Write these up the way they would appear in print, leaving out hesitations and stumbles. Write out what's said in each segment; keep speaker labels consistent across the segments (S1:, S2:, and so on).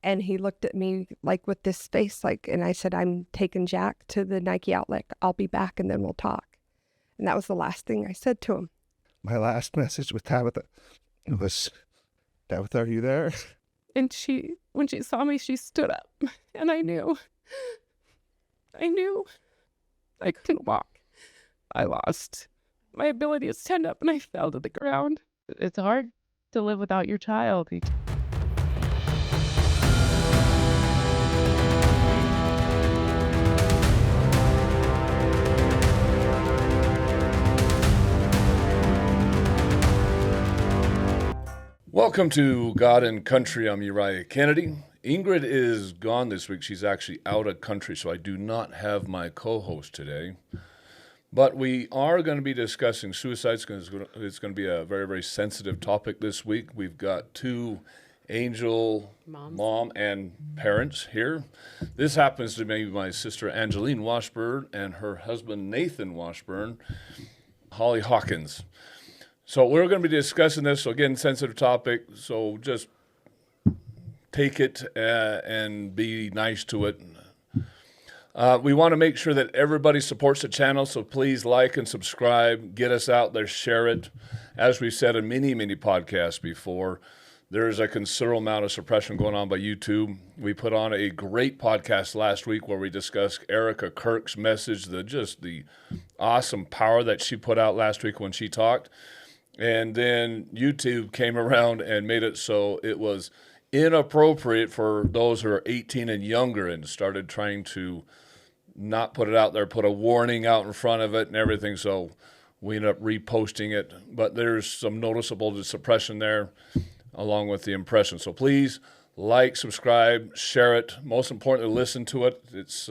S1: And he looked at me like with this face, like, and I said, I'm taking Jack to the Nike outlet. I'll be back and then we'll talk. And that was the last thing I said to him.
S2: My last message with Tabitha was, Tabitha, are you there?
S1: And when she saw me, she stood up. And I knew I couldn't walk. I lost my ability to stand up and I fell to the ground.
S3: It's hard to live without your child.
S4: Welcome to God and Country. I'm Uriah Kennedy. Ingrid is gone this week. She's actually out of country, so I do not have my co-host today. But we are going to be discussing suicides because it's going to be a very, very sensitive topic this week. We've got two angel mom and parents here. This happens to be my sister Angeline Washburn and her husband Nathan Washburn, Holly Hawkins. So we're going to be discussing this. So again, sensitive topic. So just take it and be nice to it. We want to make sure that everybody supports the channel. So please like and subscribe. Get us out there. Share it. As we've said in many podcasts before, there's a considerable amount of suppression going on by YouTube. We put on a great podcast last week where we discussed Erica Kirk's message, the awesome power that she put out last week when she talked. And then YouTube came around and made it so it was inappropriate for those who are 18 and younger and started trying to not put it out there, put a warning out in front of it and everything. So we ended up reposting it. But there's some noticeable suppression there along with the impression. So please like, subscribe, share it. Most importantly, listen to it. It's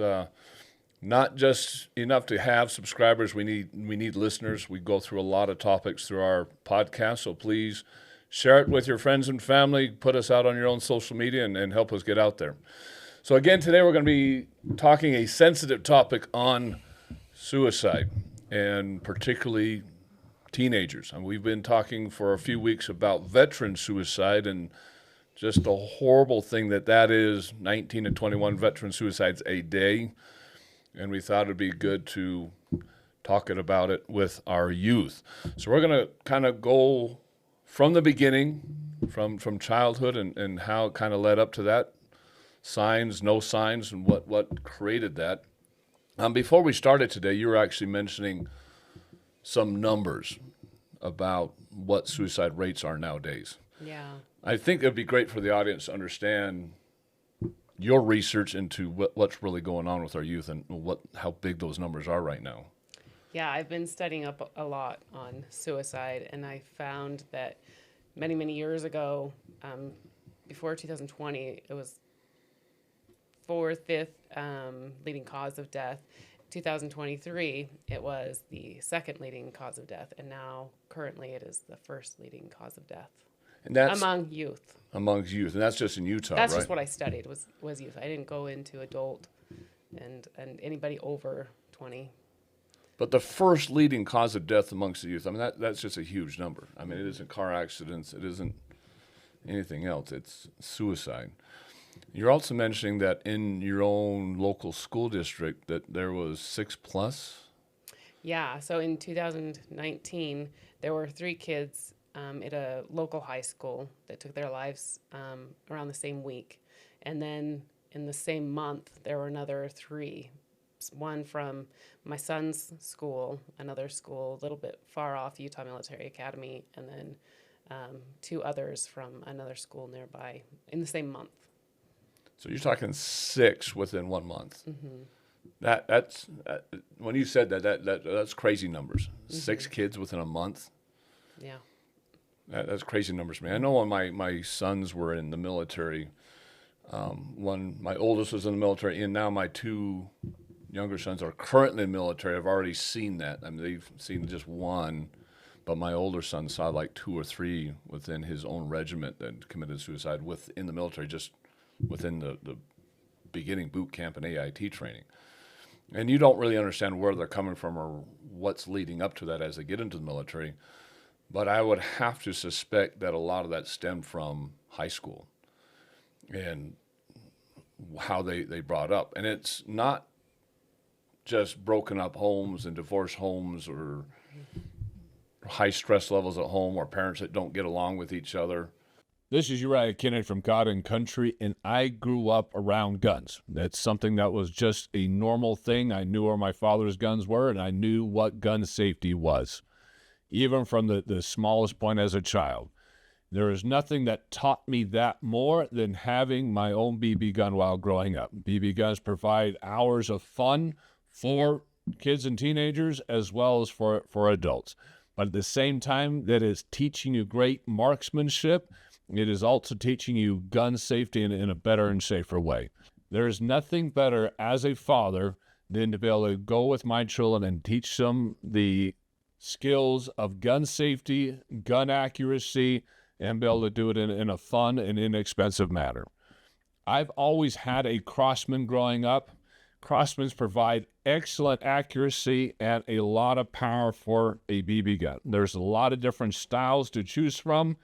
S4: not just enough to have subscribers. We need listeners. We go through a lot of topics through our podcast, so please share it with your friends and family. Put us out on your own social media and help us get out there. So again, today we're going to be talking a sensitive topic on suicide, and particularly teenagers. And we've been talking for a few weeks about veteran suicide and just a horrible thing that is, 19 to 21 veteran suicides a day. And we thought it'd be good to talk about it with our youth. So we're going to kind of go from the beginning, from childhood and how it kind of led up to that, signs, no signs, and what created that. Before we started today, you were actually mentioning some numbers about what suicide rates are nowadays.
S3: Yeah.
S4: I think it'd be great for the audience to understand your research into what's really going on with our youth and how big those numbers are right now.
S3: Yeah, I've been studying up a lot on suicide, and I found that many years ago, before 2020, it was fifth leading cause of death. 2023, it was the second leading cause of death, and now currently it is the first leading cause of death.
S4: And that's
S3: among youth.
S4: Amongst youth, and that's just in Utah,
S3: That's
S4: right?
S3: just what I studied was youth. I didn't go into adult and anybody over 20.
S4: But the first leading cause of death amongst the youth, I mean, that's just a huge number. I mean, it isn't car accidents. It isn't anything else. It's suicide. You're also mentioning that in your own local school district that there was 6+?
S3: Yeah, so in 2019, there were 3 kids at a local high school that took their lives around the same week. And then in the same month, there were another 3. One from my son's school, another school a little bit far off, Utah Military Academy, and then 2 others from another school nearby in the same month.
S4: So you're talking 6 within 1 month.
S3: Mm-hmm.
S4: That's when you said that's crazy numbers. Mm-hmm. 6 kids within a month.
S3: Yeah.
S4: That's crazy numbers, man. I know when my sons were in the military, my oldest was in the military, and now my 2 younger sons are currently in the military. I've already seen that. I mean, they've seen just 1, but my older son saw like 2 or 3 within his own regiment that committed suicide within the military, just within the beginning boot camp and AIT training. And you don't really understand where they're coming from or what's leading up to that as they get into the military. But I would have to suspect that a lot of that stemmed from high school. And how they brought up. And it's not just broken up homes and divorced homes or high stress levels at home or parents that don't get along with each other. This is Uriah Kennedy from God and Country, and I grew up around guns. That's something that was just a normal thing. I knew where my father's guns were, and I knew what gun safety was, even from the smallest point as a child. There is nothing that taught me that more than having my own BB gun while growing up. BB guns provide hours of fun for kids and teenagers as well as for adults. But at the same time, that is teaching you great marksmanship. It is also teaching you gun safety in a better and safer way. There is nothing better as a father than to be able to go with my children and teach them the skills of gun safety, gun accuracy, and be able to do it in a fun and inexpensive manner. I've always had a Crossman growing up. Crossmans provide excellent accuracy and a lot of power for a BB gun. There's a lot of different styles to choose from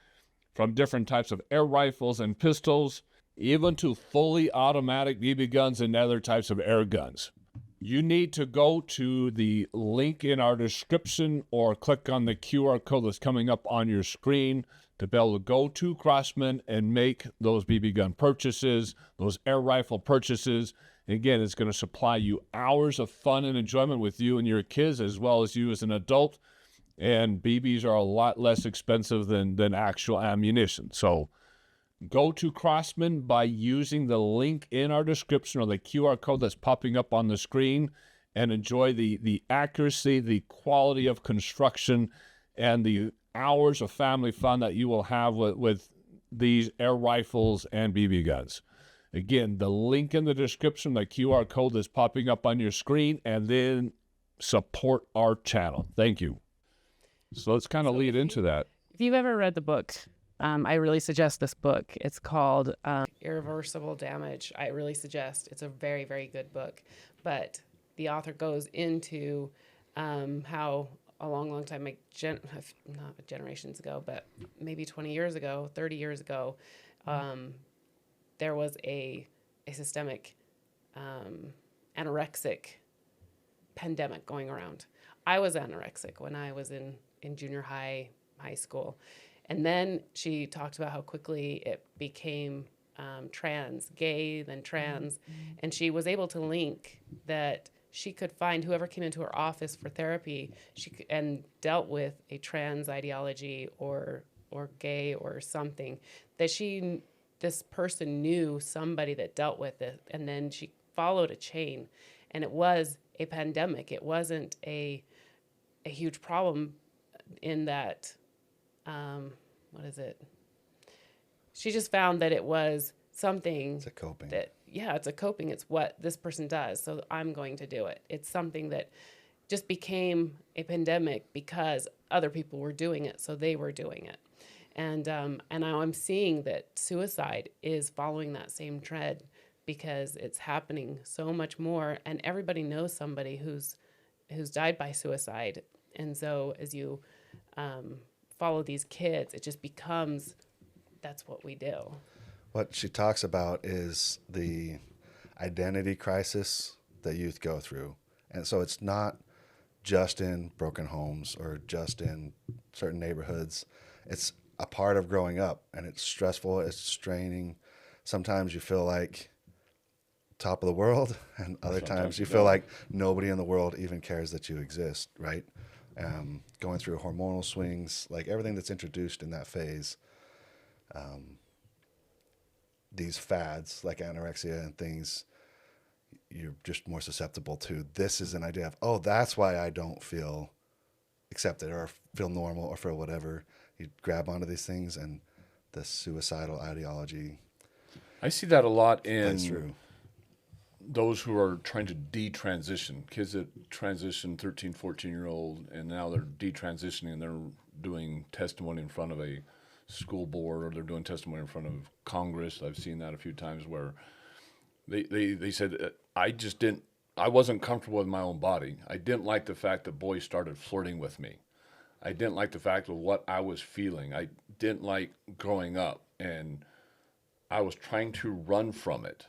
S4: different types of air rifles and pistols, even to fully automatic BB guns and other types of air guns. You need to go to the link in our description or click on the QR code that's coming up on your screen to be able to go to Crossman and make those BB gun purchases, those air rifle purchases. Again, it's going to supply you hours of fun and enjoyment with you and your kids as well as you as an adult. And BBs are a lot less expensive than actual ammunition. So go to Crossman by using the link in our description or the QR code that's popping up on the screen and enjoy the accuracy, the quality of construction, and the hours of family fun that you will have with these air rifles and BB guns. Again, the link in the description, the QR code that's popping up on your screen, and then support our channel. Thank you. So let's kind of lead into that.
S3: If you've ever read the book, I really suggest this book. It's called Irreversible Damage. I really suggest. It's a very, very good book. But the author goes into how a long time, not generations ago, but maybe 20 years ago, 30 years ago, there was a systemic anorexic pandemic going around. I was anorexic when I was in junior high school. And then she talked about how quickly it became gay, then trans. And she was able to link that she could find whoever came into her office for therapy and dealt with a trans ideology or gay or something, that this person knew somebody that dealt with it. And then she followed a chain. And it was a pandemic. It wasn't a huge problem in that, what is it? She just found that it was something.
S2: It's a coping.
S3: It's a coping. It's what this person does, so I'm going to do it. It's something that just became a pandemic because other people were doing it, so they were doing it. And now I'm seeing that suicide is following that same trend because it's happening so much more, and everybody knows somebody who's died by suicide. And so as you follow these kids, it just becomes, that's what we do.
S2: What she talks about is the identity crisis that youth go through. And so it's not just in broken homes or just in certain neighborhoods. It's a part of growing up, and it's stressful, it's straining. Sometimes you feel like top of the world, and other times you feel like nobody in the world even cares that you exist, right? Going through hormonal swings, like everything that's introduced in that phase, these fads like anorexia and things, you're just more susceptible to. This is an idea of, oh, that's why I don't feel accepted or feel normal or feel whatever. You grab onto these things, and the suicidal ideology.
S4: I see that a lot in
S2: through
S4: those who are trying to detransition, kids that transition 13, 14-year-old, and now they're detransitioning and they're doing testimony in front of a school board, or they're doing testimony in front of Congress. I've seen that a few times where they said, I wasn't comfortable with my own body. I didn't like the fact that boys started flirting with me. I didn't like the fact of what I was feeling. I didn't like growing up, and I was trying to run from it.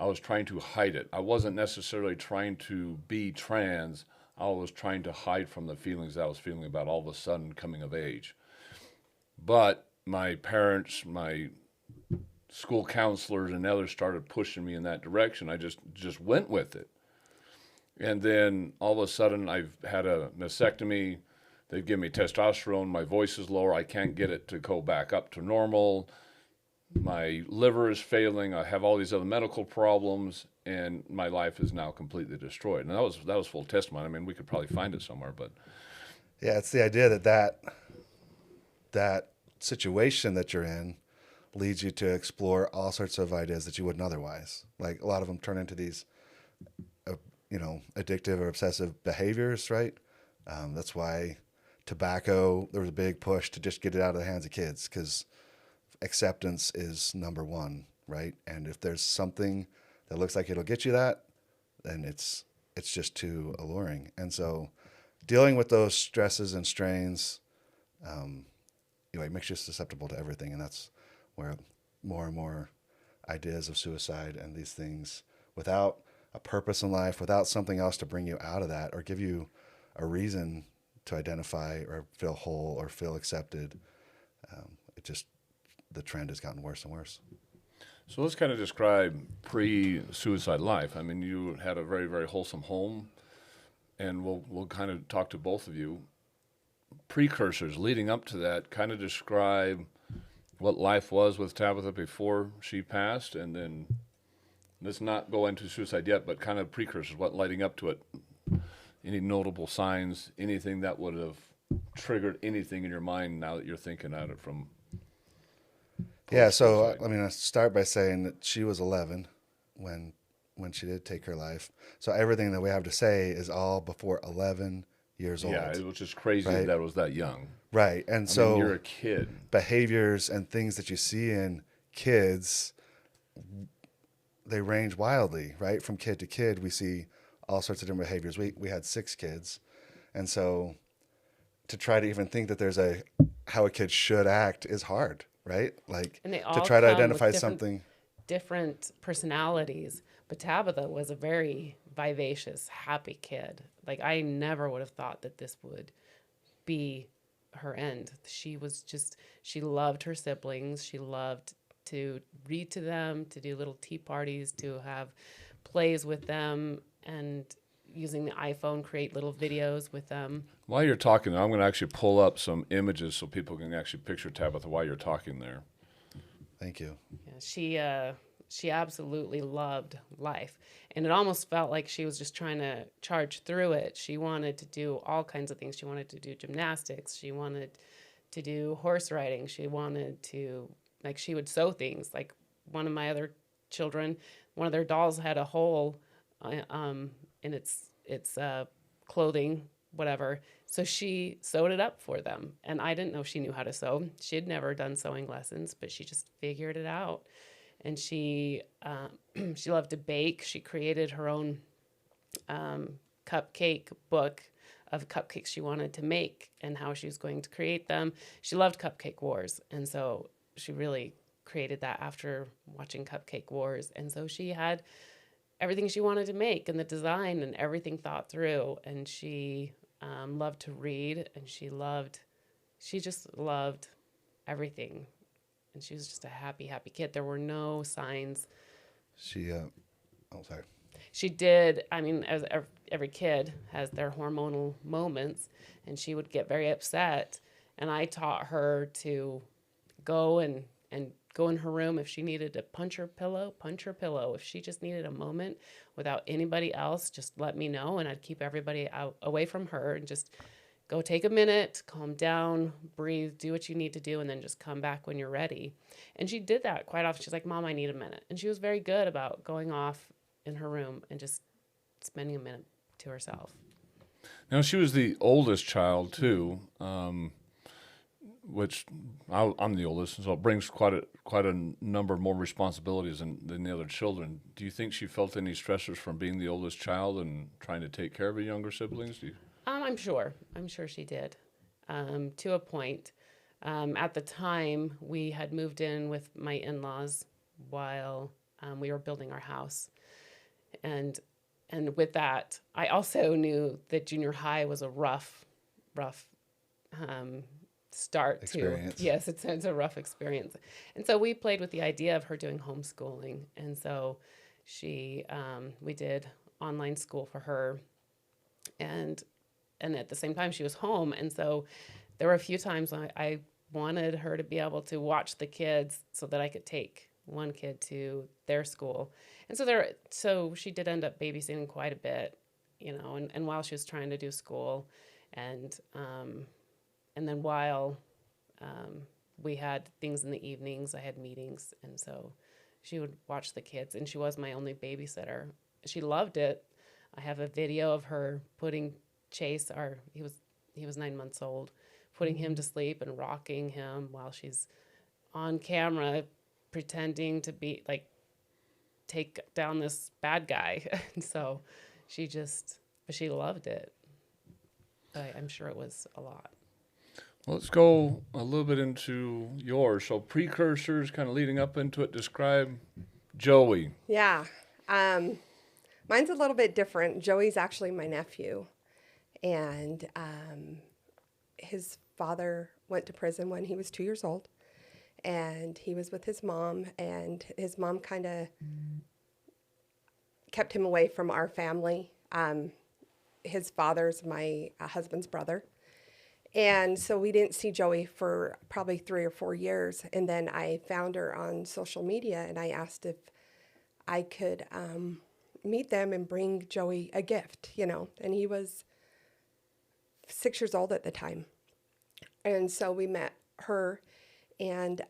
S4: I was trying to hide it. I wasn't necessarily trying to be trans. I was trying to hide from the feelings that I was feeling about all of a sudden coming of age. But my parents, my school counselors, and others started pushing me in that direction. I just went with it. And then all of a sudden, I've had a mastectomy. They've given me testosterone. My voice is lower. I can't get it to go back up to normal. My liver is failing. I have all these other medical problems, and my life is now completely destroyed. And that was full testimony. I mean, we could probably find it somewhere, but
S2: Yeah, it's the idea that situation that you're in leads you to explore all sorts of ideas that you wouldn't otherwise. Like a lot of them turn into these, addictive or obsessive behaviors, right? That's why tobacco, there was a big push to just get it out of the hands of kids because acceptance is number one, right? And if there's something that looks like it'll get you that, then it's just too alluring. And so dealing with those stresses and strains, it makes you susceptible to everything. And that's where more and more ideas of suicide and these things, without a purpose in life, without something else to bring you out of that or give you a reason to identify or feel whole or feel accepted, the trend has gotten worse and worse.
S4: so let's kind of describe pre-suicide life. I mean, you had a very, very wholesome home, and we'll kind of talk to both of you. Precursors leading up to that, kind of describe what life was with Tabitha before she passed, and then let's not go into suicide yet, but kind of precursors, what lighting up to it. Any notable signs, anything that would have triggered anything in your mind now that you're thinking at it from...
S2: Yeah, so I start by saying that she was 11 when she did take her life. So everything that we have to say is all before 11 years old.
S4: Yeah, it was just crazy
S2: right?
S4: that it was that young.
S2: Right, and
S4: I
S2: so
S4: mean, you're a kid.
S2: Behaviors and things that you see in kids, they range wildly, right? From kid to kid, we see all sorts of different behaviors. We had 6 kids, and so to try to even think that there's how a kid should act is hard, right? Like
S3: And they all
S2: to try to
S3: come with
S2: identify something.
S3: different personalities. But Tabitha was a very vivacious, happy kid. Like I never would have thought that this would be her end. She loved her siblings. She loved to read to them, to do little tea parties, to have plays with them, and using the iPhone, create little videos with them.
S4: While you're talking, I'm going to actually pull up some images so people can actually picture Tabitha while you're talking there.
S2: Thank you.
S3: Yeah, she absolutely loved life. And it almost felt like she was just trying to charge through it. She wanted to do all kinds of things. She wanted to do gymnastics. She wanted to do horse riding. She wanted to, she would sew things. Like one of my other children, one of their dolls had a hole in its clothing, whatever. So she sewed it up for them. And I didn't know she knew how to sew. She had never done sewing lessons, but she just figured it out. And she loved to bake. She created her own cupcake book of cupcakes she wanted to make and how she was going to create them. She loved Cupcake Wars. And so she really created that after watching Cupcake Wars. And so she had everything she wanted to make and the design and everything thought through. And she loved to read, and she just loved everything. And she was just a happy, happy kid. There were no signs. She did, as every kid has their hormonal moments, and she would get very upset. And I taught her to go and go in her room. If she needed to punch her pillow. If she just needed a moment without anybody else, just let me know, and I'd keep everybody away from her and just go take a minute, calm down, breathe, do what you need to do, and then just come back when you're ready. And she did that quite often. She's like, Mom, I need a minute. And she was very good about going off in her room and just spending a minute to herself.
S4: Now, she was the oldest child, too, which I'm the oldest, so it brings quite a number more responsibilities than the other children. Do you think she felt any stressors from being the oldest child and trying to take care of her younger siblings?
S3: I'm sure she did, to a point. At the time, we had moved in with my in-laws while we were building our house. And with that, I also knew that junior high was a rough start
S2: Experience.
S3: to. Yes, it's a rough experience. And so we played with the idea of her doing homeschooling. And so we did online school for her. And at the same time, she was home. And so there were a few times I wanted her to be able to watch the kids so that I could take one kid to their school. And so she did end up babysitting quite a bit, and while she was trying to do school, and then while we had things in the evenings, I had meetings, and so she would watch the kids, and she was my only babysitter. She loved it. I have a video of her putting Chase, he was 9 months old, putting him to sleep and rocking him while she's on camera pretending to be take down this bad guy. And so she loved it. I'm sure it was a lot.
S4: Well, let's go a little bit into yours. So precursors kind of leading up into it. Describe Joey.
S1: Yeah. Mine's a little bit different. Joey's actually my nephew. And his father went to prison when he was 2 years old. And he was with his mom. And his mom kind of kept him away from our family. His father's my husband's brother. And so we didn't see Joey for probably 3 or 4 years. And then I found her on social media, and I asked if I could meet them and bring Joey a gift, And he was 6 years old at the time. And so we met her, and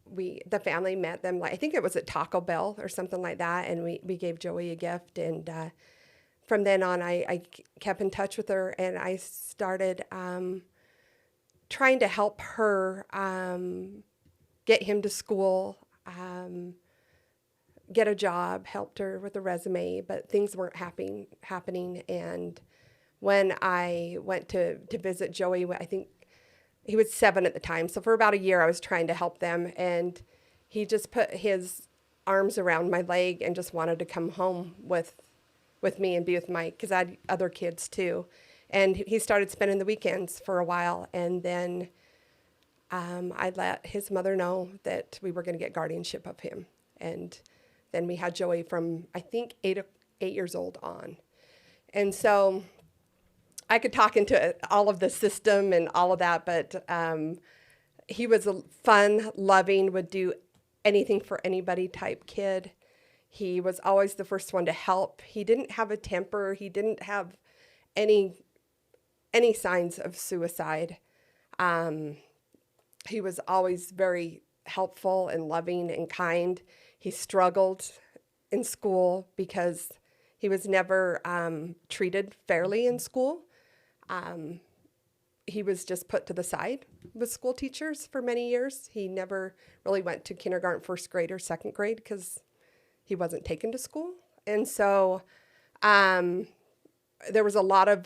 S1: the family met them. I think it was at Taco Bell or something like that. And we gave Joey a gift. And from then on, I kept in touch with her, and I started trying to help her get him to school, get a job, helped her with a resume, but things weren't happening. And when I went to visit Joey, I think he was 7 at the time. So for about a year, I was trying to help them, and he just put his arms around my leg and just wanted to come home with me and be with because I had other kids too. And he started spending the weekends for a while. And then I let his mother know that we were going to get guardianship of him. And then we had Joey from, I think, 8 years old on. And so I could talk into all of the system and all of that, but he was a fun, loving, would do anything for anybody type kid. He was always the first one to help. He didn't have a temper. He didn't have any signs of suicide. He was always very helpful and loving and kind. He struggled in school because he was never treated fairly in school. He was just put to the side with school teachers for many years. He never really went to kindergarten, first grade, or second grade because he wasn't taken to school. And so there was a lot of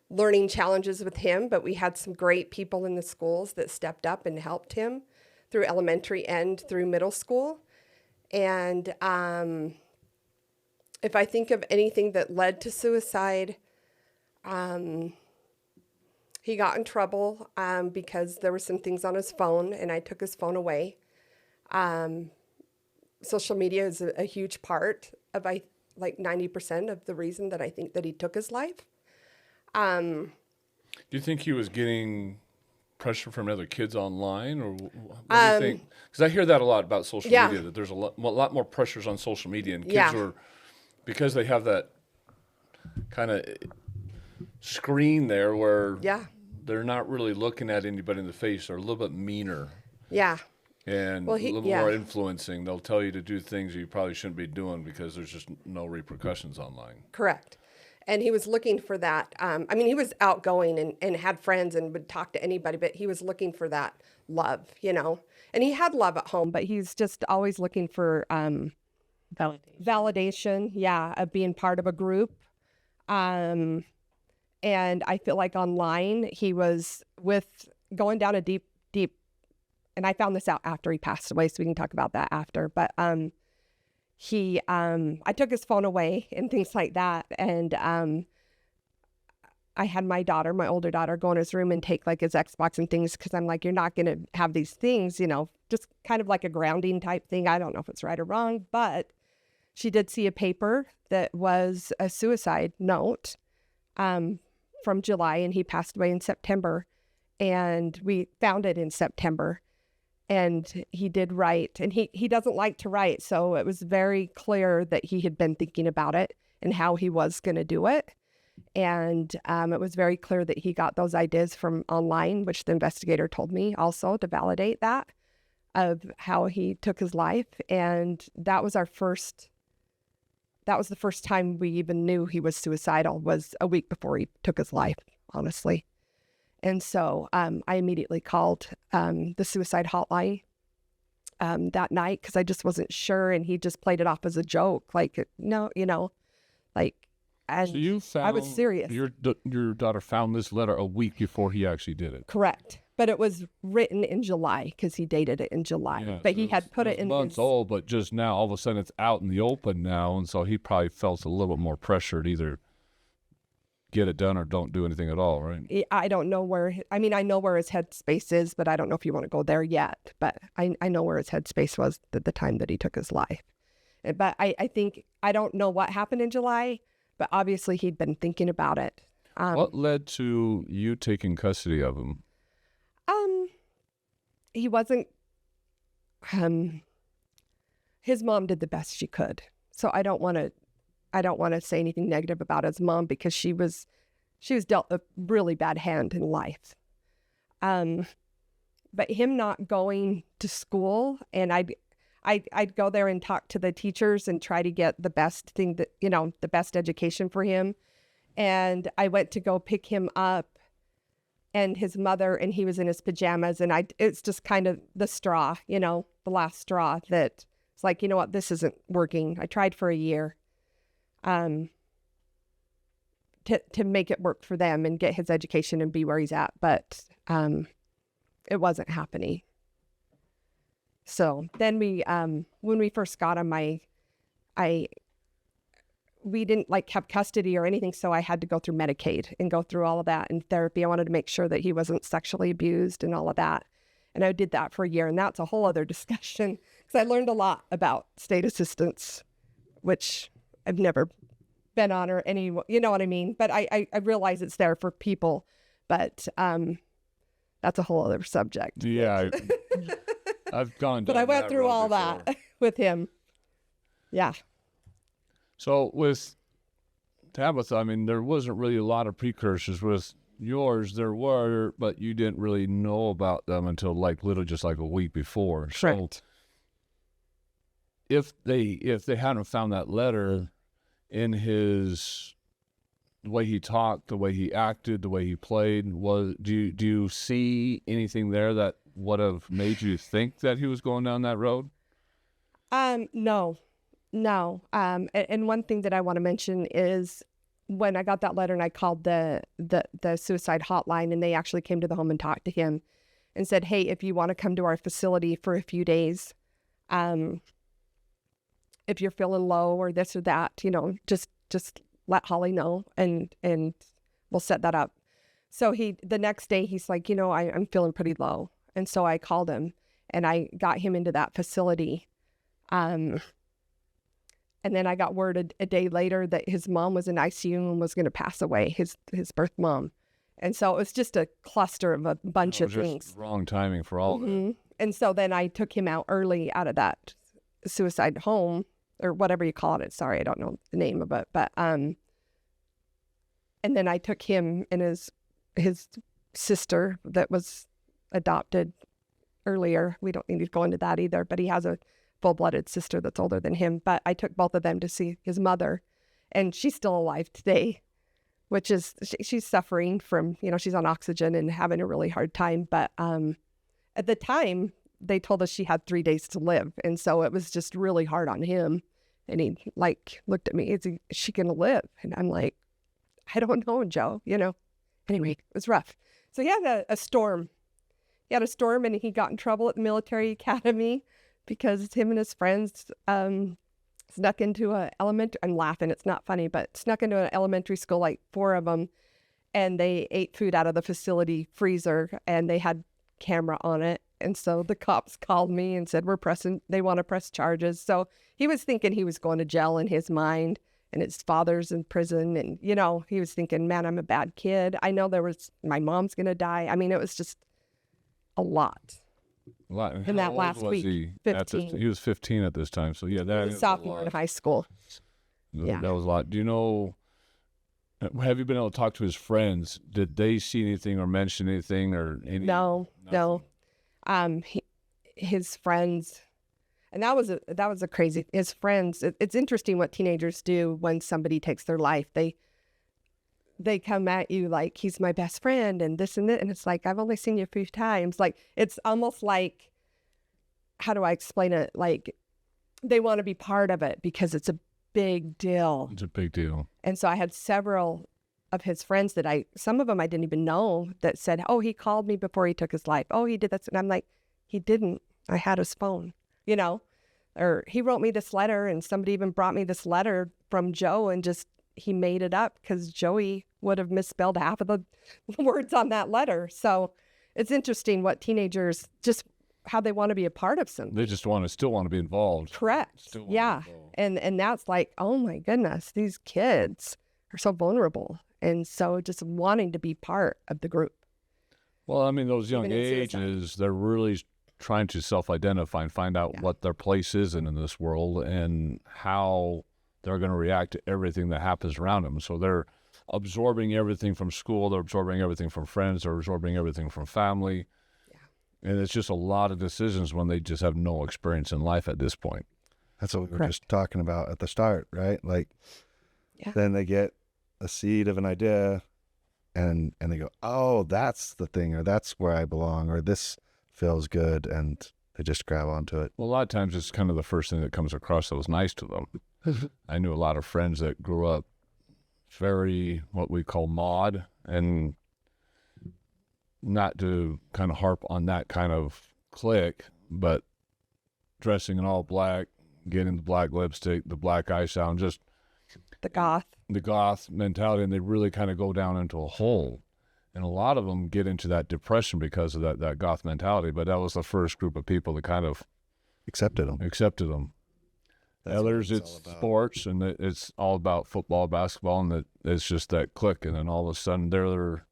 S1: learning challenges with him, but we had some great people in the schools that stepped up and helped him through elementary and through middle school. And if I think of anything that led to suicide, he got in trouble because there were some things on his phone, and I took his phone away. Social media is a huge part of, 90% of the reason that I think that he took his life.
S4: Do you think he was getting pressure from other kids online, or what do you think? Because I hear that a lot about social media, that there's a lot more pressures on social media, and kids are, because they have that kind of screen there where they're not really looking at anybody in the face. They're a little bit meaner. Yeah. And a little more influencing. They'll tell you to do things you probably shouldn't be doing because there's just no repercussions online.
S1: Correct. And he was looking for that. He was outgoing and had friends and would talk to anybody, but he was looking for that love, And he had love at home, but he's just always looking for validation, of being part of a group. And I feel like online he was going down a deep and I found this out after he passed away, so we can talk about that after. But I took his phone away and things like that. And I had my older daughter, go in his room and take like his Xbox and things, because I'm like, you're not going to have these things, just kind of like a grounding type thing. I don't know if it's right or wrong, but she did see a paper that was a suicide note from July, and he passed away in September. And we found it in September. And he did write, and he doesn't like to write. So it was very clear that he had been thinking about it and how he was going to do it. And it was very clear that he got those ideas from online, which the investigator told me also to validate that, of how he took his life. And that was the first time we even knew he was suicidal, was a week before he took his life, honestly. And so I immediately called the suicide hotline that night, because I just wasn't sure. And he just played it off as a joke. Like, no, like, and
S5: so you found,
S1: I was serious.
S5: Your daughter found this letter a week before he actually did it.
S1: Correct. But it was written in July, because he dated it in July.
S5: Yeah,
S1: but
S5: so
S1: he had put it in
S5: months old, but just now, all of a sudden it's out in the open now. And so he probably felt a little bit more pressure to either get it done or don't do anything at all, right?
S1: I don't know where, I know where his headspace is, but I don't know if you want to go there yet. But I know where his headspace was at the time that he took his life. But I think, I don't know what happened in July, but obviously he'd been thinking about it.
S5: What led to you taking custody of him?
S1: He wasn't, his mom did the best she could. So I don't want to say anything negative about his mom, because she was dealt a really bad hand in life. But him not going to school, and I'd go there and talk to the teachers and try to get the best thing that, the best education for him. And I went to go pick him up, and his mother, and he was in his pajamas, and it's just kind of the straw, the last straw, that it's like, you know what, this isn't working. I tried for a year to make it work for them and get his education and be where he's at, but it wasn't happening. So then when we first got him, we didn't have custody or anything, so I had to go through Medicaid and go through all of that and therapy. I wanted to make sure that he wasn't sexually abused and all of that. And I did that for a year, and that's a whole other discussion, because I learned a lot about state assistance, which I've never been on or any, you know what I mean? But I realize it's there for people, but that's a whole other subject.
S5: Yeah, I've gone down
S1: But I went
S5: that
S1: through
S5: road
S1: all
S5: before.
S1: that with him. Yeah.
S5: So with Tabitha, there wasn't really a lot of precursors. With yours, there were, but you didn't really know about them until literally just a week before.
S1: Correct.
S5: So if they hadn't found that letter in the way he talked, the way he acted, the way he played, do you see anything there that would have made you think that he was going down that road?
S1: No. And one thing that I want to mention is, when I got that letter and I called the suicide hotline, and they actually came to the home and talked to him and said, hey, if you want to come to our facility for a few days, if you're feeling low or this or that, just let Holly know, and we'll set that up. So the next day he's like, I'm feeling pretty low. And so I called him and I got him into that facility. And then I got word a day later that his mom was in ICU and was going to pass away, his birth mom. And so it was just a cluster of a bunch of things.
S5: Wrong timing for all of it.
S1: And so then I took him out early out of that suicide home, or whatever you call it. Sorry, I don't know the name of it. But and then I took him and his sister that was adopted earlier. We don't need to go into that either, but he has a full-blooded sister that's older than him. But I took both of them to see his mother, and she's still alive today, which is, she's suffering from, she's on oxygen and having a really hard time. But at the time, they told us she had 3 days to live. And so it was just really hard on him. And he looked at me, is she going to live? And I'm like, I don't know, Joe, Anyway, it was rough. So he had a storm he had a storm and he got in trouble at the military academy because him and his friends snuck into a elementary. I'm laughing, it's not funny, but snuck into an elementary school, like 4 of them, and they ate food out of the facility freezer, and they had camera on it. And so the cops called me and said, they want to press charges. So he was thinking he was going to jail in his mind, and his father's in prison. And, he was thinking, man, I'm a bad kid. I know my mom's going to die. I mean, it was just a lot. In that last week,
S5: he?
S1: 15.
S5: He was 15 at this time. So yeah, that is
S1: sophomore in high school. Yeah.
S5: That was a lot. Do you know, have you been able to talk to his friends? Did they see anything or mention anything or anything?
S1: No. His friends, and that was a crazy, his friends, it's interesting what teenagers do when somebody takes their life. They come at you like, he's my best friend and this and that. And it's like, I've only seen you a few times. Like, it's almost like, how do I explain it? Like, they want to be part of it because it's a big deal.
S5: It's a big deal.
S1: And so I had several of his friends some of them I didn't even know, that said, oh, he called me before he took his life. Oh, he did that. And I'm like, he didn't. I had his phone, or he wrote me this letter, and somebody even brought me this letter from Joe, and he made it up because Joey would have misspelled half of the words on that letter. So it's interesting what teenagers, just how they want to be a part of something.
S5: They just still want to be involved.
S1: Correct. Yeah. And now it's like, oh my goodness, these kids are so vulnerable. And so just wanting to be part of the group.
S5: Well, I mean, those young
S1: Even in
S5: ages, they're really trying to self-identify and find out what their place is in this world and how they're going to react to everything that happens around them. So they're absorbing everything from school, they're absorbing everything from friends, they're absorbing everything from family. Yeah. And it's just a lot of decisions when they just have no experience in life at this point.
S2: That's what we were just talking about at the start, right? Like, then they get a seed of an idea and they go, oh, that's the thing, or that's where I belong, or this feels good, and they just grab onto it.
S5: Well, a lot of times it's kind of the first thing that comes across that was nice to them. I knew a lot of friends that grew up very, what we call mod, and not to kind of harp on that kind of clique, but dressing in all black, getting the black lipstick, the black eye sound, just
S1: the goth
S5: mentality, and they really kind of go down into a hole. And a lot of them get into that depression because of that goth mentality. But that was the first group of people that kind of
S2: accepted them.
S5: The others, it's sports, and it's all about football, basketball, and it's just that click. And then all of a sudden, they're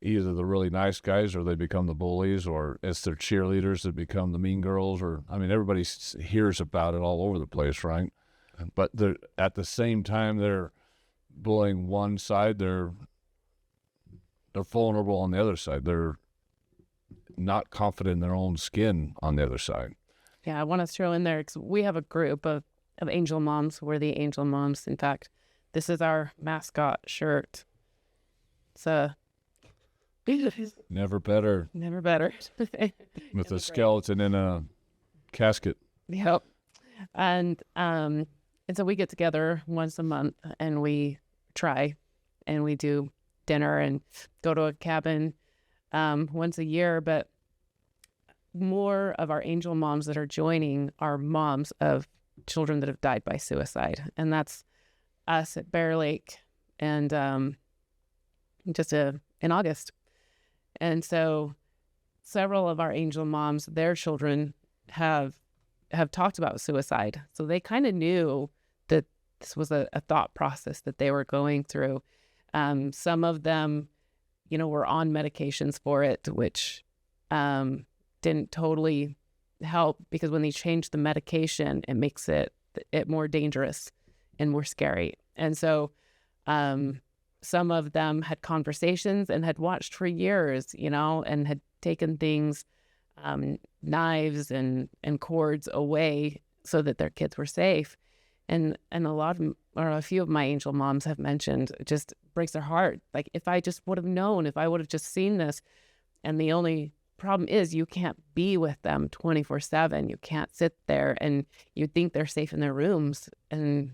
S5: either the really nice guys, or they become the bullies, or it's their cheerleaders that become the mean girls. Or, I mean, everybody hears about it all over the place, right? But at the same time, they're bullying one side, they're vulnerable on the other side. They're not confident in their own skin on the other side.
S3: Yeah, I want to throw in there, because we have a group of angel moms. We're the angel moms. In fact, this is our mascot shirt. It's
S5: never better. With a skeleton in a casket.
S3: Yep. And so we get together once a month, and we try, and we do dinner and go to a cabin once a year. But more of our angel moms that are joining are moms of children that have died by suicide, and that's us at Bear Lake, and just in August. And so several of our angel moms, their children have talked about suicide, so they kind of knew that this was a thought process that they were going through. Some of them, were on medications for it, which didn't totally help, because when they change the medication, it makes it more dangerous and more scary. And so some of them had conversations and had watched for years, and had taken things, knives and cords away so that their kids were safe. And a few of my angel moms have mentioned, it just breaks their heart. Like, if I just would have known, if I would have just seen this. And the only problem is, you can't be with them 24/7. You can't sit there, and you think they're safe in their rooms, and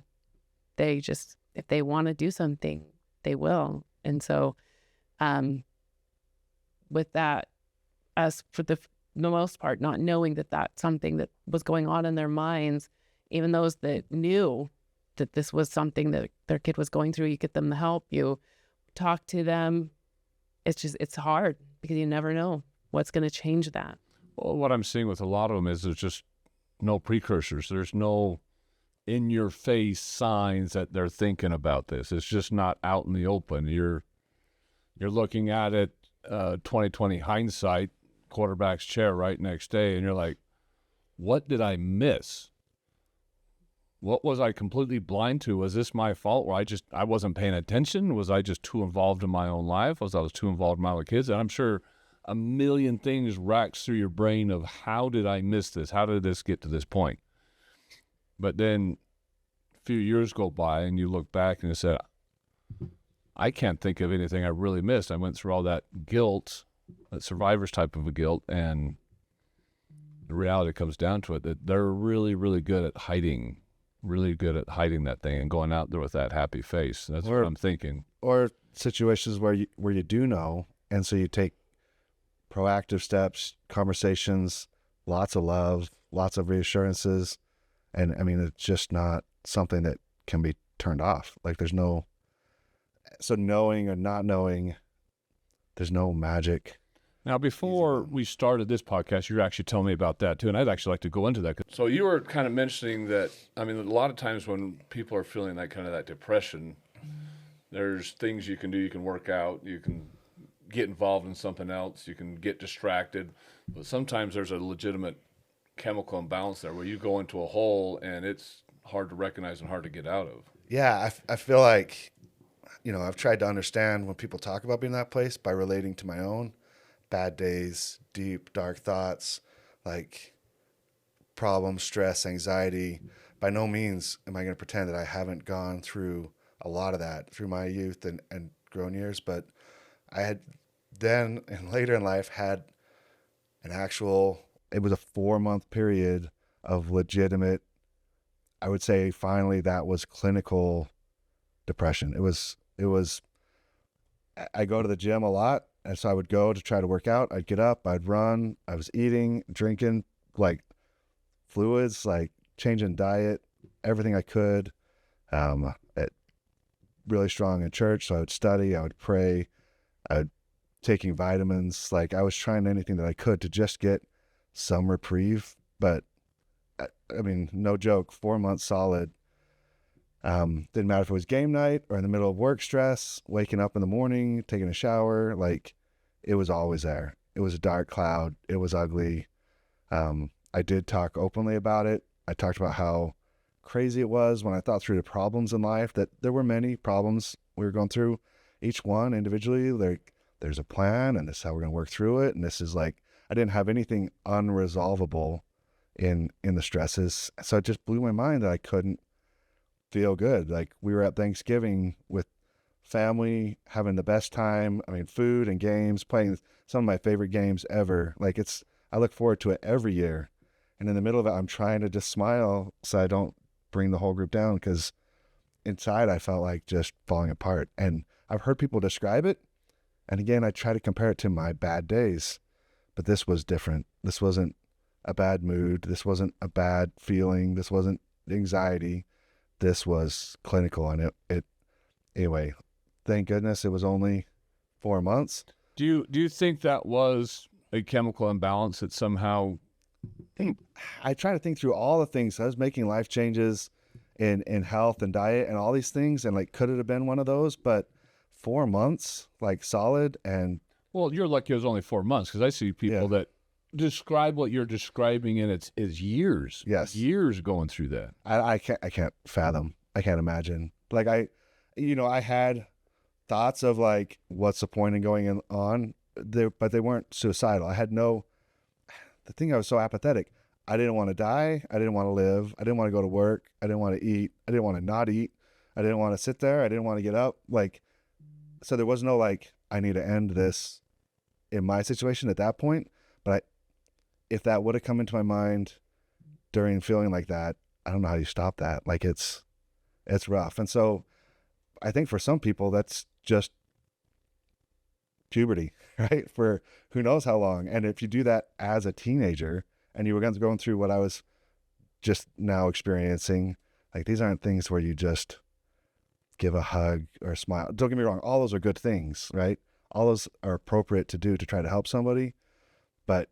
S3: they just, if they want to do something, they will. And so with that, us for the most part, not knowing that that's something that was going on in their minds. Even those that knew that this was something that their kid was going through, you get them the help, you talk to them. It's hard because you never know what's going to change that.
S5: Well, what I'm seeing with a lot of them is there's just no precursors. There's no in-your-face signs that they're thinking about this. It's just not out in the open. You're looking at it, 2020 hindsight, quarterback's chair right next day, and you're like, what did I miss? What was I completely blind to? Was this my fault where I wasn't paying attention? Was I just too involved in my own life? Was I too involved in my other kids? And I'm sure a million things racks through your brain of how did I miss this? How did this get to this point? But then a few years go by and you look back and you say, I can't think of anything I really missed. I went through all that guilt, that survivor's type of a guilt, and the reality comes down to it that they're really, really good at hiding that thing and going out there with that happy face. That's what I'm thinking.
S2: Or situations where you do know, and so you take proactive steps, conversations, lots of love, lots of reassurances, and I mean it's just not something that can be turned off. Like so knowing or not knowing, there's no magic.
S5: Now, before we started this podcast, you were actually telling me about that too, and I'd actually like to go into that.
S4: So you were kind of mentioning that, I mean, a lot of times when people are feeling that depression, there's things you can do. You can work out, you can get involved in something else, you can get distracted, but sometimes there's a legitimate chemical imbalance there where you go into a hole and it's hard to recognize and hard to get out of.
S2: Yeah, I feel like, I've tried to understand when people talk about being in that place by relating to my own bad days, deep, dark thoughts, like problems, stress, anxiety. By no means am I going to pretend that I haven't gone through a lot of that through my youth and grown years, but I had then and later in life had it was a 4-month period of legitimate, I would say finally that was clinical depression. It was, I go to the gym a lot. And so I would go to try to work out. I'd get up, I'd run. I was eating, drinking, like fluids, like changing diet, everything I could. Really strong in church. So I would study, I would pray, I would taking vitamins. Like I was trying anything that I could to just get some reprieve. But I mean, no joke, 4 months solid. Didn't matter if it was game night or in the middle of work stress, waking up in the morning, taking a shower, like it was always there. It was a dark cloud. It was ugly. I did talk openly about it. I talked about how crazy it was when I thought through the problems in life, that there were many problems we were going through, each one individually. There's a plan and this is how we're going to work through it. And this is like, I didn't have anything unresolvable in the stresses. So it just blew my mind that I couldn't feel good. Like we were at Thanksgiving with family, having the best time. I mean, food and games, playing some of my favorite games ever. Like I look forward to it every year. And in the middle of it, I'm trying to just smile so I don't bring the whole group down, because inside I felt like just falling apart. And I've heard people describe it. And again, I try to compare it to my bad days, but this was different. This wasn't a bad mood. This wasn't a bad feeling. This wasn't anxiety. This was clinical. And it anyway, thank goodness it was only 4 months.
S5: Do you think that was a chemical imbalance that somehow?
S2: I try to think through all the things. I was making life changes in health and diet and all these things, and like, could it have been one of those? But 4 months, like solid. And
S5: Well, you're lucky it was only 4 months, because I see people that describe what you're describing, and it's years.
S2: Yes,
S5: years going through that.
S2: I can't fathom. I can't imagine. Like I had thoughts of like, what's the point in going on there, but they weren't suicidal. The thing, I was so apathetic. I didn't want to die. I didn't want to live. I didn't want to go to work. I didn't want to eat. I didn't want to not eat. I didn't want to sit there. I didn't want to get up. Like, so there was no like, I need to end this in my situation at that point. But if that would have come into my mind during feeling like that, I don't know how you stop that. Like it's rough. And so I think for some people that's just puberty, right? For who knows how long. And if you do that as a teenager and you were going through what I was just now experiencing, like these aren't things where you just give a hug or a smile. Don't get me wrong. All those are good things, right? All those are appropriate to do to try to help somebody. But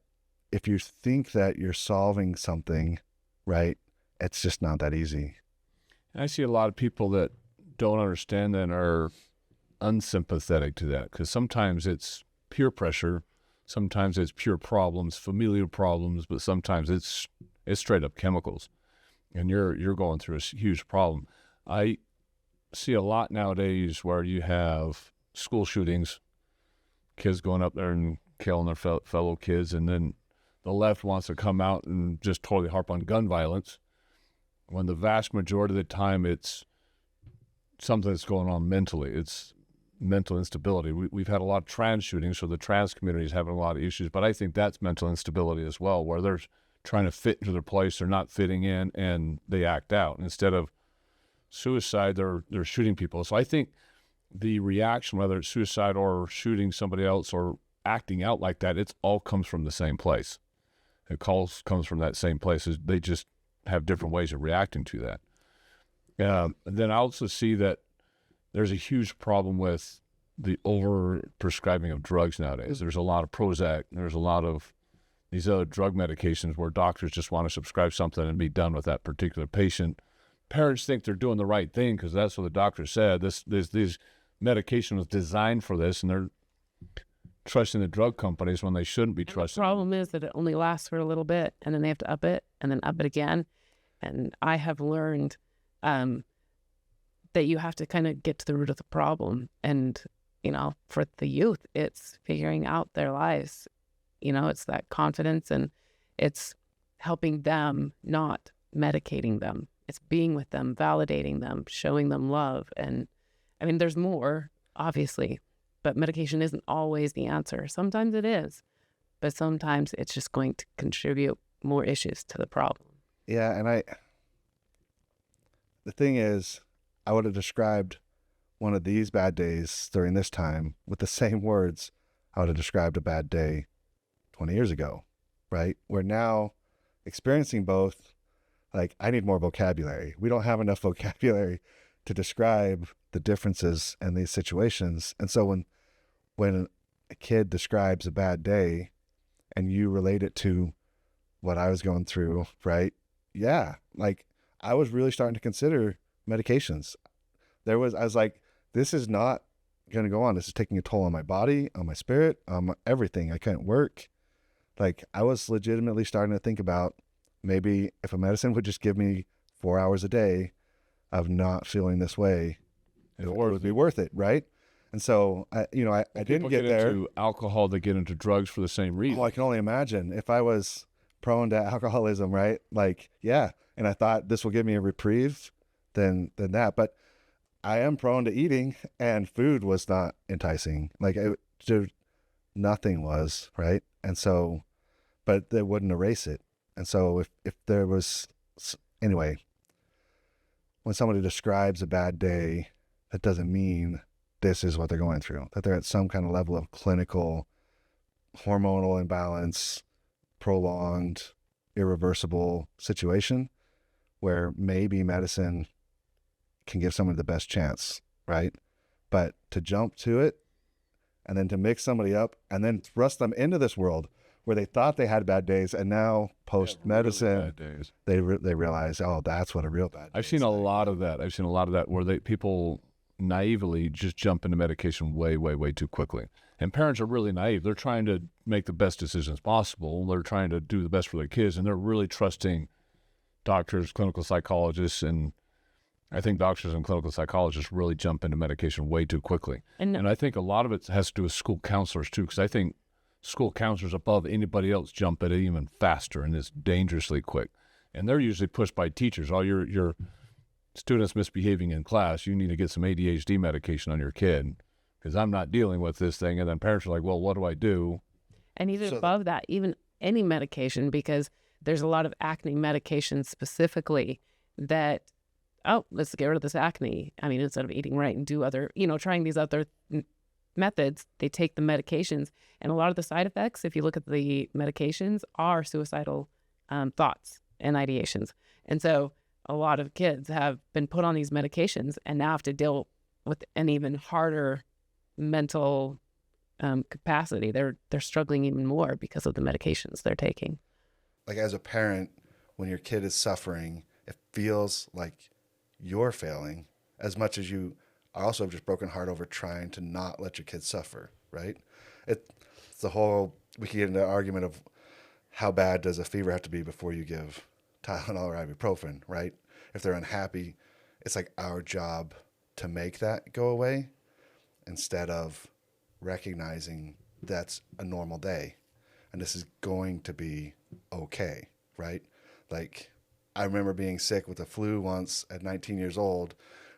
S2: if you think that you're solving something, right, it's just not that easy.
S5: I see a lot of people that don't understand that and are unsympathetic to that, because sometimes it's peer pressure, sometimes it's pure problems, familial problems, but sometimes it's straight up chemicals, and you're going through a huge problem. I see a lot nowadays where you have school shootings, kids going up there and killing their fellow kids, and then the left wants to come out and just totally harp on gun violence, when the vast majority of the time it's something that's going on mentally. It's mental instability. We've had a lot of trans shootings, so the trans community is having a lot of issues, but I think that's mental instability as well, where they're trying to fit into their place, they're not fitting in, and they act out. Instead of suicide, they're shooting people. So I think the reaction, whether it's suicide or shooting somebody else or acting out like that, it all comes from the same place. It comes from that same place. They just have different ways of reacting to that. Then I also see that there's a huge problem with the over-prescribing of drugs nowadays. There's a lot of Prozac. There's a lot of these other drug medications where doctors just want to subscribe something and be done with that particular patient. Parents think they're doing the right thing because that's what the doctor said. These medication was designed for this, and they're trusting the drug companies when they shouldn't be trusting.
S3: The problem is that it only lasts for a little bit, and then they have to up it, and then up it again. And I have learned that you have to kind of get to the root of the problem. And, for the youth, it's figuring out their lives. It's that confidence, and it's helping them, not medicating them. It's being with them, validating them, showing them love. And I mean, there's more, obviously, but medication isn't always the answer. Sometimes it is, but sometimes it's just going to contribute more issues to the problem.
S2: Yeah, and the thing is, I would have described one of these bad days during this time with the same words I would have described a bad day 20 years ago, right? We're now experiencing both. Like, I need more vocabulary. We don't have enough vocabulary to describe the differences in these situations. And so when a kid describes a bad day and you relate it to what I was going through, right? Yeah, like I was really starting to consider medications. I was like, this is not going to go on. This is taking a toll on my body, on my spirit, on everything. I couldn't work. Like, I was legitimately starting to think about maybe if a medicine would just give me 4 hours a day of not feeling this way, it would be worth it, right? And so, I didn't get there.
S5: Into alcohol, they get into drugs for the same reason.
S2: Oh, I can only imagine if I was prone to alcoholism, right? Like, yeah. And I thought this will give me a reprieve than that. But I am prone to eating, and food was not enticing. Like, nothing was, right? And so, but they wouldn't erase it. And so if there was, anyway, when somebody describes a bad day, that doesn't mean this is what they're going through, that they're at some kind of level of clinical hormonal imbalance, prolonged, irreversible situation where maybe medicine can give someone the best chance, right? But to jump to it and then to mix somebody up and then thrust them into this world where they thought they had bad days, and now post-medicine, they realize, oh, that's what a real bad day
S5: I've seen a lot of that. I've seen a lot of that where people naively just jump into medication way, way, way too quickly. And parents are really naive. They're trying to make the best decisions possible. They're trying to do the best for their kids, and they're really trusting doctors, clinical psychologists, and I think doctors and clinical psychologists really jump into medication way too quickly. And I think a lot of it has to do with school counselors too, because I think school counselors above anybody else jump at it even faster, and it's dangerously quick. And they're usually pushed by teachers. Oh, your students misbehaving in class, you need to get some ADHD medication on your kid because I'm not dealing with this thing. And then parents are like, well, what do I do?
S3: And even above that, even any medication, because there's a lot of acne medications specifically that, oh, let's get rid of this acne. I mean, instead of eating right and do other, trying these other methods, they take the medications, and a lot of the side effects, if you look at the medications, are suicidal thoughts and ideations. And so a lot of kids have been put on these medications and now have to deal with an even harder mental capacity. They're struggling even more because of the medications they're taking.
S2: Like as a parent, when your kid is suffering, it feels like you're failing as much as you are also just broken heart over trying to not let your kids suffer, right? It's the whole, we can get into an argument of how bad does a fever have to be before you give Tylenol or ibuprofen, right? If they're unhappy, it's like our job to make that go away instead of recognizing that's a normal day and this is going to be okay, right? Like I remember being sick with the flu once at 19 years old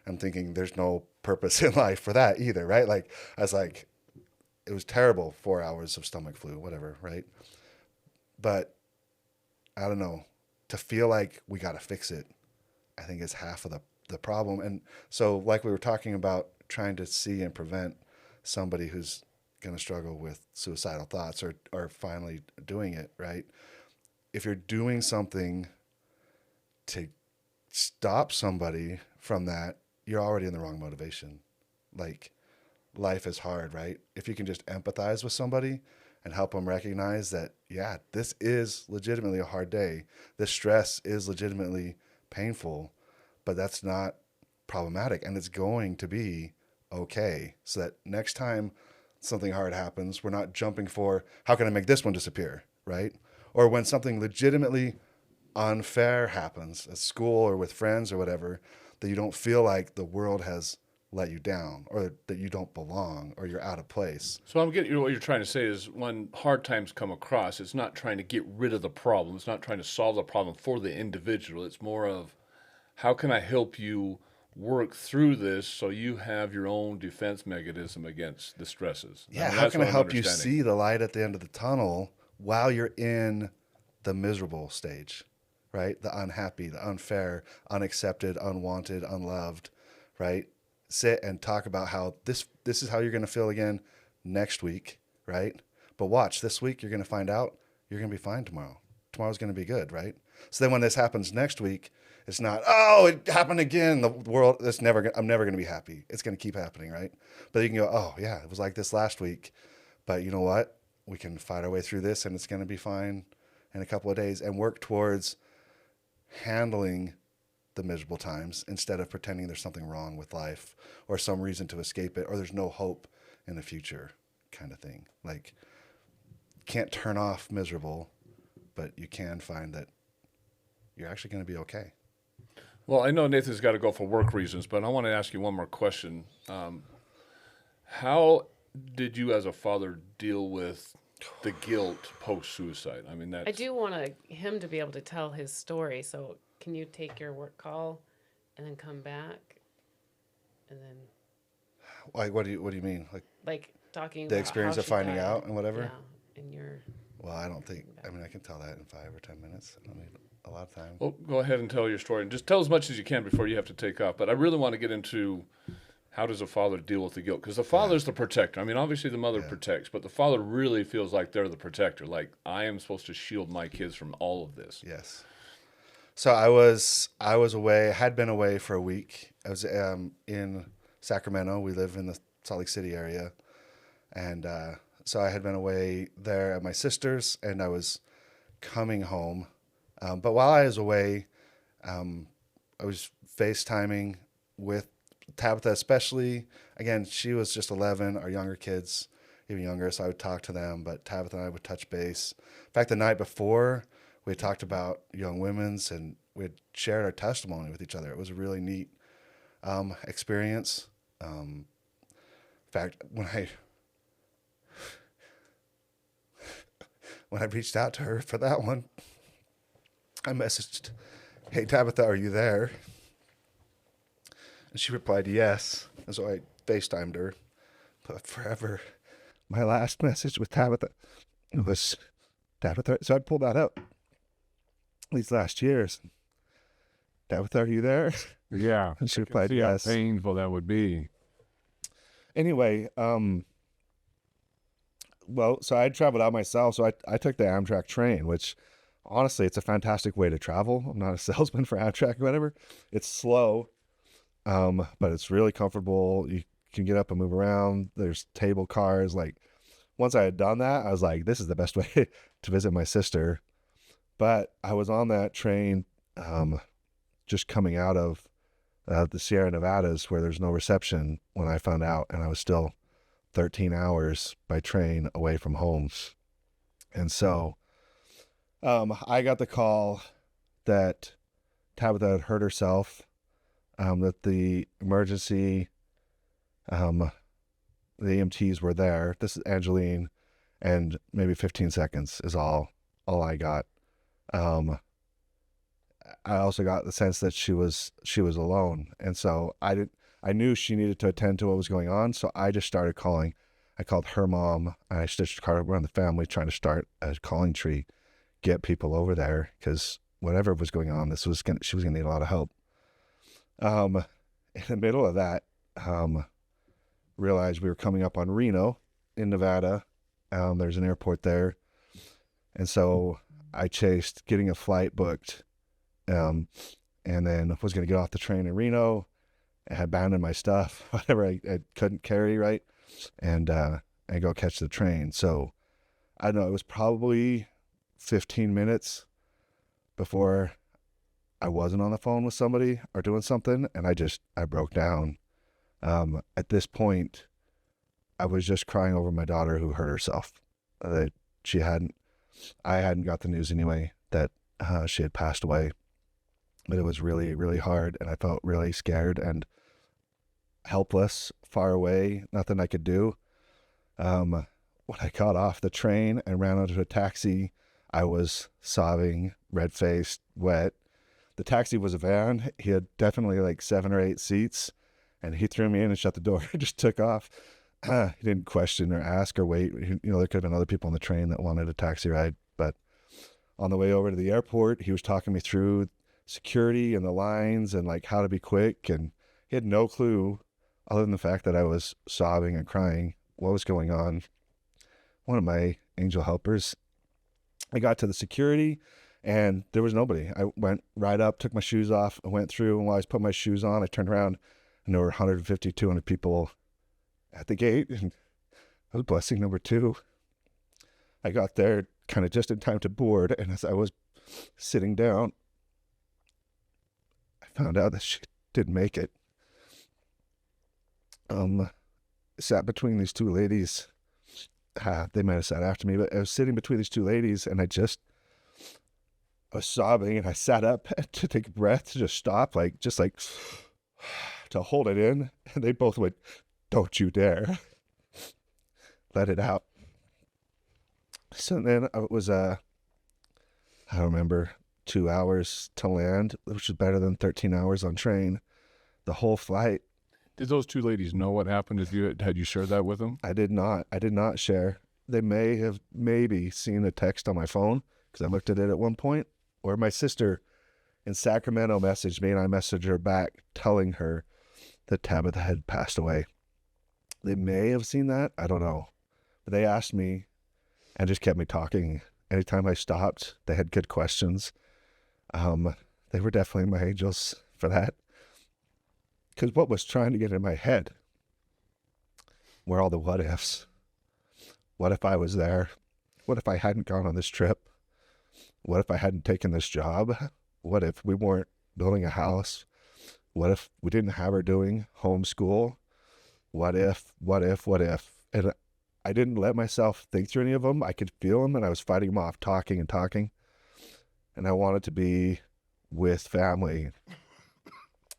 S2: and thinking there's no purpose in life for that either, right? Like I was like, it was terrible, 4 hours of stomach flu, whatever, right? But I don't know, to feel like we got to fix it, I think is half of the problem. And so like we were talking about trying to see and prevent somebody who's going to struggle with suicidal thoughts or finally doing it, right? If you're doing something to stop somebody from that, you're already in the wrong motivation. Like life is hard, right? If you can just empathize with somebody and help them recognize that, yeah, this is legitimately a hard day. This stress is legitimately painful, but that's not problematic and it's going to be okay. So that next time something hard happens, we're not jumping for, how can I make this one disappear, right? Or when something legitimately unfair happens at school or with friends or whatever, that you don't feel like the world has let you down or that you don't belong or you're out of place.
S4: So I'm getting what you're trying to say is when hard times come across, it's not trying to get rid of the problem. It's not trying to solve the problem for the individual. It's more of how can I help you work through this so you have your own defense mechanism against the stresses.
S2: Yeah, how can I help you see the light at the end of the tunnel while you're in the miserable stage, right? The unhappy, the unfair, unaccepted, unwanted, unloved, right? Sit and talk about how this is how you're going to feel again next week, right? But watch, this week you're going to find out you're going to be fine tomorrow. Tomorrow's going to be good, right? So then when this happens next week, it's not, oh, it happened again. The world, I'm never going to be happy. It's going to keep happening, right? But you can go, oh, yeah, it was like this last week. But you know what? We can fight our way through this and it's going to be fine in a couple of days and work towards handling the miserable times instead of pretending there's something wrong with life or some reason to escape it or there's no hope in the future kind of thing. Like, can't turn off miserable, but you can find that you're actually going to be okay.
S4: Well, I know Nathan's got to go for work reasons, but I want to ask you one more question. How did you as a father deal with the guilt post-suicide? I mean,
S3: I do want him to be able to tell his story, so can you take your work call and then come back? And then...
S2: Like, what do you mean? Like
S3: talking
S2: the
S3: about
S2: experience
S3: how
S2: of
S3: she
S2: finding
S3: died.
S2: out and whatever?
S3: Yeah, and your...
S2: Well, I mean, I can tell that in 5 or 10 minutes. I don't need a lot of time.
S4: Well, go ahead and tell your story. And just tell as much as you can before you have to take off. But I really want to get into how does a father deal with the guilt? Because the father's the protector. I mean, obviously the mother protects, but the father really feels like they're the protector. Like, I am supposed to shield my kids from all of this.
S2: Yes. So I was away, had been away for a week. I was in Sacramento. We live in the Salt Lake City area. And so I had been away there at my sister's, and I was coming home. But while I was away, I was FaceTiming with Tabitha especially. Again, she was just 11, our younger kids, even younger, so I would talk to them, but Tabitha and I would touch base. In fact, the night before, we had talked about young women's, and we had shared our testimony with each other. It was a really neat experience. In fact, when I reached out to her for that one, I messaged, "Hey, Tabitha, are you there?" And she replied, "Yes." And so I FaceTimed her. But forever, my last message with Tabitha was, "Tabitha," so I pulled that up these last years. "Tabitha, are you there?"
S5: Yeah.
S2: And she replied,
S5: See how
S2: "Yes."
S5: painful that would be.
S2: Anyway, Well, so I traveled out myself. So I took the Amtrak train, which honestly, it's a fantastic way to travel. I'm not a salesman for Amtrak or whatever. It's slow, but it's really comfortable. You can get up and move around. There's table cars. Like once I had done that, I was like, this is the best way to visit my sister. But I was on that train, just coming out of the Sierra Nevadas where there's no reception when I found out, and I was still 13 hours by train away from home. And so I got the call that Tabitha had hurt herself, that the emergency, the EMTs were there. This is Angeline, and maybe 15 seconds is all I got. I also got the sense that she was alone, and so I knew she needed to attend to what was going on, so I just started calling. I called her mom, and I stitched a card around the family, trying to start a calling tree, get people over there, because whatever was going on, she was gonna need a lot of help. In the middle of that, realized we were coming up on Reno in Nevada. There's an airport there, and so I chased getting a flight booked, and then was going to get off the train in Reno. I had abandoned my stuff, whatever I couldn't carry, right, and go catch the train. So I don't know, it was probably 15 minutes before I wasn't on the phone with somebody or doing something, and I broke down. At this point, I was just crying over my daughter who hurt herself. That I hadn't got the news anyway that she had passed away, but it was really, really hard, and I felt really scared and helpless, far away, nothing I could do. When I got off the train and ran onto a taxi, I was sobbing, red-faced, wet. The taxi was a van. He had definitely like 7 or 8 seats, and he threw me in and shut the door and just took off. He didn't question or ask or wait. There could have been other people on the train that wanted a taxi ride, but on the way over to the airport, he was talking me through security and the lines and like how to be quick, and he had no clue other than the fact that I was sobbing and crying what was going on. One of my angel helpers, I got to the security and there was nobody. I went right up, took my shoes off, I went through, and while I was putting my shoes on, I turned around and there were 150, 200 people at the gate, and I was blessing number 2. I got there kind of just in time to board, and as I was sitting down, I found out that she didn't make it. Sat between these 2 ladies. They might have sat after me, but I was sitting between these 2 ladies, and I was sobbing, and I sat up to take a breath, to just stop, to hold it in, and they both went, "Don't you dare." Let it out. So then it was, I remember 2 hours to land, which is better than 13 hours on train. The whole flight.
S5: Did those 2 ladies know what happened? Had you shared that with them?
S2: I did not share. They may have maybe seen a text on my phone, because I looked at it at one point, or my sister in Sacramento messaged me, and I messaged her back telling her that Tabitha had passed away. They may have seen that. I don't know. But they asked me and just kept me talking. Anytime I stopped, they had good questions. They were definitely my angels for that. Because what was trying to get in my head were all the what ifs. What if I was there? What if I hadn't gone on this trip? What if I hadn't taken this job? What if we weren't building a house? What if we didn't have her doing homeschool? What if? And I didn't let myself think through any of them. I could feel them, and I was fighting them off, talking. And I wanted to be with family.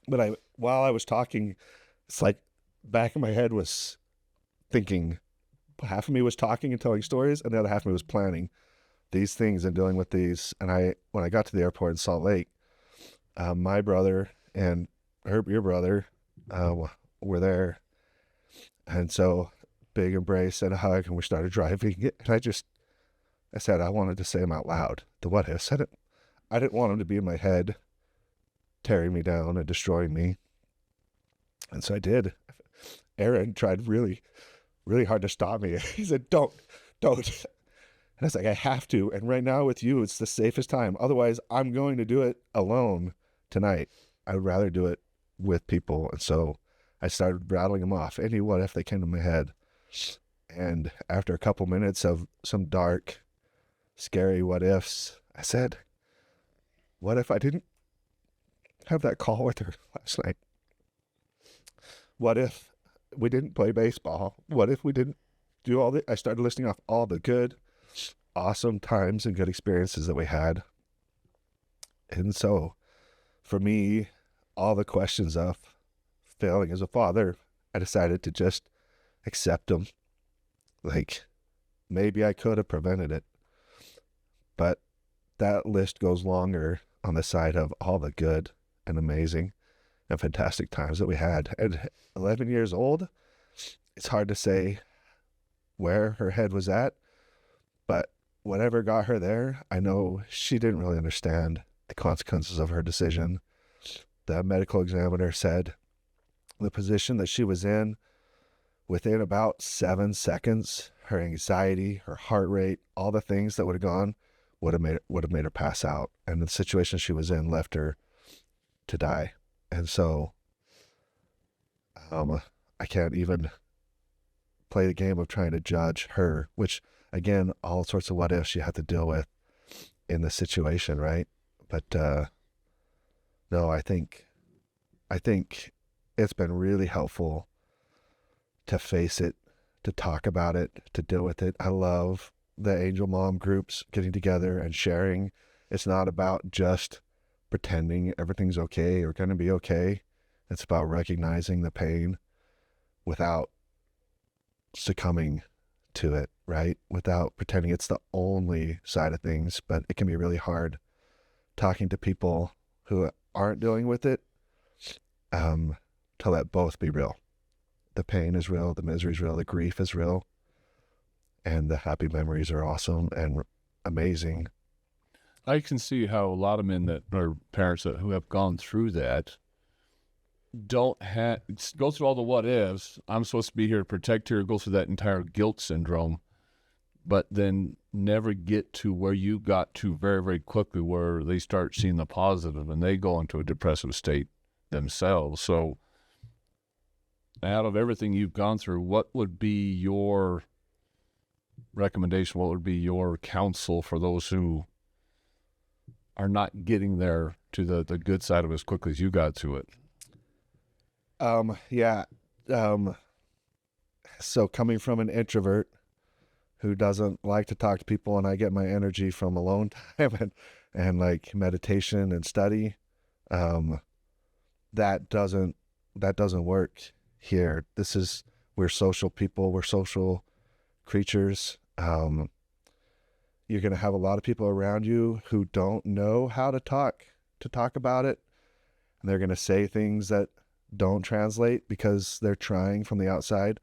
S2: But while I was talking, it's like back of my head was thinking. Half of me was talking and telling stories, and the other half of me was planning these things and dealing with these. And when I got to the airport in Salt Lake, my brother and your brother were there. And so big embrace and a hug, and we started driving. And I said I wanted to say them out loud. The what ifs. I didn't want them to be in my head, tearing me down and destroying me. And so I did. Aaron tried really, really hard to stop me. He said, don't don't. And I was like, I have to. And right now with you, it's the safest time. Otherwise, I'm going to do it alone tonight. I would rather do it with people. And so I started rattling them off. Any what if they came to my head. And after a couple minutes of some dark, scary what ifs, I said, what if I didn't have that call with her last night? What if we didn't play baseball? What if we didn't do all the, I started listing off all the good, awesome times and good experiences that we had. And so for me, all the questions of failing as a father, I decided to just accept them. Like, maybe I could have prevented it, but that list goes longer on the side of all the good and amazing and fantastic times that we had. At 11 years old, it's hard to say where her head was at, but whatever got her there, I know she didn't really understand the consequences of her decision. The medical examiner said the position that she was in, within about 7 seconds, her anxiety, her heart rate, all the things that would have gone would have made her pass out. And the situation she was in left her to die. And so I can't even play the game of trying to judge her, which again, all sorts of what ifs you have to deal with in the situation, right? But no, I think it's been really helpful to face it, to talk about it, to deal with it. I love the Angel Mom groups getting together and sharing. It's not about just pretending everything's okay or going to be okay. It's about recognizing the pain without succumbing to it, right? Without pretending it's the only side of things. But it can be really hard talking to people who aren't dealing with it, to let both be real. The pain is real, the misery is real, the grief is real, and the happy memories are awesome and amazing.
S5: I can see how a lot of men that are parents who have gone through that don't go through all the what ifs. I'm supposed to be here to protect her, go through that entire guilt syndrome, but then never get to where you got to very, very quickly, where they start seeing the positive and they go into a depressive state themselves. So out of everything you've gone through, what would be your recommendation? What would be your counsel for those who are not getting there to the good side of it as quickly as you got to it?
S2: So coming from an introvert who doesn't like to talk to people, and I get my energy from alone time and like meditation and study, that doesn't work here. We're social people, we're social creatures. You're going to have a lot of people around you who don't know how to talk about it. And they're going to say things that don't translate because they're trying from the outside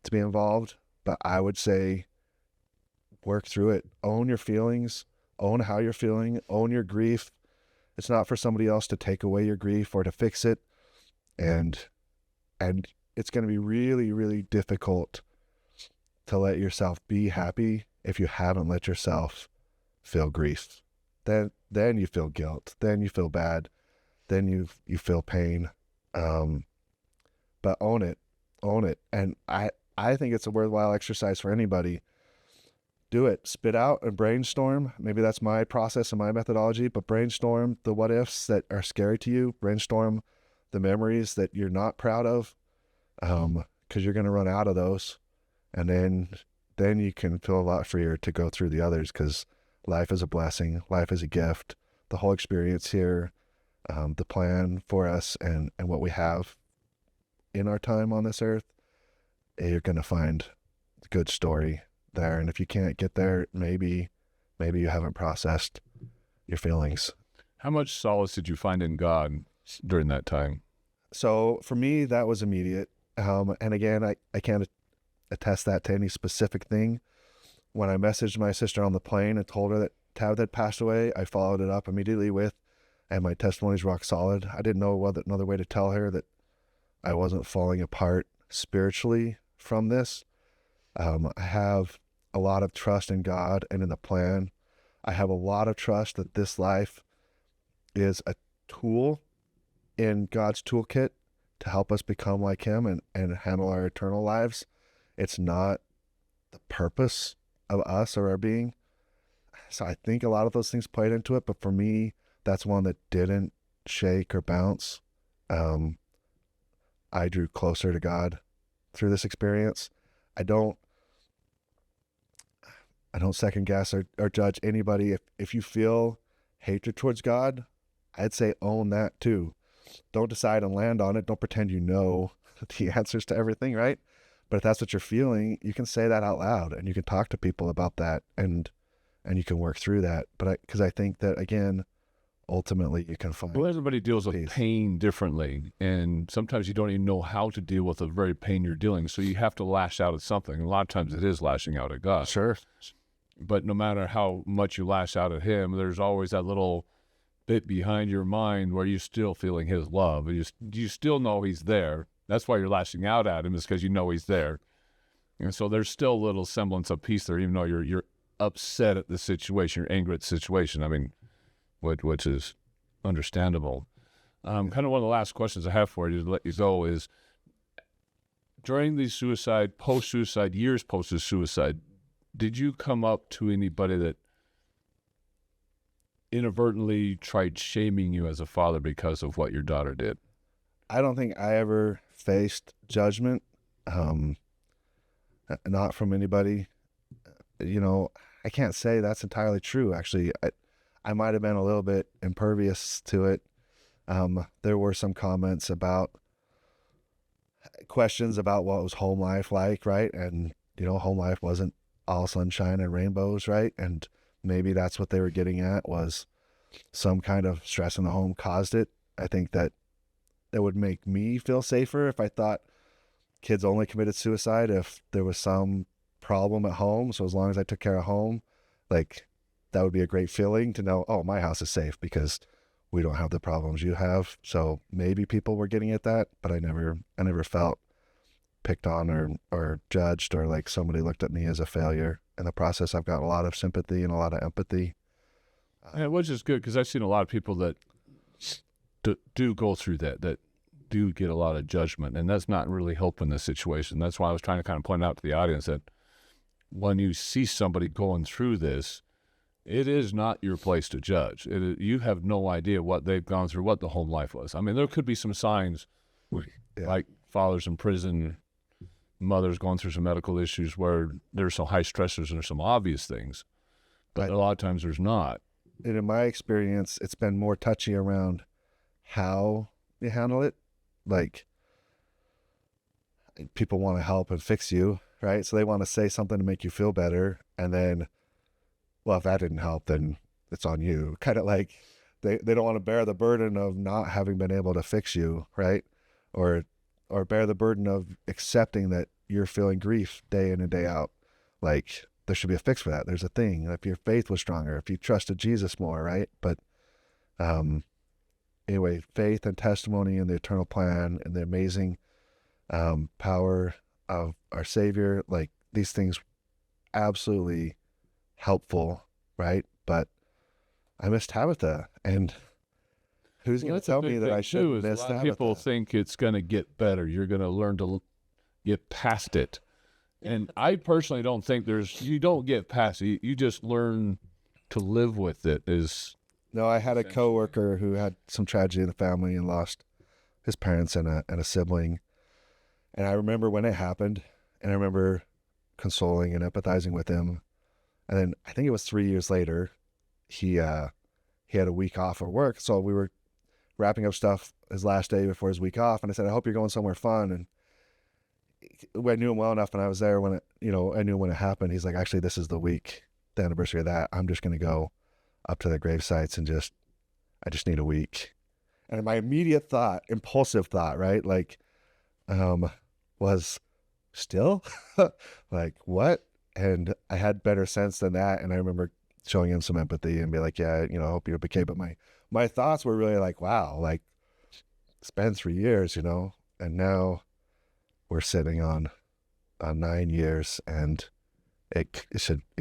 S2: to be involved. But I would say work through it. Own your feelings, own how you're feeling, own your grief. It's not for somebody else to take away your grief or to fix it. And it's going to be really, really difficult to let yourself be happy if you haven't let yourself feel grief. Then you feel guilt. Then you feel bad. Then you feel pain. But own it. And I think it's a worthwhile exercise for anybody. Do it. Spit out and brainstorm. Maybe that's my process and my methodology, but brainstorm the what ifs that are scary to you. Brainstorm the memories that you're not proud of, because you're going to run out of those. And then you can feel a lot freer to go through the others, because life is a blessing. Life is a gift. The whole experience here, the plan for us and what we have in our time on this earth, you're going to find a good story there. And if you can't get there, maybe you haven't processed your feelings.
S5: How much solace did you find in God during that time?
S2: So for me, that was immediate. And again, I can't attest that to any specific thing. When I messaged my sister on the plane and told her that Tabitha had passed away, I followed it up immediately with, and my testimony's rock solid. I didn't know another way to tell her that I wasn't falling apart spiritually from this. I have a lot of trust in God and in the plan. I have a lot of trust that this life is a tool in God's toolkit to help us become like him and handle our eternal lives. It's not the purpose of us or our being. So I think a lot of those things played into it, but for me, that's one that didn't shake or bounce. I drew closer to God through this experience. I don't second guess or judge anybody. If you feel hatred towards God, I'd say own that too. Don't decide and land on it. Don't pretend you know the answers to everything, right? But if that's what you're feeling, you can say that out loud and you can talk to people about that and you can work through that. But because I think that, again, ultimately you can find
S5: Well, everybody deals with
S2: peace.
S5: pain differently, and sometimes you don't even know how to deal with the very pain you're dealing. So you have to lash out at something. And a lot of times it is lashing out at God.
S2: Sure.
S5: But no matter how much you lash out at him, there's always that little bit behind your mind where you're still feeling his love. You still know he's there. That's why you're lashing out at him, is because you know he's there. And so there's still a little semblance of peace there, even though you're upset at the situation, you're angry at the situation. I mean, which is understandable. Kind of one of the last questions I have for you to let you go is, during the suicide, post-suicide, years post-suicide, did you come up to anybody that inadvertently tried shaming you as a father because of what your daughter did?
S2: I don't think I ever faced judgment, not from anybody. I can't say that's entirely true. Actually, I might have been a little bit impervious to it. There were some comments about questions about what was home life like, right? And, home life wasn't all sunshine and rainbows, right? And maybe that's what they were getting at, was some kind of stress in the home caused it. I think that it would make me feel safer if I thought kids only committed suicide if there was some problem at home. So as long as I took care of home, like, that would be a great feeling to know, oh, my house is safe because we don't have the problems you have. So maybe people were getting at that, but I never felt picked on or judged, or like somebody looked at me as a failure. In the process, I've got a lot of sympathy and a lot of empathy.
S5: Yeah, which is good, because I've seen a lot of people that do go through that do get a lot of judgment, and that's not really helping the situation. That's why I was trying to kind of point out to the audience that when you see somebody going through this, it is not your place to judge. You have no idea what they've gone through, what the home life was. I mean, there could be some signs, like fathers in prison, mothers going through some medical issues where there's some high stressors and there's some obvious things, but a lot of times there's not.
S2: And in my experience, it's been more touchy around how you handle it. Like, people want to help and fix you, right? So they want to say something to make you feel better. And then, well, if that didn't help, then it's on you. Kind of like they don't want to bear the burden of not having been able to fix you, right? Or bear the burden of accepting that you're feeling grief day in and day out. Like, there should be a fix for that. There's a thing. If your faith was stronger, if you trusted Jesus more, right? But anyway, faith and testimony and the eternal plan and the amazing power of our Savior, like, these things absolutely helpful, right? But I miss Tabitha, and who's going to tell me that I shouldn't miss Tabitha?
S5: People think it's going to get better. You're going to learn to get past it. And I personally don't think you don't get past it. You just learn to live with it.
S2: No, I had a coworker who had some tragedy in the family and lost his parents and a sibling. And I remember when it happened, and I remember consoling and empathizing with him. And then I think it was 3 years later, he had a week off of work. So we were wrapping up stuff his last day before his week off. And I said, I hope you're going somewhere fun. And I knew him well enough, and I was there when I knew when it happened. He's like, actually, this is the anniversary of that. I'm just going to go up to the grave sites and I just need a week. And my immediate thought, impulsive thought, right? Like, was still like, what? And I had better sense than that. And I remember showing him some empathy and be like, yeah, I hope you're okay. But my thoughts were really like, wow, like, it's been 3 years, and now we're sitting on 9 years, and it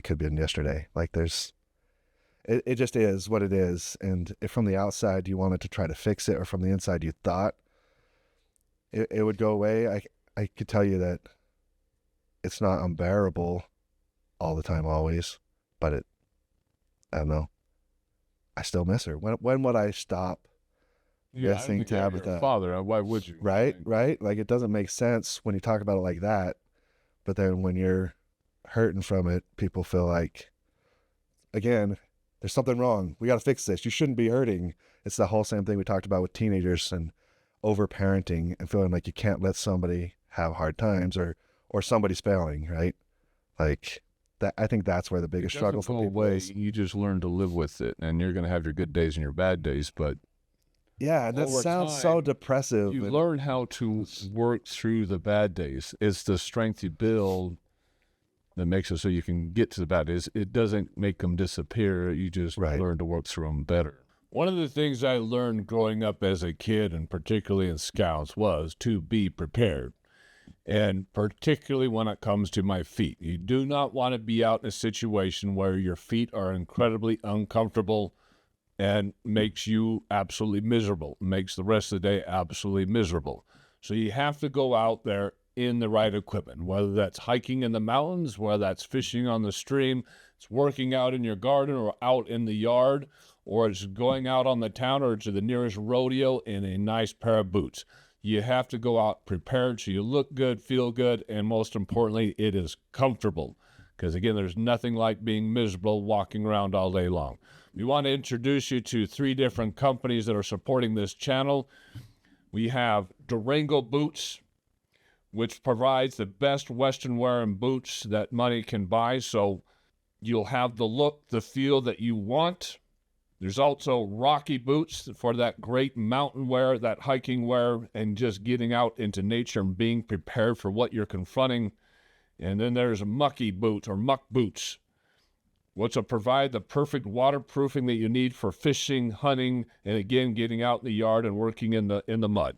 S2: could be yesterday. Like it just is what it is. And if from the outside you wanted to try to fix it, or from the inside you thought it would go away, I could tell you that it's not unbearable all the time, always, but I don't know. I still miss her. When would I stop missing Tabitha?
S5: Your father, why would you?
S2: Right. Like, it doesn't make sense when you talk about it like that. But then when you're hurting from it, people feel like, again, there's something wrong. We got to fix this. You shouldn't be hurting. It's the whole same thing we talked about with teenagers and over-parenting and feeling like you can't let somebody have hard times, or somebody's failing, right? Like that. I think that's where the biggest struggle for people is.
S5: You just learn to live with it, and you're going to have your good days and your bad days, but
S2: yeah, that sounds so depressive.
S5: You learn how to work through the bad days. It's the strength you build that makes it so you can get to the bad days. It doesn't make them disappear. You just learn to work through them better. One of the things I learned growing up as a kid, and particularly in Scouts, was to be prepared. And particularly when it comes to my feet. You do not want to be out in a situation where your feet are incredibly uncomfortable and makes you absolutely miserable, makes the rest of the day absolutely miserable. So you have to go out there in the right equipment, whether that's hiking in the mountains, whether that's fishing on the stream, it's working out in your garden or out in the yard, or it's going out on the town or to the nearest rodeo in a nice pair of boots. You have to go out prepared so you look good, feel good, and most importantly, it is comfortable. Because again, there's nothing like being miserable walking around all day long. We want to introduce you to 3 different companies that are supporting this channel. We have Durango Boots, which provides the best Western wear and boots that money can buy. So you'll have the look, the feel that you want. There's also Rocky Boots for that great mountain wear, that hiking wear, and just getting out into nature and being prepared for what you're confronting. And then there's Mucky Boots, or Muck Boots, which will provide the perfect waterproofing that you need for fishing, hunting, and again, getting out in the yard and working in the mud.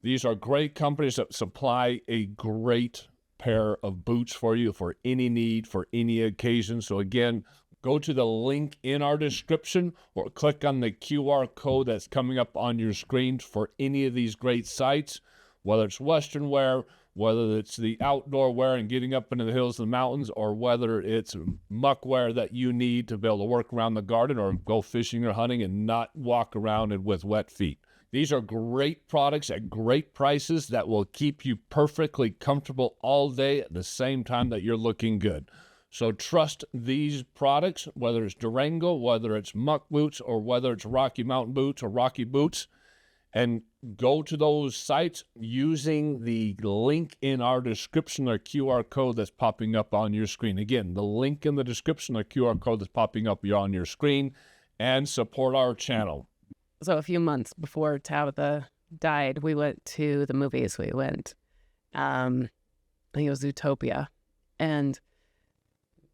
S5: These are great companies that supply a great pair of boots for you for any need, for any occasion. So again, go to the link in our description or click on the QR code that's coming up on your screen for any of these great sites, whether it's Western wear, whether it's the outdoor wear and getting up into the hills and the mountains, or whether it's muck wear that you need to be able to work around the garden or go fishing or hunting and not walk around it with wet feet. These are great products at great prices that will keep you perfectly comfortable all day at the same time that you're looking good. So trust these products, whether it's Durango, whether it's Muck Boots, or whether it's Rocky Mountain Boots or Rocky Boots, and go to those sites using the link in our description or QR code that's popping up on your screen. Again, the link in the description or QR code that's popping up on your screen, and support our channel.
S3: So a few months before Tabitha died, we went to the movies. We went, I think it was Zootopia, and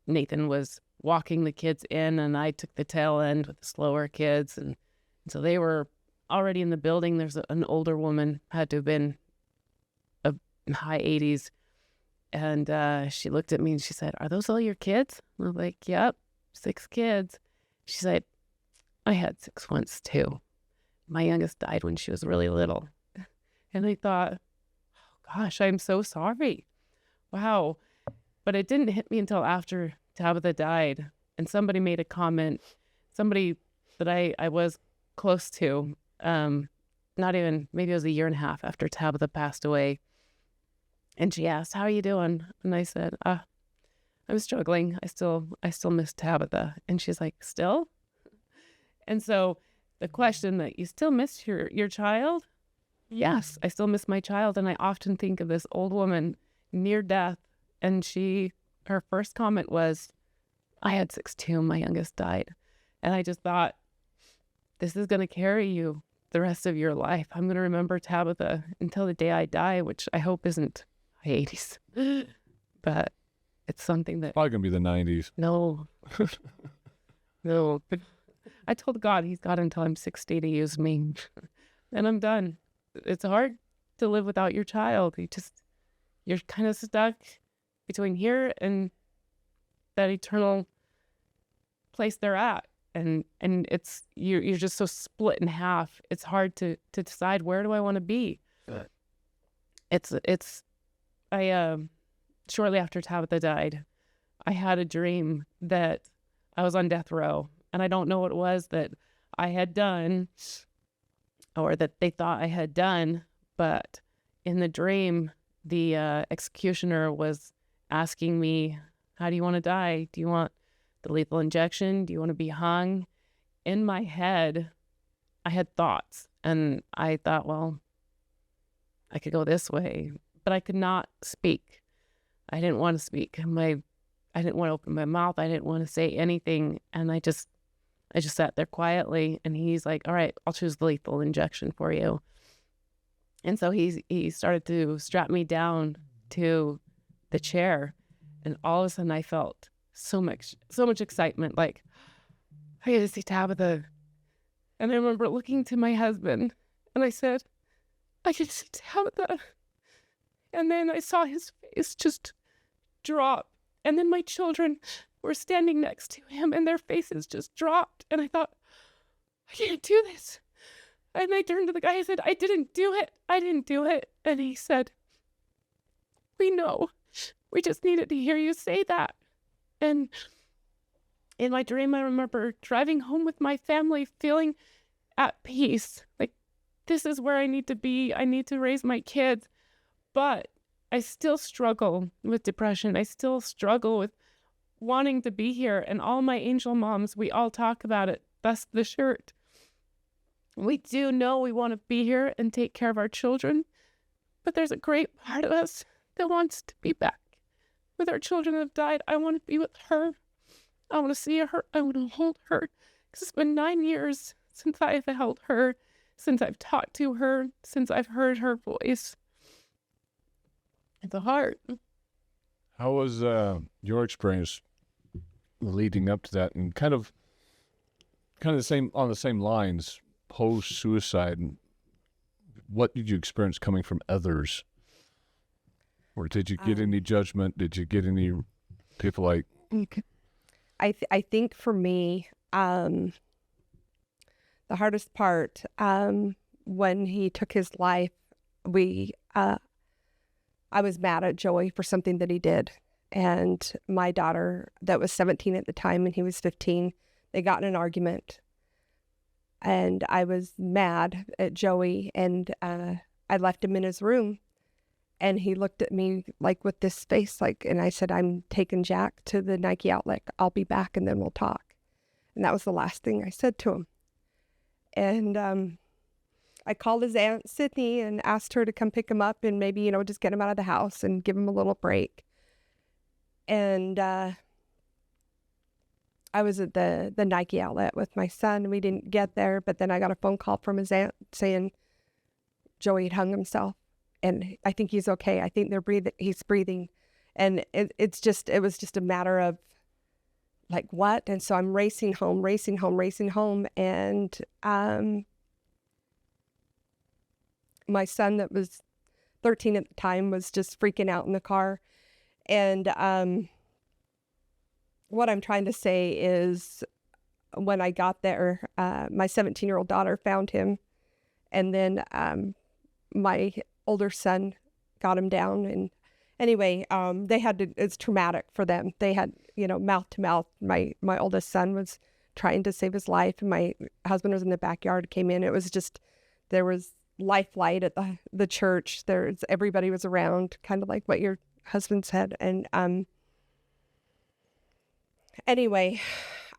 S3: Nathan was walking the kids in, and I took the tail end with the slower kids, and so they were already in the building. There's an older woman, had to have been a high 80s, and she looked at me and she said, "Are those all your kids?" I was like, "Yep, 6 kids." She said, "I had 6 once too. My youngest died when she was really little." And I thought, oh gosh, I'm so sorry. Wow. But it didn't hit me until after Tabitha died. And somebody made a comment, somebody that I was close to, not even, maybe it was a year and a half after Tabitha passed away. And she asked, "How are you doing?" And I said, "I'm struggling. I still miss Tabitha." And she's like, "Still?" And so the question that, you still miss your child? Yes, I still miss my child. And I often think of this old woman near death. And her first comment was, "I had 6 too. My youngest died." And I just thought, this is going to carry you the rest of your life. I'm going to remember Tabitha until the day I die, which I hope isn't high 80s. But it's something that...
S5: Probably going to be the 90s.
S3: No. No. But I told God he's got until I'm 60 to use me. And I'm done. It's hard to live without your child. You're kind of stuck between here and that eternal place they're at. And it's, you're just so split in half. It's hard to decide, where do I want to be? I shortly after Tabitha died, I had a dream that I was on death row, and I don't know what it was that I had done or that they thought I had done, but in the dream, the executioner was asking me, how do you want to die? Do you want the lethal injection? Do you want to be hung? In my head, I had thoughts, and I thought, well, I could go this way, but I could not speak. I didn't want to speak. I didn't want to open my mouth. I didn't want to say anything. And I just sat there quietly, and he's like, all right, I'll choose the lethal injection for you. And so he started to strap me down to the chair, and all of a sudden I felt so much excitement, like, I get to see Tabitha. And I remember looking to my husband, and I said, I get to see Tabitha. And then I saw his face just drop. And then my children were standing next to him, and their faces just dropped. And I thought, I can't do this. And I turned to the guy, I said, I didn't do it. I didn't do it. And he said, we know. We just needed to hear you say that. And in my dream, I remember driving home with my family, feeling at peace. Like, this is where I need to be. I need to raise my kids. But I still struggle with depression. I still struggle with wanting to be here. And all my angel moms, we all talk about it. That's the shirt. We do know we want to be here and take care of our children. But there's a great part of us that wants to be back with our children that have died. I want to be with her. I want to see her. I want to hold her. Because it's been 9 years since I've held her, since I've talked to her, since I've heard her voice. It's hard.
S5: How was your experience leading up to that, and kind of the same, on the same lines, post-suicide? What did you experience coming from others? Or did you get any judgment? Did you get any people like...
S1: I think for me, the hardest part, when he took his life, I was mad at Joey for something that he did. And my daughter, that was 17 at the time, and he was 15, they got in an argument. And I was mad at Joey, and I left him in his room. And he looked at me like with this face, like, and I said, I'm taking Jack to the Nike outlet. I'll be back, and then we'll talk. And that was the last thing I said to him. And I called his Aunt Sydney and asked her to come pick him up and maybe, just get him out of the house and give him a little break. And I was at the Nike outlet with my son. We didn't get there, but then I got a phone call from his aunt saying Joey had hung himself. And I think he's okay. I think he's breathing. And it was just a matter of like, what? And so I'm racing home. And my son that was 13 at the time was just freaking out in the car. And what I'm trying to say is when I got there, my 17-year-old daughter found him. And then my older son got him down. And anyway, it's traumatic for them. They had, mouth to mouth. My oldest son was trying to save his life, and my husband was in the backyard, came in. It was just, there was life light at the church. Everybody was around, kind of like what your husband said. And anyway,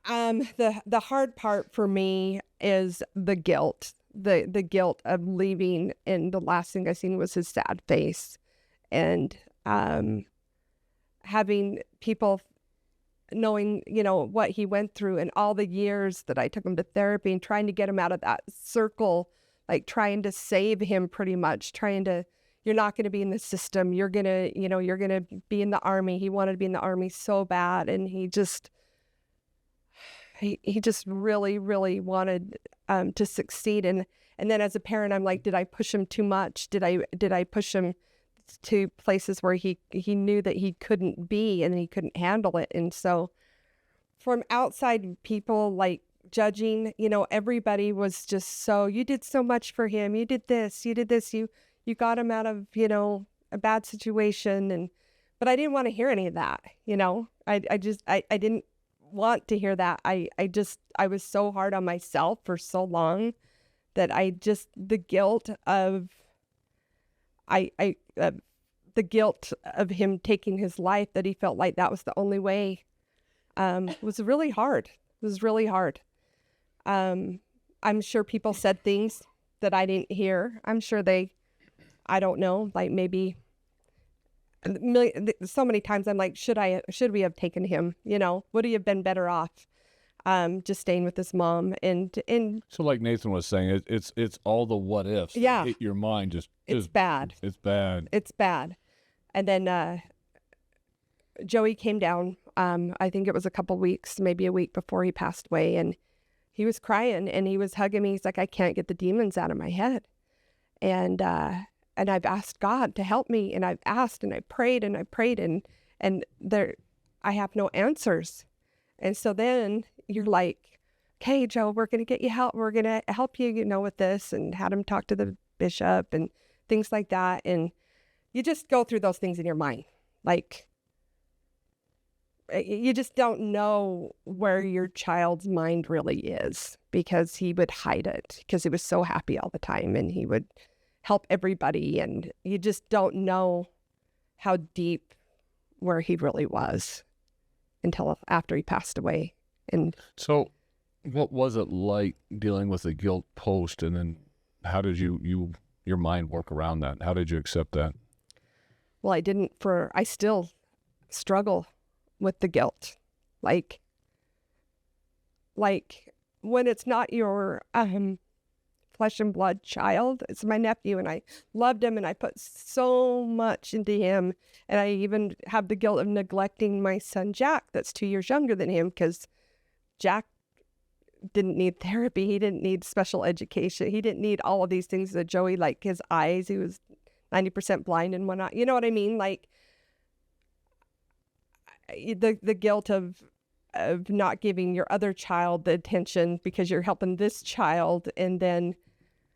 S1: the hard part for me is the guilt. The guilt of leaving, and the last thing I seen was his sad face, and having people knowing, what he went through, and all the years that I took him to therapy and trying to get him out of that circle, like trying to save him, pretty much you're not going to be in the system. You're going to be in the army. He wanted to be in the army so bad. And he just really, really wanted to succeed. And then as a parent, I'm like, did I push him too much? Did I push him to places where he knew that he couldn't be and he couldn't handle it. And so from outside people like judging, everybody was just so, you did so much for him. You did this, you got him out of, a bad situation. But I didn't want to hear any of that. I didn't want to hear that. I was so hard on myself for so long that the guilt of him taking his life, that he felt like that was the only way, was really hard. It was really hard. I'm sure people said things that I didn't hear. I'm sure I don't know, like maybe so many times I'm like, should we have taken him? Would he have been better off just staying with his mom? And
S5: So like Nathan was saying, it's all the what ifs that
S1: Yeah.
S5: hit your mind.
S1: it's bad.
S5: It's bad.
S1: It's bad. And then Joey came down, I think it was a couple weeks, maybe a week before he passed away, and he was crying and he was hugging me. He's like, I can't get the demons out of my head. And I've asked God to help me, and I've asked and I prayed and I have no answers. And so then you're like, okay, Joe, we're going to get you help. We're going to help you, with this, and had him talk to the bishop and things like that. And you just go through those things in your mind. Like, you just don't know where your child's mind really is, because he would hide it because he was so happy all the time and he would help everybody. And you just don't know how deep where he really was until after he passed away. And
S5: So what was it like dealing with the guilt post, and then how did your mind work around that? How did you accept that?
S1: well, I still struggle with the guilt. Like when it's not your flesh and blood child, it's my nephew, and I loved him and I put so much into him. And I even have the guilt of neglecting my son Jack, that's 2 years younger than him, because Jack didn't need therapy. He didn't need special education. He didn't need all of these things that Joey, like his eyes, he was 90% blind and whatnot. You know what I mean? Like the guilt of not giving your other child the attention because you're helping this child, and then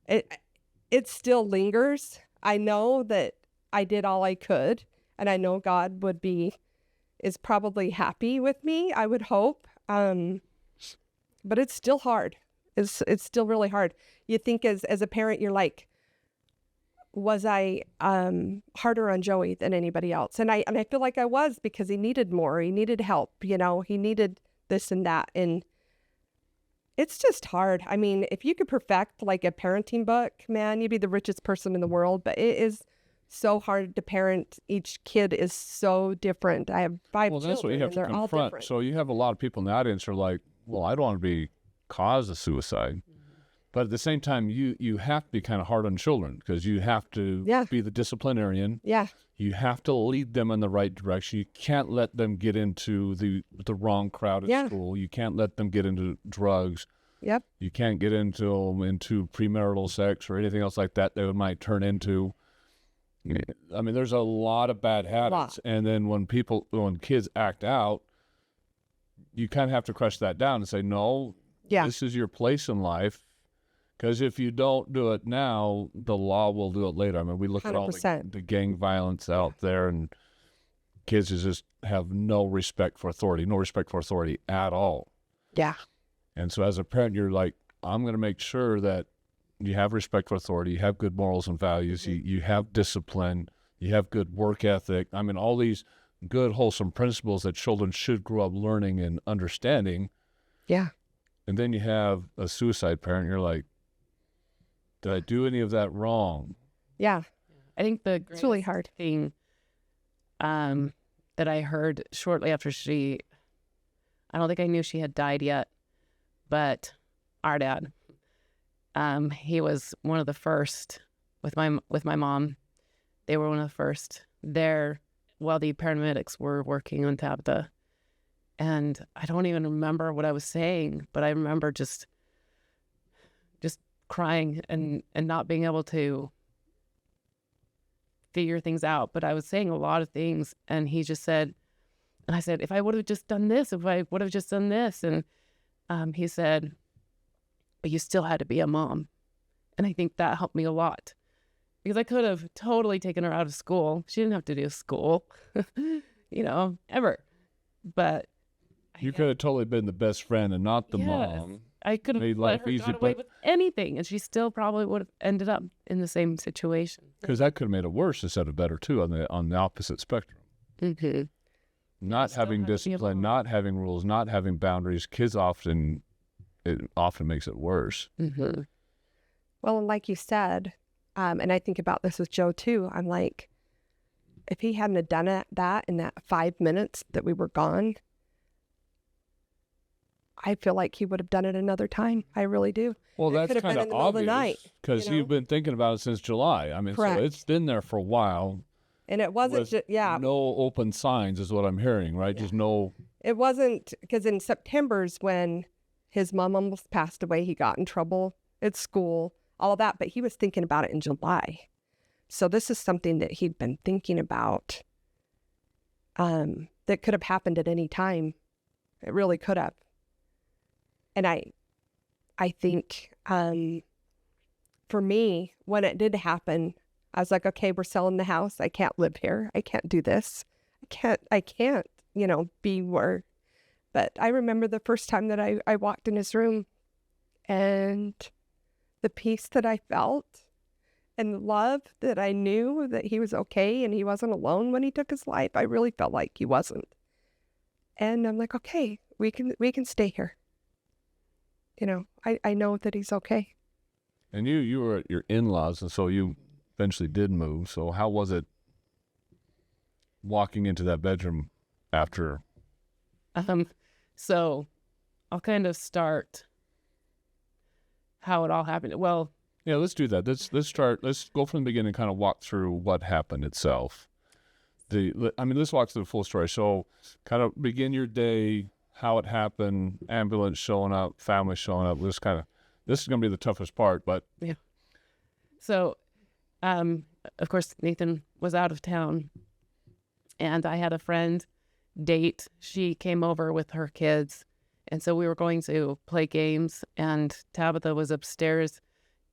S1: it still lingers. I know that I did all I could, and I know God is probably happy with me, I would hope. But it's still hard. It's still really hard. You think as a parent, you're like, was I harder on Joey than anybody else? And I feel like I was, because he needed more. He needed help, he needed this and that. And it's just hard. I mean, if you could perfect like a parenting book, man, you'd be the richest person in the world. But it is so hard to parent. Each kid is so different. I have 5
S5: Well,
S1: children.
S5: that's what you have
S1: and
S5: to
S1: they're all
S5: confront.
S1: different.
S5: So you have a lot of people in the audience are like, well, I don't want to be cause of suicide. But at the same time, you have to be kind of hard on children, because you have to
S1: Yeah.
S5: be the disciplinarian.
S1: Yeah.
S5: You have to lead them in the right direction. You can't let them get into the wrong crowd at
S1: Yeah.
S5: school. You can't let them get into drugs.
S1: Yep.
S5: You can't get into premarital sex or anything else like that they might turn into. I mean, there's a lot of bad habits. And then when kids act out, you kind of have to crush that down and say, no,
S1: Yeah.
S5: this is your place in life. Because if you don't do it now, the law will do it later. I mean, we look at all
S1: 100%.
S5: the gang violence out there, and kids just have no respect for authority at all.
S1: Yeah.
S5: And so as a parent, you're like, I'm going to make sure that you have respect for authority, you have good morals and values, you have discipline, you have good work ethic. I mean, all these good, wholesome principles that children should grow up learning and understanding.
S1: Yeah.
S5: And then you have a suicide parent, you're like, did I do any of that wrong?
S1: Yeah.
S3: I think the
S1: It's really
S3: greatest
S1: hard.
S3: thing that I heard shortly after I don't think I knew she had died yet, but our dad, he was one of the first with my mom. They were one of the first there while the paramedics were working on Tabitha. And I don't even remember what I was saying, but I remember just crying and not being able to figure things out. But I was saying a lot of things, and he just said, and I said, if I would have just done this, if I would have just done this. And he said, but you still had to be a mom. And I think that helped me a lot, because I could have totally taken her out of school. She didn't have to do school, ever. But
S5: You could have totally been the best friend and not the mom.
S3: I could have
S5: Made
S3: let
S5: life
S3: her
S5: easy,
S3: got away
S5: but-
S3: with anything, and she still probably would have ended up in the same situation.
S5: Because that could have made it worse instead of better too, on the opposite spectrum.
S3: Mm-hmm.
S5: Not
S3: Still
S5: having
S3: had to be a
S5: discipline,
S3: mom.
S5: not having rules, not having boundaries. Kids often makes it worse.
S3: Mm-hmm.
S1: Well, and like you said, and I think about this with Joe too, I'm like, if he hadn't have done that in that 5 minutes that we were gone, I feel like he would have done it another time. I really do.
S5: Well,
S1: It
S5: that's
S1: could have
S5: kind
S1: been
S5: of
S1: in the middle of the night,
S5: obvious because
S1: you know?
S5: you've been thinking about it since July. I mean,
S1: Correct.
S5: so it's been there for a while.
S1: And it wasn't
S5: with
S1: just,
S5: no open signs is what I'm hearing, right? Just no.
S1: it wasn't, because in September's when his mom almost passed away, he got in trouble at school, all of that, but he was thinking about it in July. So this is something that he'd been thinking about that could have happened at any time. It really could have. And I think for me, when it did happen, I was like, okay, we're selling the house. I can't live here. I can't do this. I can't, be where. But I remember the first time that I walked in his room, and the peace that I felt and the love that I knew that he was okay and he wasn't alone when he took his life. I really felt like he wasn't. And I'm like, okay, we can stay here. I know that he's okay.
S5: And you were at your in-laws, and so you eventually did move. So how was it walking into that bedroom after?
S3: So I'll kind of start how it all happened. Well,
S5: Yeah, let's do that. Let's start. Let's go from the beginning and kind of walk through what happened itself. Let's walk through the full story. So kind of begin your day, how it happened, ambulance showing up, family showing up. This is going to be the toughest part, but
S3: so, of course, Nathan was out of town, and I had a friend date. She came over with her kids, and so we were going to play games, and Tabitha was upstairs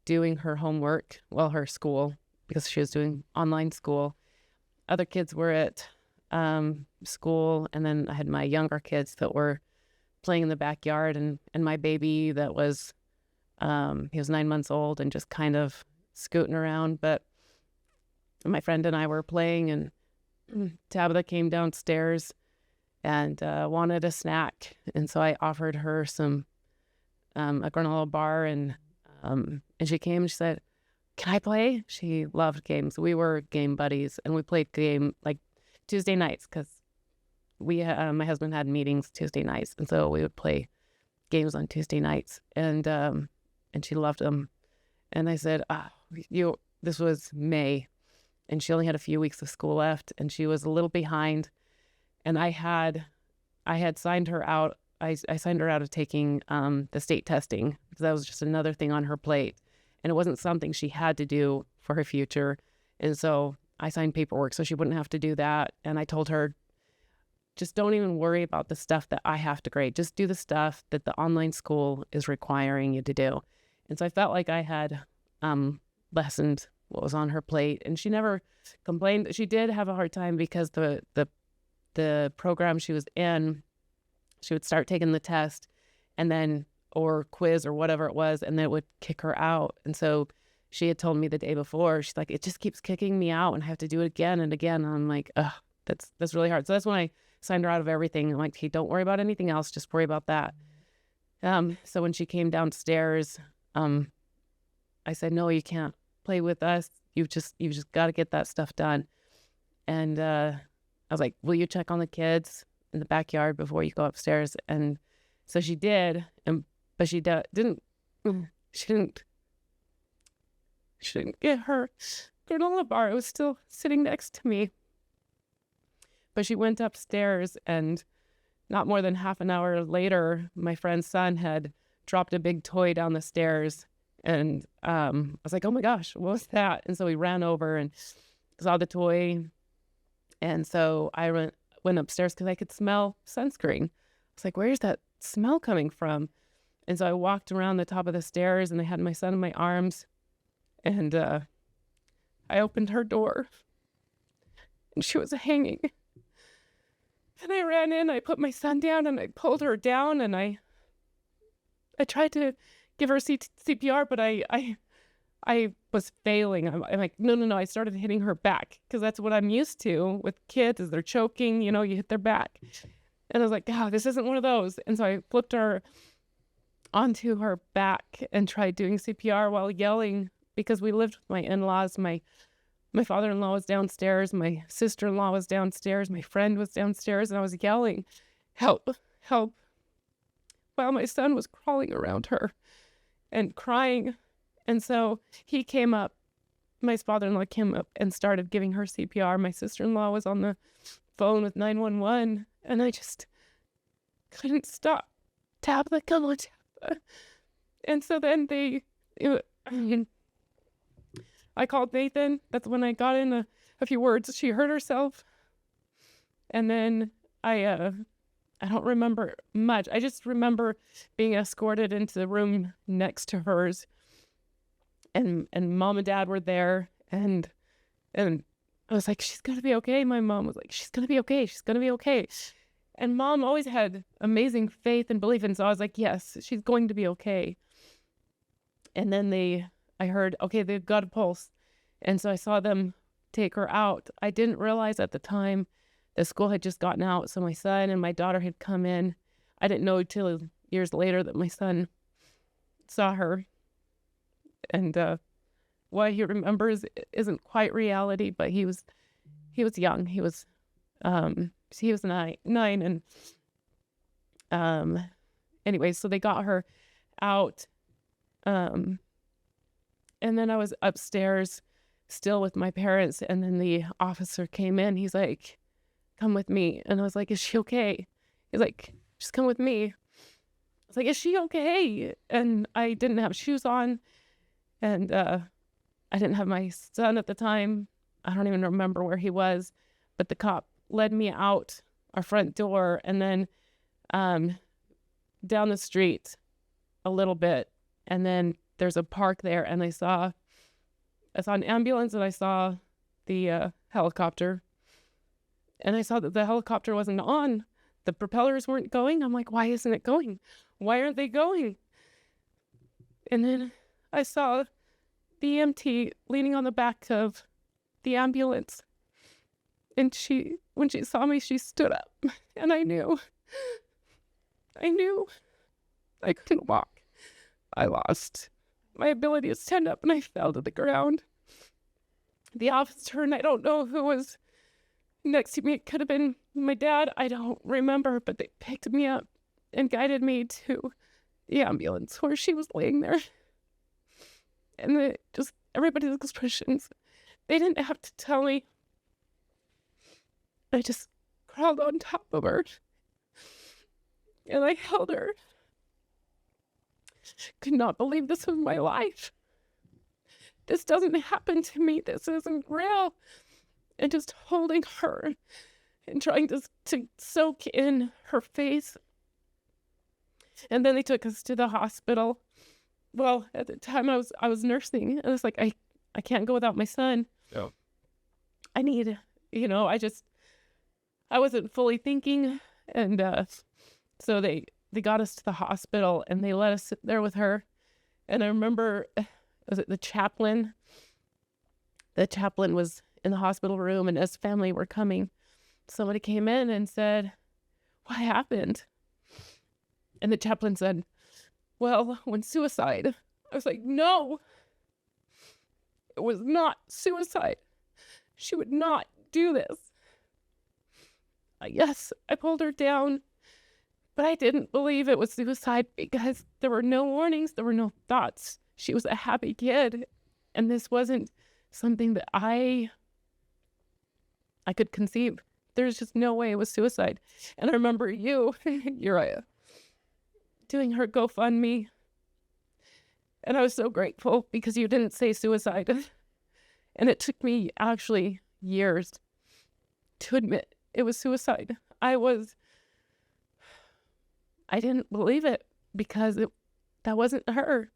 S3: doing her homework, her school, because she was doing online school. Other kids were at school, and then I had my younger kids that were playing in the backyard, and my baby that was, he was 9 months old and just kind of scooting around. But my friend and I were playing, and Tabitha came downstairs and wanted a snack, and so I offered her some a granola bar, and she came and she said, "Can I play?" She loved games. We were game buddies, and we played game like Tuesday nights because my husband had meetings Tuesday nights, and so we would play games on Tuesday nights, and she loved them. And I said, this was May, and she only had a few weeks of school left, and she was a little behind, and I had signed her out. I signed her out of taking the state testing because that was just another thing on her plate, and it wasn't something she had to do for her future. And so I signed paperwork so she wouldn't have to do that. And I told her, just don't even worry about the stuff that I have to grade. Just do the stuff that the online school is requiring you to do. And so I felt like I had lessened what was on her plate, and she never complained. She did have a hard time because the program she was in, she would start taking the test and then, or quiz or whatever it was, and then it would kick her out. And so she had told me the day before, she's like, it just keeps kicking me out and I have to do it again and again. And I'm like, ugh, that's really hard. So that's when I signed her out of everything. I'm like, hey, don't worry about anything else. Just worry about that. So when she came downstairs, I said, no, you can't play with us. You've just got to get that stuff done. And I was like, will you check on the kids in the backyard before you go upstairs? And so she did, but she didn't get her granola bar. It was still sitting next to me. But she went upstairs, and not more than half an hour later, my friend's son had dropped a big toy down the stairs. And I was like, oh my gosh, what was that? And so we ran over, and saw the toy. And so I went upstairs because I could smell sunscreen. I was like, where's that smell coming from? And so I walked around the top of the stairs, and I had my son in my arms, and I opened her door, and she was hanging. And I ran in, I put my son down, and I pulled her down, and I tried to give her CPR, but I was failing. I'm like, no. I started hitting her back, because that's what I'm used to with kids, is they're choking, you hit their back. And I was like, this isn't one of those. And so I flipped her onto her back and tried doing CPR while yelling, because we lived with my in-laws. My father-in-law was downstairs, my sister-in-law was downstairs, my friend was downstairs, and I was yelling, help, help, while my son was crawling around her and crying. And so he came up, my father-in-law came up and started giving her CPR. My sister-in-law was on the phone with 911, and I just couldn't stop. Tabitha, come on, Tabitha. And so then I called Nathan. That's when I got in a few words. She hurt herself. And then I don't remember much. I just remember being escorted into the room next to hers. And mom and dad were there. And I was like, she's going to be okay. My mom was like, she's going to be okay. She's going to be okay. And mom always had amazing faith and belief. And so I was like, yes, she's going to be okay. And then I heard, okay, they've got a pulse. And so I saw them take her out. I didn't realize at the time the school had just gotten out. So my son and my daughter had come in. I didn't know till years later that my son saw her. And what he remembers isn't quite reality, but he was young. He was 9. And anyway, so they got her out. And then I was upstairs still with my parents, and then the officer came in. He's like, come with me. And I was like, is she okay? He's like, just come with me. I was like, is she okay? And I didn't have shoes on, and I didn't have my son at the time. I don't even remember where he was, but the cop led me out our front door, and then down the street a little bit, and then there's a park there, and I saw an ambulance, and I saw the helicopter, and I saw that the helicopter wasn't on. The propellers weren't going. I'm like, why isn't it going? Why aren't they going? And then I saw the EMT leaning on the back of the ambulance, and when she saw me, she stood up, and I knew I couldn't walk. I lost my ability to stand up, and I fell to the ground. The officer, and I don't know who was next to me. It could have been my dad. I don't remember, but they picked me up and guided me to the ambulance where she was laying there. And everybody's expressions, they didn't have to tell me. I just crawled on top of her, and I held her. Could not believe this was my life. This doesn't happen to me. This isn't real. And just holding her and trying to soak in her face. And then they took us to the hospital. Well, at the time I was nursing, and I was like, I can't go without my son.
S5: Yeah.
S3: I need, I wasn't fully thinking, and so they got us to the hospital, and they let us sit there with her. And I remember, was it the chaplain? The chaplain was in the hospital room, and as family were coming, somebody came in and said, what happened? And the chaplain said, well, when suicide. I was like, no, it was not suicide. She would not do this. Yes, I pulled her down, but I didn't believe it was suicide because there were no warnings, there were no thoughts. She was a happy kid, and this wasn't something that I could conceive. There's just no way it was suicide. And I remember you, Uriah, doing her GoFundMe, and I was so grateful because you didn't say suicide. And it took me actually
S6: years to admit it was suicide. I didn't believe it because that wasn't her.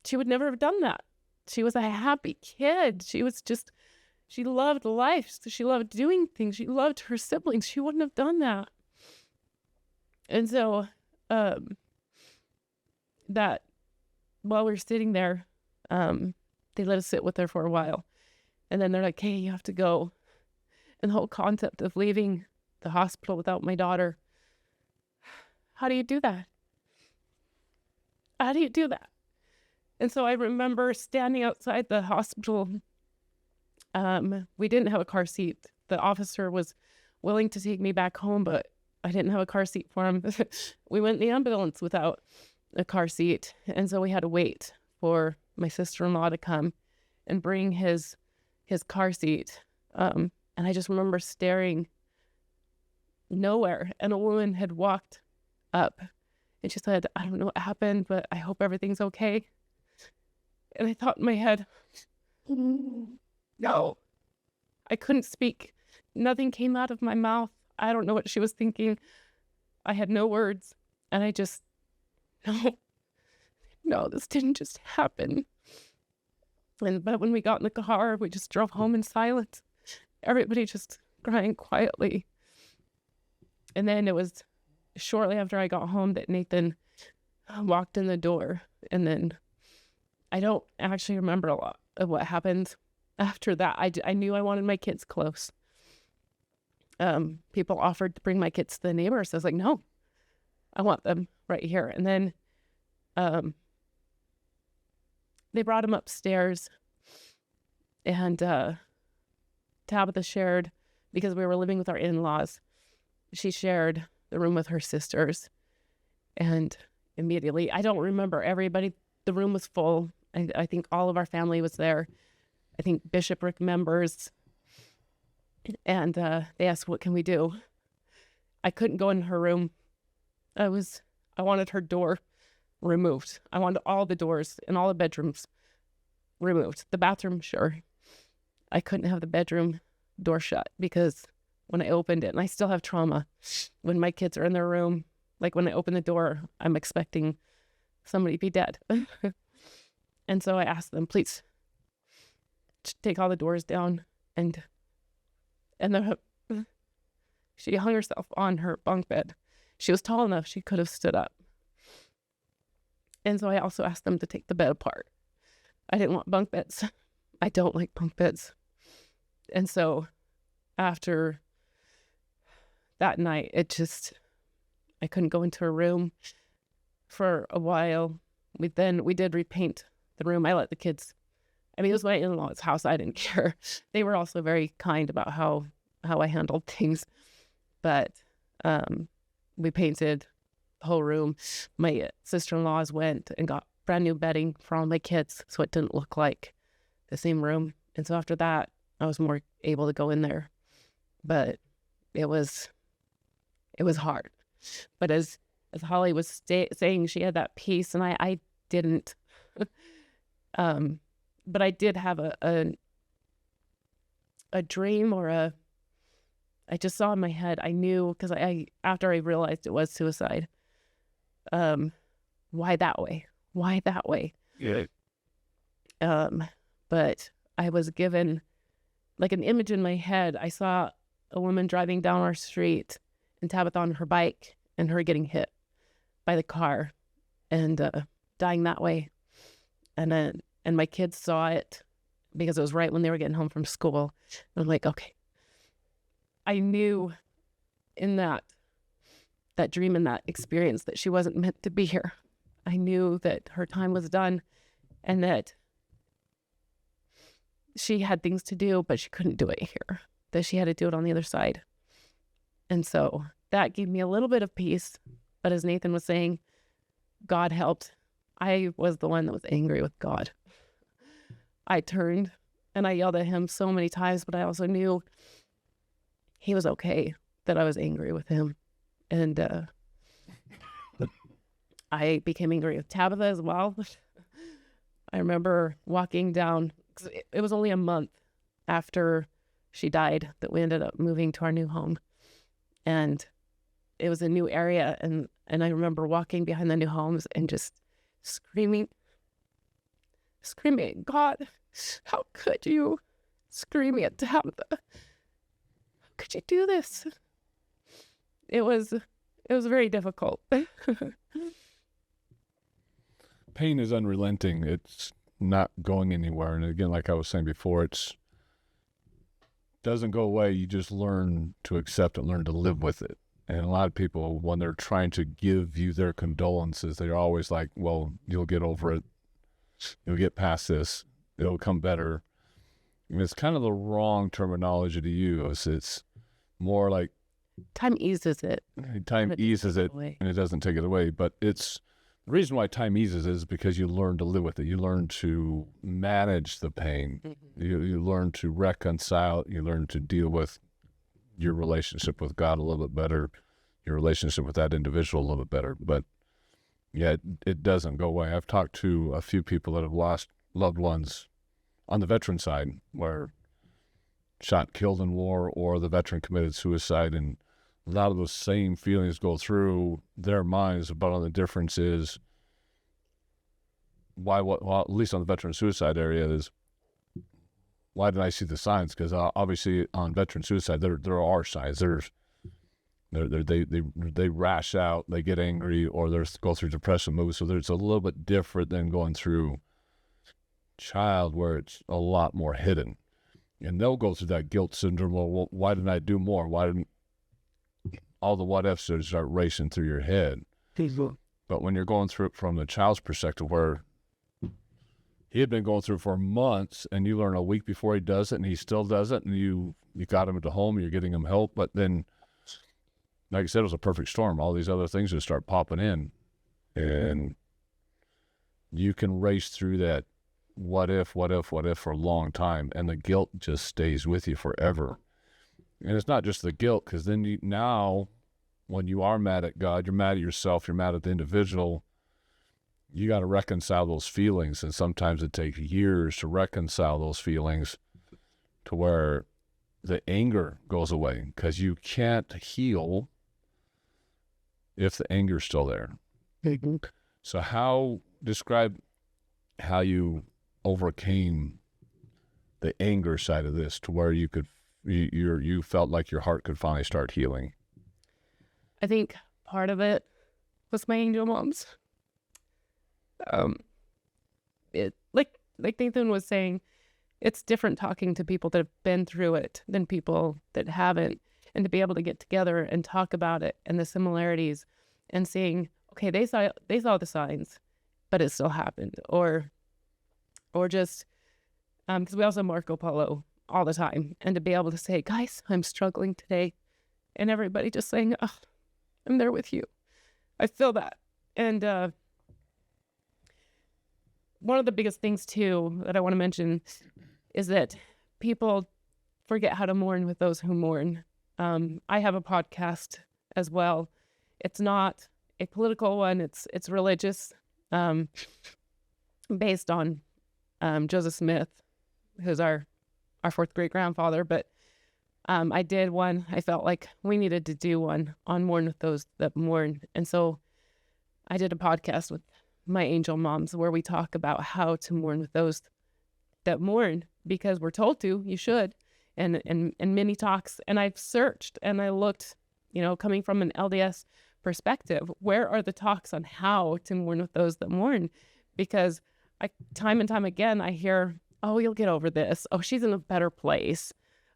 S6: She would never have done that. She was a happy kid. She loved life. She loved doing things. She loved her siblings. She wouldn't have done that. And so, that while we were sitting there, they let us sit with her for a while. And then they're like, hey, you have to go. And the whole concept of leaving the hospital without my daughter, how do you do that? How do you do that? And so I remember standing outside the hospital. We didn't have a car seat. The officer was willing to take me back home, but I didn't have a car seat for him. We went in the ambulance without a car seat. And so we had to wait for my sister-in-law to come and bring his car seat. And I just remember staring nowhere. And a woman had walked up and she said, I don't know what happened, but I hope everything's okay. And I thought in my head, no. I couldn't speak. Nothing came out of my mouth. I don't know what she was thinking. I had no words. And I just, no, this didn't just happen. But when we got in the car, we just drove home in silence. Everybody just crying quietly. And then it was shortly after I got home that Nathan walked in the door. And then I don't actually remember a lot of what happened after that. I knew I wanted my kids close. People offered to bring my kids to the neighbors. I was like, no, I want them right here. And then they brought him upstairs, and Tabitha shared, because we were living with our in-laws, she shared the room with her sisters. And immediately, I don't remember everybody. The room was full. I think all of our family was there. I think bishopric members. And they asked, what can we do? I couldn't go in her room. I wanted her door removed. I wanted all the doors in all the bedrooms removed. The bathroom, sure. I couldn't have the bedroom door shut because when I opened it, and I still have trauma, when my kids are in their room, like when I open the door, I'm expecting somebody to be dead. And so I asked them, please take all the doors down. And she hung herself on her bunk bed. She was tall enough she could have stood up. And so I also asked them to take the bed apart. I didn't want bunk beds. I don't like bunk beds. And so after that night, I couldn't go into her room for a while. We did repaint the room. I let the kids, it was my in-laws' house. I didn't care. They were also very kind about how I handled things. But we painted the whole room. My sister-in-laws went and got brand new bedding for all my kids, so it didn't look like the same room. And so after that, I was more able to go in there. But it was hard. But as Holly was saying, she had that peace, and I didn't. But I did have a dream, or I just saw in my head. I knew, because after I realized it was suicide. Why that way? Why that way?
S5: Yeah.
S6: But I was given like an image in my head. I saw a woman driving down our street and Tabitha on her bike and her getting hit by the car and dying that way. And my kids saw it because it was right when they were getting home from school. And I'm like, okay. I knew in that dream and that experience that she wasn't meant to be here. I knew that her time was done and that she had things to do, but she couldn't do it here, that she had to do it on the other side. And so that gave me a little bit of peace. But as Nathan was saying, God helped. I was the one that was angry with God. I turned and I yelled at him so many times, but I also knew he was okay that I was angry with him. And I became angry with Tabitha as well. I remember walking down 'cause it was only a month after she died that we ended up moving to our new home. And it was a new area. And I remember walking behind the new homes and just screaming, God, how could you? Screaming at Tabitha, how could you do this? It was very difficult.
S5: Pain is unrelenting. It's not going anywhere. And again, like I was saying before, it's doesn't go away. You just learn to accept it, learn to live with it. And a lot of people, when they're trying to give you their condolences, they're always like, well, you'll get over it. You'll get past this. It'll come better. And it's kind of the wrong terminology to use. It's more like
S6: Time eases it.
S5: time
S6: But it
S5: eases
S6: takes
S5: it
S6: it away.
S5: and it doesn't take it away. But it's the reason why time eases is because you learn to live with it. You learn to manage the pain. You learn to reconcile. You learn to deal with your relationship with God a little bit better, your relationship with that individual a little bit better. But yeah, it doesn't go away. I've talked to a few people that have lost loved ones on the veteran side, where shot, killed in war, or the veteran committed suicide, and a lot of those same feelings go through their minds. But the difference is well, at least on the veteran suicide area, is why did I see the signs? Because obviously on veteran suicide, there are signs. They rash out, they get angry, or they go through depressive moves. So there's a little bit different than going through child, where it's a lot more hidden. And they'll go through that guilt syndrome. Well, why didn't I do more? Why didn't all the what ifs start racing through your head? But when you're going through it from the child's perspective, where he had been going through it for months, and you learn a week before he does it, and he still does it, and you got him into home, you're getting him help, but then, like I said, it was a perfect storm. All these other things just start popping in, and you can race through that what if for a long time, and the guilt just stays with you forever. And it's not just the guilt, because then now, when you are mad at God, you're mad at yourself, you're mad at the individual, you got to reconcile those feelings, and sometimes it takes years to reconcile those feelings to where the anger goes away, because you can't heal if the anger's still there. So describe how you overcame the anger side of this to where you felt like your heart could finally start healing.
S6: I think part of it was my angel moms. It like Nathan was saying, it's different talking to people that have been through it than people that haven't, and to be able to get together and talk about it and the similarities, and seeing, okay, they saw the signs, but it still happened, or just because we also Marco Polo all the time, and to be able to say, guys, I'm struggling today, and everybody just saying, oh, I'm there with you. I feel that. And one of the biggest things too that I want to mention is that people forget how to mourn with those who mourn. I have a podcast as well. It's not a political one. It's religious, based on Joseph Smith, who's our fourth great grandfather. But I did one. I felt like we needed to do one on mourn with those that mourn, and so I did a podcast with my angel moms where we talk about how to mourn with those that mourn, because we're told to. You should, and many talks. And I've searched and I looked, coming from an LDS perspective, where are the talks on how to mourn with those that mourn? Because time and time again, I hear, oh, you'll get over this. Oh, she's in a better place.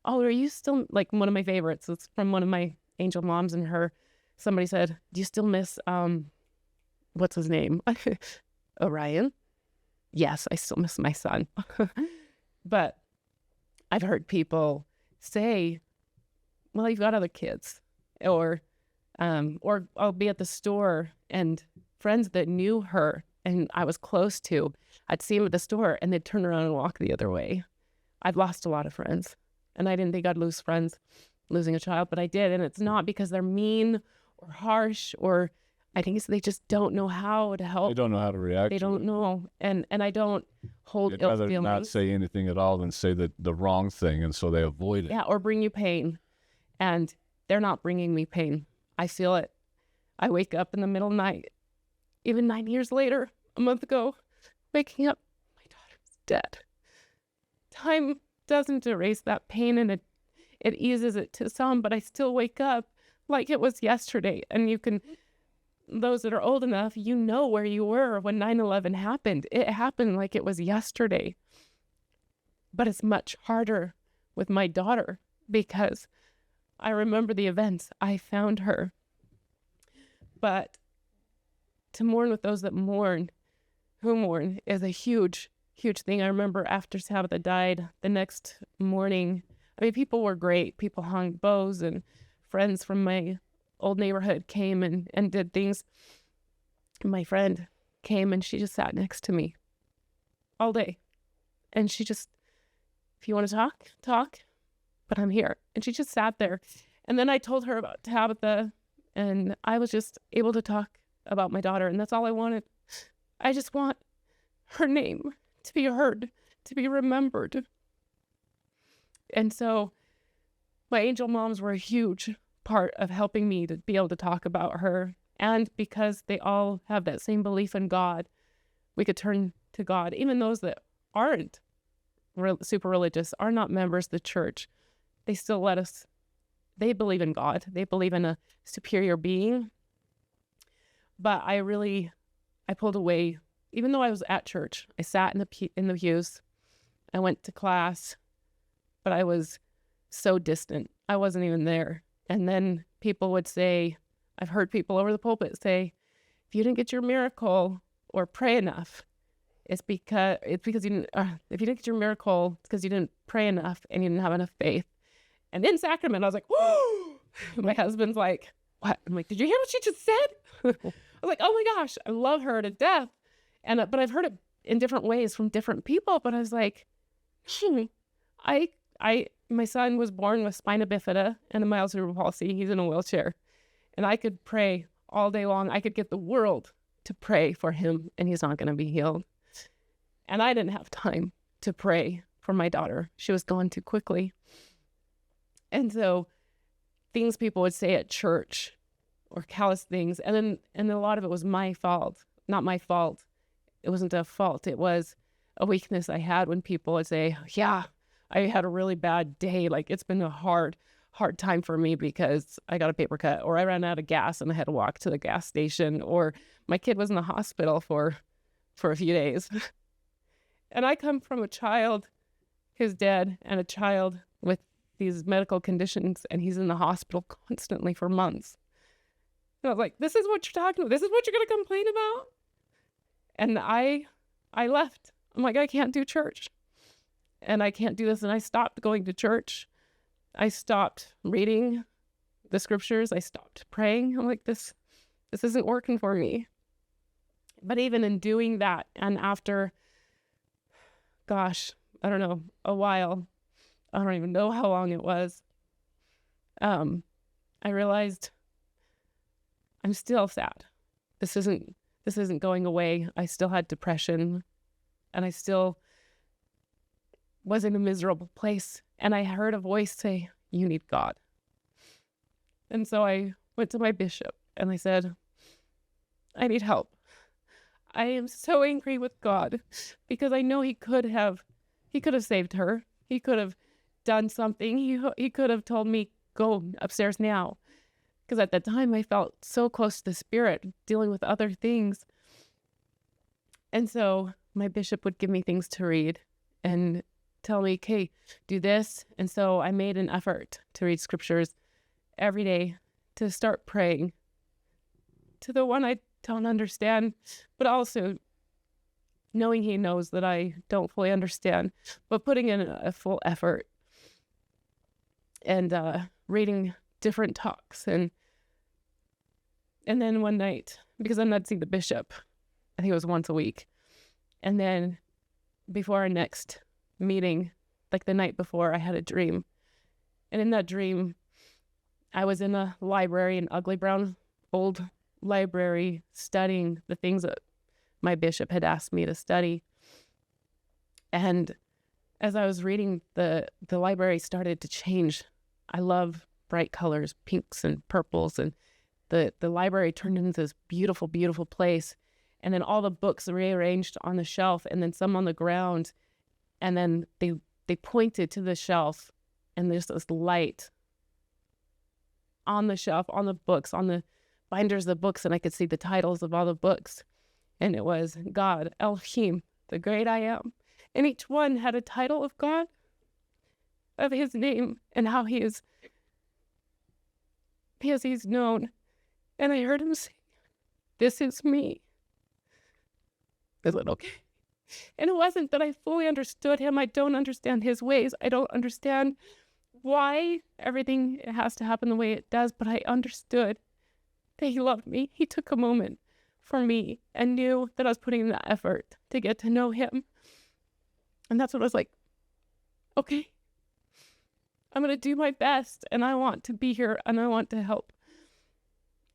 S6: Oh, are you still, like, one of my favorites? It's from one of my angel moms, and somebody said, do you still miss, what's his name? Orion? Yes, I still miss my son. But I've heard people say, well, you've got other kids, or I'll be at the store, and friends that knew her and I was close to, I'd see them at the store and they'd turn around and walk the other way. I've lost a lot of friends, and I didn't think I'd lose friends losing a child, but I did. And it's not because they're mean or harsh, or I think they just don't know how to help.
S5: They don't know how to react.
S6: They don't know. And I don't hold
S5: They'd
S6: ill
S5: rather
S6: feelings.
S5: not say anything at all than say the wrong thing, and so they avoid it.
S6: Yeah, or bring you pain. And they're not bringing me pain. I feel it. I wake up in the middle of the night, even 9 years later, a month ago, waking up, my daughter's dead. Time doesn't erase that pain, and it eases it to some, but I still wake up like it was yesterday. And you can, those that are old enough, you know where you were when 9/11 happened. It happened like it was yesterday. But it's much harder with my daughter because I remember the events. I found her. But to mourn with those that mourn, who mourn, is a huge, huge thing. I remember after Tabitha died, the next morning, I mean, people were great. People hung bows, and friends from my old neighborhood came and did things. My friend came and she just sat next to me all day. And she just, if you want to talk, but I'm here. And she just sat there. And then I told her about Tabitha, and I was just able to talk about my daughter, and that's all I wanted. I just want her name to be heard, to be remembered. And so my angel moms were a huge part of helping me to be able to talk about her. And because they all have that same belief in God, we could turn to God. Even those that aren't super religious, are not members of the church, they still let us, they believe in God. They believe in a superior being. But I pulled away. Even though I was at church, I sat in the pews. I went to class, but I was so distant. I wasn't even there. And then people would say, I've heard people over the pulpit say, if you didn't get your miracle or pray enough, it's because you didn't, if you didn't get your miracle, it's because you didn't pray enough and you didn't have enough faith. And in Sacrament, I was like, whoa! My husband's like, what? I'm like, did you hear what she just said? I was like, oh my gosh, I love her to death. And but I've heard it in different ways from different people. But I was like, my son was born with spina bifida and a mild cerebral palsy. He's in a wheelchair, and I could pray all day long. I could get the world to pray for him, and he's not going to be healed. And I didn't have time to pray for my daughter. She was gone too quickly. And so things people would say at church or callous things, and a lot of it was my fault. Not my fault. It wasn't a fault. It was a weakness I had when people would say, yeah, I had a really bad day. Like, it's been a hard time for me because I got a paper cut, or I ran out of gas and I had to walk to the gas station, or my kid was in the hospital for a few days. And I come from a child who's dead and a child with these medical conditions, and he's in the hospital constantly for months. And I was like, this is what you're talking about? This is what you're going to complain about? And I left. I'm like, I can't do church. And I can't do this. And I stopped going to church. I stopped reading the scriptures. I stopped praying. I'm like, this isn't working for me. But even in doing that, and after, gosh, I don't know, a while, I don't even know how long it was, I realized I'm still sad. This isn't going away. I still had depression, and I still was in a miserable place. And I heard a voice say, you need God. And so I went to my bishop and I said, I need help. I am so angry with God because I know he could have saved her. He could have done something. He could have told me, go upstairs now. Because at that time I felt so close to the Spirit, dealing with other things. And so my bishop would give me things to read and tell me, okay, do this. And so I made an effort to read scriptures every day, to start praying to the one I don't understand, but also knowing he knows that I don't fully understand, but putting in a full effort and reading different talks. And then one night, because I'm not seeing the bishop, I think it was once a week. And then before our next meeting, like the night before, I had a dream. And in that dream, I was in a library, an ugly brown old library studying the things that my bishop had asked me to study. And as I was reading, the library started to change. I love bright colors, pinks and purples, and the library turned into this beautiful, beautiful place. And then all the books rearranged on the shelf, and then some on the ground. And then they pointed to the shelf, and there's this light on the shelf, on the books, on the binders of the books, and I could see the titles of all the books. And it was God, Elohim, the great I am. And each one had a title of God, of his name, and how he's known. And I heard him say, "This is me." I said, okay. And it wasn't that I fully understood him. I don't understand his ways. I don't understand why everything has to happen the way it does, but I understood that he loved me. He took a moment for me and knew that I was putting in the effort to get to know him. And that's what I was like, okay, I'm going to do my best, and I want to be here, and I want to help.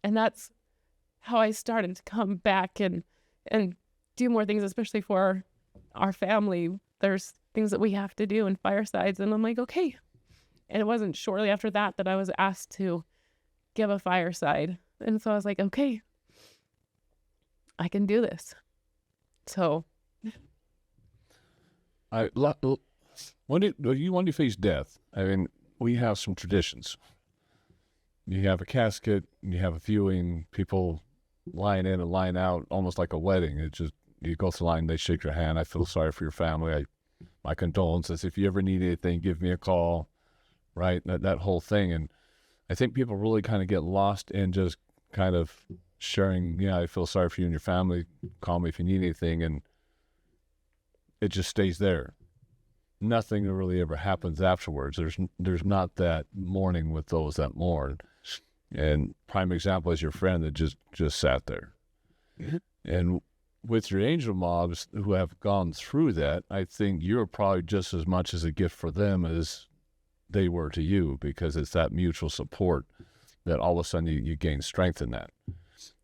S6: And that's how I started to come back and do more things, especially for our family. There's things that we have to do in firesides, and I'm like, okay. And it wasn't shortly after that I was asked to give a fireside. And so I was like, okay, I can do this. So
S5: when you face death, I mean, we have some traditions. You have a casket, you have a viewing, people line in and line out, almost like a wedding. It's just, you go through the line, they shake your hand. I feel sorry for your family. My condolences. If you ever need anything, give me a call, right? That whole thing. And I think people really kind of get lost in just kind of sharing, I feel sorry for you and your family. Call me if you need anything. And it just stays there. Nothing really ever happens afterwards. There's not that mourning with those that mourn. And prime example is your friend that just sat there. Mm-hmm. And with your angel mobs who have gone through that, I think you're probably just as much as a gift for them as they were to you, because it's that mutual support that all of a sudden you gain strength in that.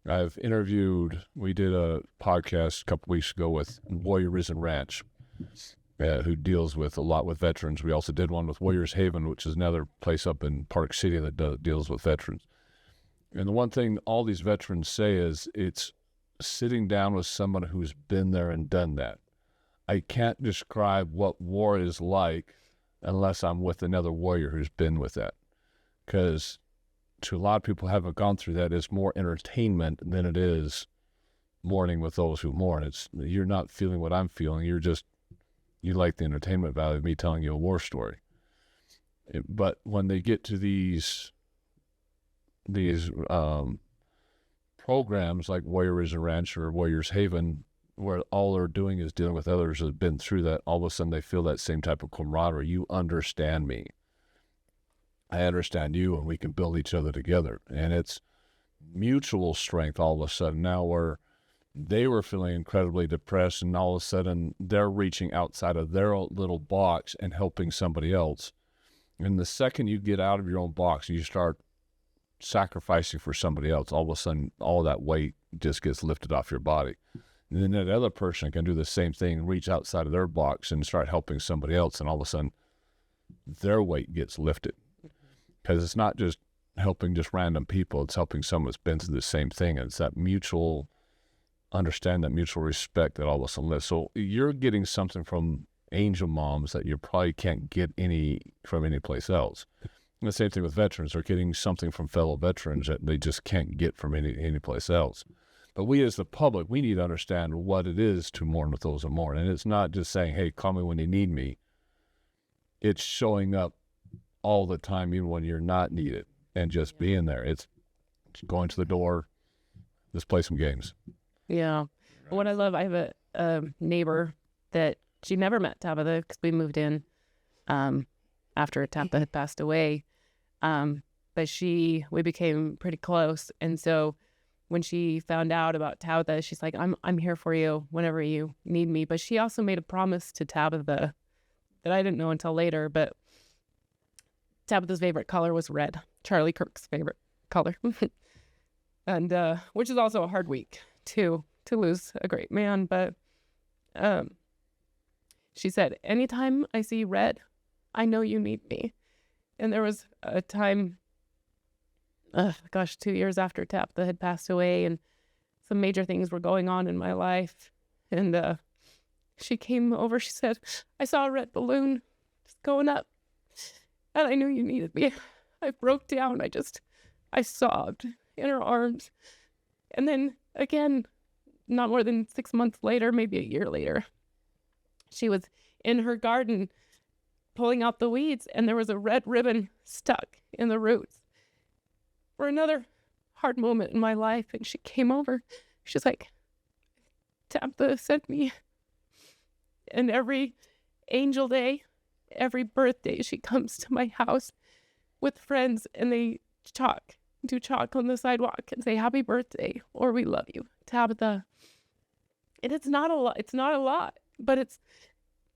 S5: We did a podcast a couple weeks ago with Warrior Risen Ranch, who deals with a lot with veterans. We also did one with Warriors Haven, which is another place up in Park City that deals with veterans. And the one thing all these veterans say is it's sitting down with someone who's been there and done that. I can't describe what war is like unless I'm with another warrior who's been with that. Because to a lot of people who haven't gone through that, it's more entertainment than it is mourning with those who mourn. You're not feeling what I'm feeling. You like the entertainment value of me telling you a war story. But when they get to these programs like Warriors Ranch or Warriors Haven, where all they're doing is dealing with others that have been through that, all of a sudden they feel that same type of camaraderie. You understand me. I understand you, and we can build each other together. And it's mutual strength all of a sudden now, where they were feeling incredibly depressed, and all of a sudden they're reaching outside of their own little box and helping somebody else. And the second you get out of your own box and you start sacrificing for somebody else, all of a sudden all that weight just gets lifted off your body. And then that other person can do the same thing and reach outside of their box and start helping somebody else, and all of a sudden their weight gets lifted. Because it's not just helping just random people, it's helping someone that's been through the same thing. And it's that mutual understand, that mutual respect that all of a sudden lives. So you're getting something from angel moms that you probably can't get from any place else. And the same thing with veterans. They're getting something from fellow veterans that they just can't get from any place else. But we as the public, we need to understand what it is to mourn with those who mourn. And it's not just saying, hey, call me when you need me. It's showing up all the time, even when you're not needed, and just being there. It's going to the door, let's play some games.
S6: Yeah. Right. What I love, I have a neighbor that she never met Tabitha because we moved in after Tabitha had passed away. But we became pretty close. And so when she found out about Tabitha, she's like, I'm here for you whenever you need me. But she also made a promise to Tabitha that I didn't know until later, but Tabitha's favorite color was red, Charlie Kirk's favorite color. and which is also a hard week to lose a great man. But she said, anytime I see red, I know you need me. And there was a time, 2 years after Tabitha had passed away, and some major things were going on in my life. And she came over, she said, I saw a red balloon just going up, and I knew you needed me. I broke down. I sobbed in her arms. And then again, not more than 6 months later, maybe a year later, she was in her garden pulling out the weeds, and there was a red ribbon stuck in the roots. For another hard moment in my life, and she came over. She's like, Tabitha sent me. And every Angel Day, every birthday, she comes to my house with friends, and they do chalk on the sidewalk and say, happy birthday, or we love you, Tabitha. And it's not a lot, but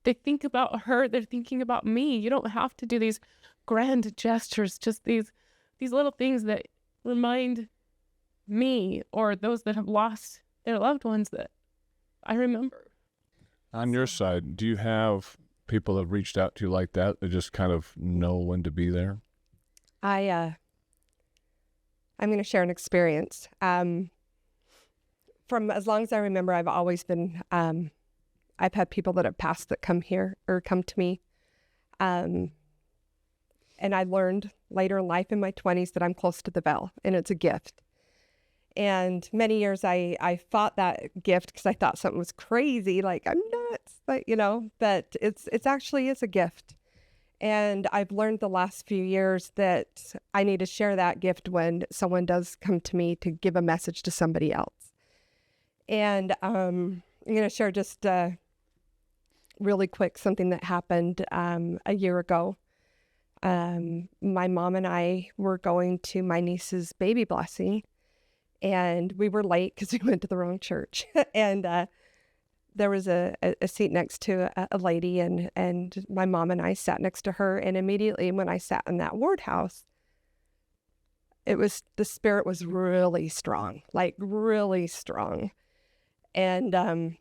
S6: they think about her, they're thinking about me. You don't have to do these grand gestures, just these little things that remind me or those that have lost their loved ones that I remember.
S5: On your side, do you have people that have reached out to you like that just kind of know when to be there?
S1: I'm going to share an experience. From as long as I remember, I've always been, I've had people that have passed that come here or come to me. And I learned later in life in my 20s that I'm close to the veil, and it's a gift. And many years I fought that gift because I thought something was crazy, like I'm nuts, but but it's actually is a gift. And I've learned the last few years that I need to share that gift when someone does come to me to give a message to somebody else. And I'm going to share just really quick something that happened a year ago. My mom and I were going to my niece's baby blessing, and we were late because we went to the wrong church. And there was a seat next to a lady, and my mom and I sat next to her. And immediately when I sat in that ward house, the spirit was really strong, like really strong. And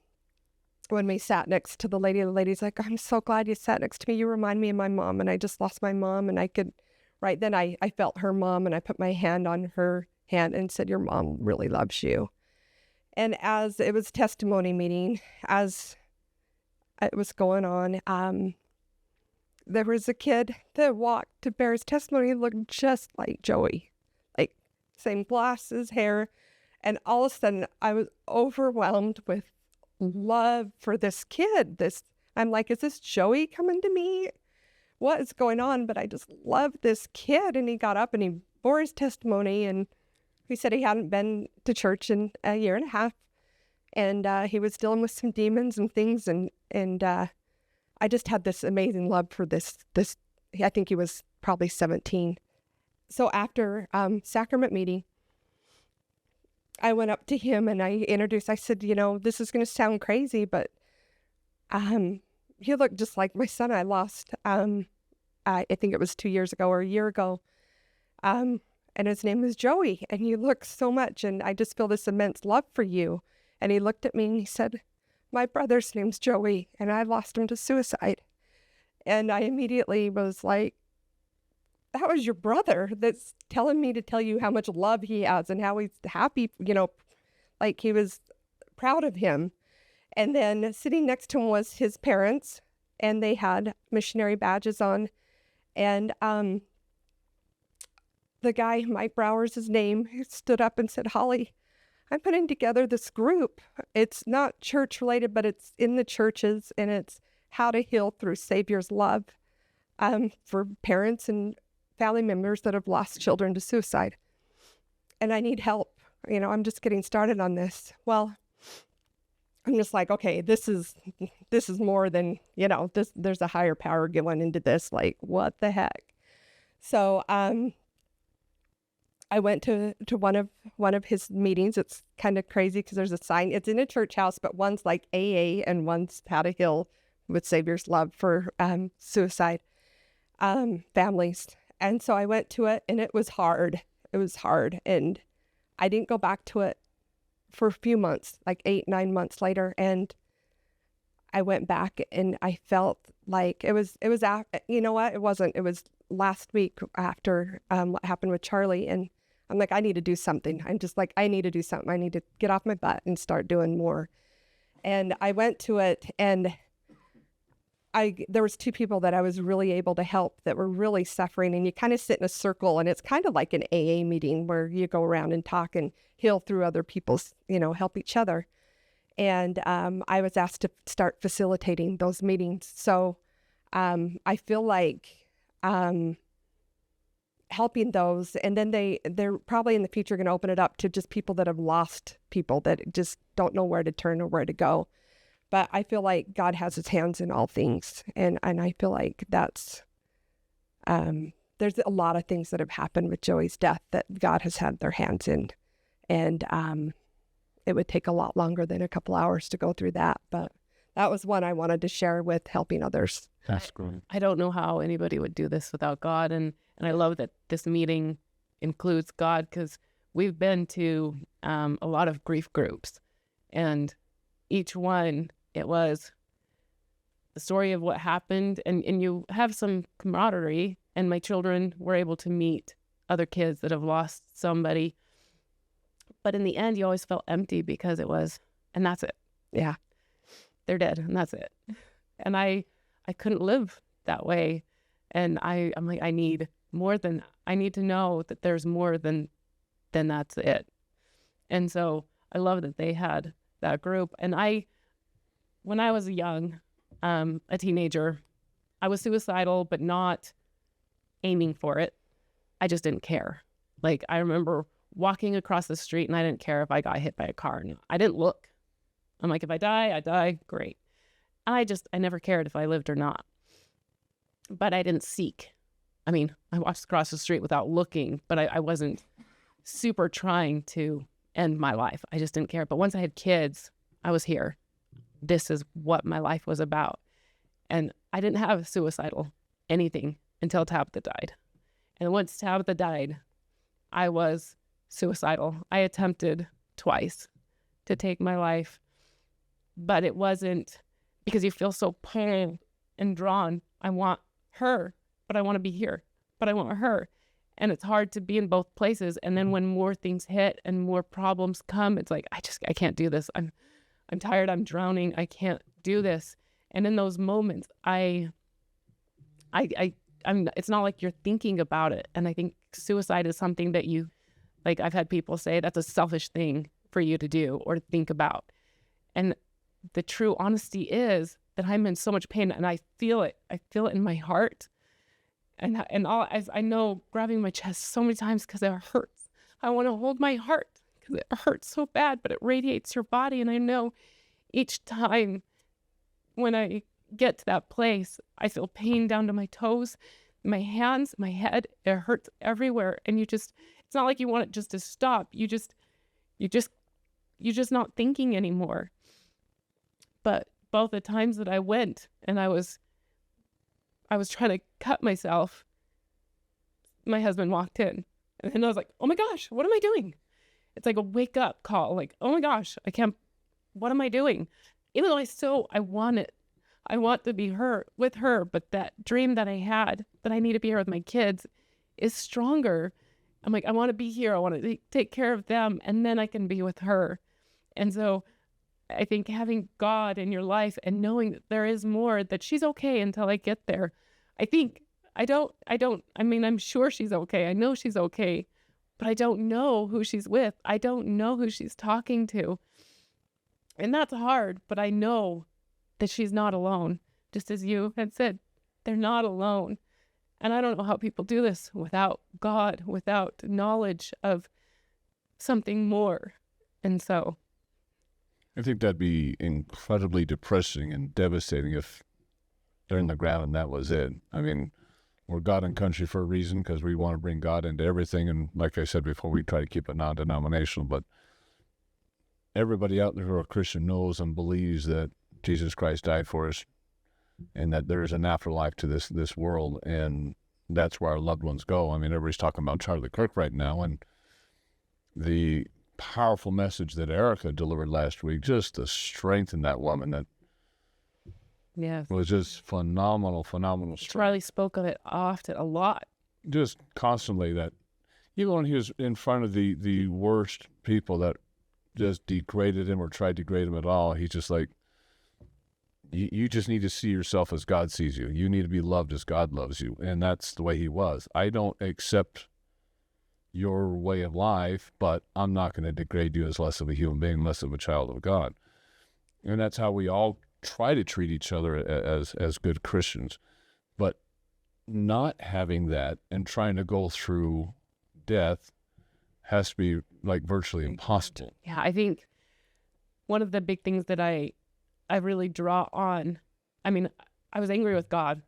S1: when we sat next to the lady's like, I'm so glad you sat next to me. You remind me of my mom, and I just lost my mom. And right then I felt her mom, and I put my hand on her hand and said, your mom really loves you. And as it was testimony meeting, as it was going on, there was a kid that walked to bear his testimony, looked just like Joey, like same glasses, hair. And all of a sudden I was overwhelmed with love for this kid. I'm like, is this Joey coming to me? What is going on? But I just love this kid. And he got up and he bore his testimony, and he said he hadn't been to church in a year and a half, and he was dealing with some demons and things, and I just had this amazing love for this. I think he was probably 17. So after sacrament meeting, I went up to him and I introduced. I said, this is going to sound crazy, but you look just like my son I lost. I think it was 2 years ago or a year ago. And his name was Joey, and you look so much, and I just feel this immense love for you. And he looked at me and he said, my brother's name's Joey, and I lost him to suicide. And I immediately was like, that was your brother that's telling me to tell you how much love he has and how he's happy, like he was proud of him. And then sitting next to him was his parents, and they had missionary badges on. And the guy, Mike Brower's his name, he stood up and said, Holly, I'm putting together this group. It's not church related, but it's in the churches, and it's how to heal through Savior's love for parents and family members that have lost children to suicide. And I need help. I'm just getting started on this. Well, I'm just like, okay, this is more than, there's a higher power going into this. Like, what the heck? So, I went to one of his meetings. It's kind of crazy because there's a sign. It's in a church house, but one's like AA and one's how to heal with Savior's love for suicide families. And so I went to it, and it was hard. It was hard. And I didn't go back to it for a few months, like 8, 9 months later. And I went back and I felt like it was, you know what? It wasn't, it was last week after what happened with Charlie. And I'm like, I need to do something. I'm just like, I need to do something. I need to get off my butt and start doing more. And I went to it, and there was 2 people that I was really able to help that were really suffering. And you kind of sit in a circle, and it's kind of like an AA meeting where you go around and talk and heal through other people's, help each other. And I was asked to start facilitating those meetings. So I feel like helping those, and then they're probably in the future going to open it up to just people that have lost people that just don't know where to turn or where to go. But I feel like God has his hands in all things. And I feel like that's, there's a lot of things that have happened with Joey's death that God has had their hands in. And it would take a lot longer than a couple hours to go through that. But that was one I wanted to share with helping others.
S5: That's great.
S6: I don't know how anybody would do this without God. And I love that this meeting includes God, because we've been to a lot of grief groups, and each one, it was the story of what happened, and you have some camaraderie, and my children were able to meet other kids that have lost somebody. But in the end, you always felt empty, because it was, and that's it.
S1: Yeah.
S6: They're dead, and that's it. And I couldn't live that way. And I'm like, I need more than, I need to know that there's more than that's it. And so I love that they had that group. And when I was young, a teenager, I was suicidal, but not aiming for it. I just didn't care. Like, I remember walking across the street, and I didn't care if I got hit by a car. I didn't look. I'm like, if I die, I die. Great. I never cared if I lived or not. But I didn't seek. I mean, I walked across the street without looking, but I wasn't super trying to end my life. I just didn't care. But once I had kids, I was here. This is what my life was about. And I didn't have suicidal anything until Tabitha died. And once Tabitha died, I was suicidal. I attempted twice to take my life, but it wasn't because you feel so pulled and drawn. I want her, but I want to be here, but I want her. And it's hard to be in both places. And then when more things hit and more problems come, it's like, I can't do this. I'm tired. I'm drowning. I can't do this. And in those moments, it's not like you're thinking about it. And I think suicide is something that I've had people say that's a selfish thing for you to do or to think about. And the true honesty is that I'm in so much pain, and I feel it. I feel it in my heart. And I know, grabbing my chest so many times because it hurts. I want to hold my heart because it hurts so bad, but it radiates your body. And I know each time when I get to that place, I feel pain down to my toes, my hands, my head. It hurts everywhere. And it's not like you want it just to stop. You're just not thinking anymore. But both the times that I went and I was trying to cut myself, my husband walked in, and then I was like, oh my gosh, what am I doing? It's like a wake up call. Like, oh my gosh, what am I doing? Even though I want it. I want to be with her, but that dream that I had that I need to be here with my kids is stronger. I'm like, I want to be here. I want to take care of them, and then I can be with her. And so I think having God in your life and knowing that there is more, that she's okay until I get there. I'm sure she's okay. I know she's okay, but I don't know who she's with. I don't know who she's talking to. And that's hard, but I know that she's not alone. Just as you had said, they're not alone. And I don't know how people do this without God, without knowledge of something more. And so
S5: I think that'd be incredibly depressing and devastating if they're in the ground and that was it. I mean, we're God and country for a reason, because we want to bring God into everything. And like I said before, we try to keep it non-denominational. But everybody out there who are Christian knows and believes that Jesus Christ died for us and that there is an afterlife to this world. And that's where our loved ones go. I mean, everybody's talking about Charlie Kirk right now. And the powerful message that Erica delivered last week, just the strength in that woman, that
S6: Yes.
S5: was just phenomenal strength.
S6: Riley spoke of it often, a lot.
S5: Just constantly, that even when he was in front of the worst people that just degraded him or tried to degrade him at all, he's just like, you just need to see yourself as God sees you. You need to be loved as God loves you. And that's the way he was. I don't accept your way of life, but I'm not going to degrade you as less of a human being, less of a child of God. And that's how we all try to treat each other as good Christians. But not having that and trying to go through death has to be like virtually impossible.
S6: Yeah, I think one of the big things that I really draw on, I mean, I was angry with God.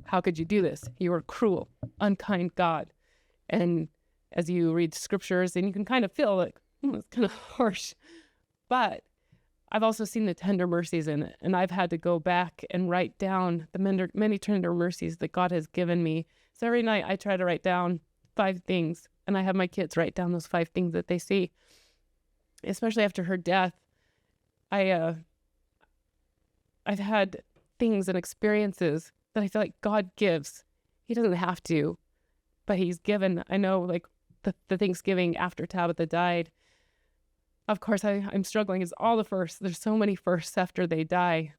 S6: How could you do this? You were cruel, unkind God. And as you read scriptures, and you can kind of feel like, it's kind of harsh. But I've also seen the tender mercies in it. And I've had to go back and write down the many tender mercies that God has given me. So every night I try to write down 5 things. And I have my kids write down those 5 things that they see. Especially after her death, I've had things and experiences that I feel like God gives. He doesn't have to, but he's given. I know, like the Thanksgiving after Tabitha died, of course I'm struggling. It's all the firsts. There's so many firsts after they die.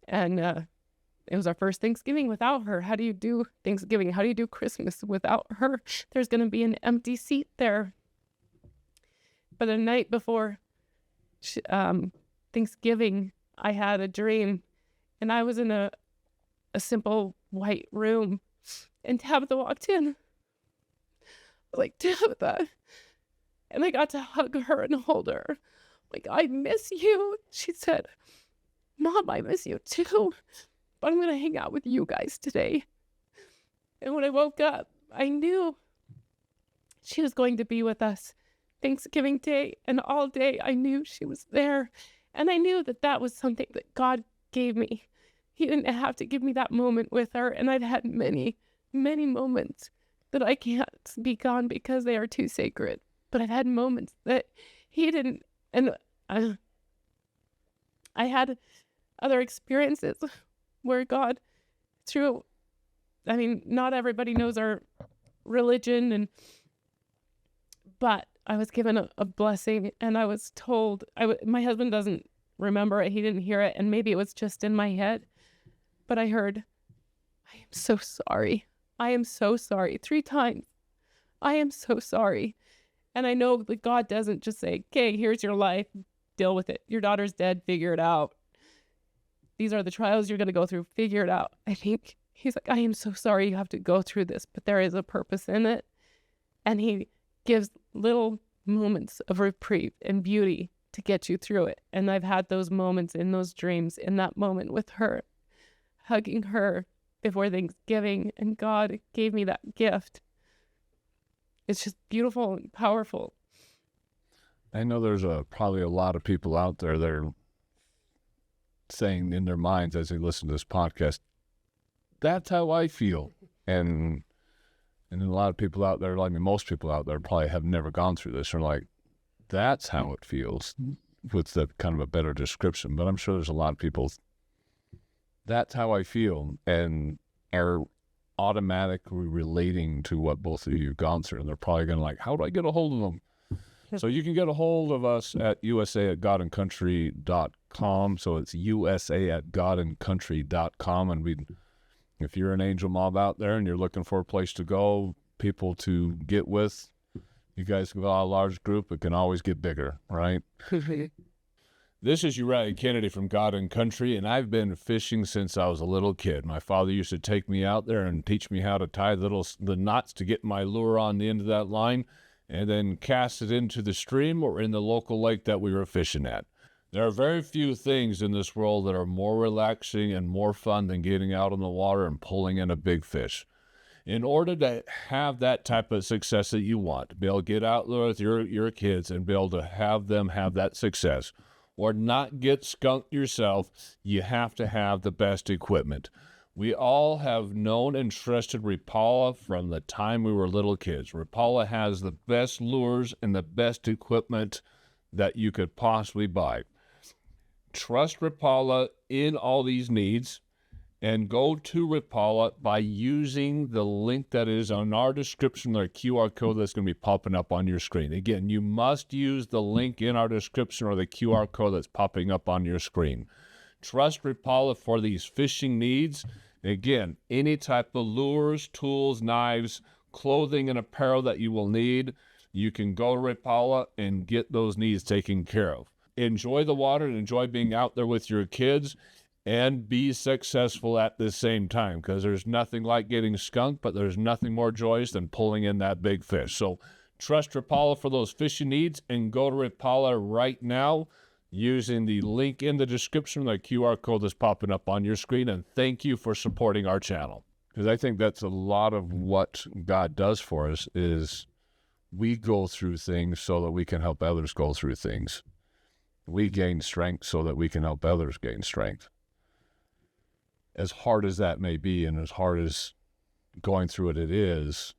S6: And it was our first Thanksgiving without her. How do you do Thanksgiving? How do you do Christmas without her? There's going to be an empty seat there. But the night before Thanksgiving, I had a dream, and I was in a simple white room, and Tabitha walked in. I was like, Tabitha. And I got to hug her and hold her. Like, I miss you. She said, Mom, I miss you too, but I'm going to hang out with you guys today. And when I woke up, I knew she was going to be with us Thanksgiving Day, and all day I knew she was there. And I knew that that was something that God gave me. He didn't have to give me that moment with her. And I've had many, many moments that I can't speak on because they are too sacred. But I've had moments that he didn't. And I had other experiences where God, through, I mean, not everybody knows our religion, but I was given a blessing, and I was told, my husband doesn't remember it, he didn't hear it, and maybe it was just in my head, but I heard, I am so sorry. I am so sorry. 3 times. I am so sorry. And I know that God doesn't just say, okay, here's your life, deal with it. Your daughter's dead, figure it out. These are the trials you're going to go through, figure it out. I think he's like, I am so sorry you have to go through this, but there is a purpose in it. And he gives little moments of reprieve and beauty to get you through it. And I've had those moments in those dreams, in that moment with her, hugging her before Thanksgiving, and God gave me that gift. It's just beautiful and powerful.
S5: I know there's probably a lot of people out there that are saying in their minds as they listen to this podcast, that's how I feel. And then a lot of people out there, like me, most people out there probably have never gone through this, are like, that's how it feels, with the kind of a better description. But I'm sure there's a lot of people, that's how I feel, and are automatically relating to what both of you have gone through. And they're probably going to like, how do I get a hold of them? So you can get a hold of us at usa@godandcountry.com. So it's usa@godandcountry.com. And if you're an angel mob out there and you're looking for a place to go, people to get with, you guys got a large group, it can always get bigger, right? This is Uriah Kennedy from God and Country, and I've been fishing since I was a little kid. My father used to take me out there and teach me how to tie the knots to get my lure on the end of that line, and then cast it into the stream or in the local lake that we were fishing at. There are very few things in this world that are more relaxing and more fun than getting out on the water and pulling in a big fish. In order to have that type of success that you want, to be able to get out there with your kids and be able to have them have that success, or not get skunked yourself, you have to have the best equipment. We all have known and trusted Rapala from the time we were little kids. Rapala has the best lures and the best equipment that you could possibly buy. Trust Rapala in all these needs, and go to Rapala by using the link that is on our description, our QR code that's going to be popping up on your screen. Again, you must use the link in our description or the QR code that's popping up on your screen. Trust Rapala for these fishing needs. Again, any type of lures, tools, knives, clothing, and apparel that you will need, you can go to Rapala and get those needs taken care of. Enjoy the water and enjoy being out there with your kids, and be successful at the same time, because there's nothing like getting skunked, but there's nothing more joyous than pulling in that big fish. So trust Rapala for those fishing needs, and go to Rapala right now using the link in the description, the QR code that's popping up on your screen. And thank you for supporting our channel, because I think that's a lot of what God does for us is we go through things so that we can help others go through things. We gain strength so that we can help others gain strength. As hard as that may be, and as hard as going through it is,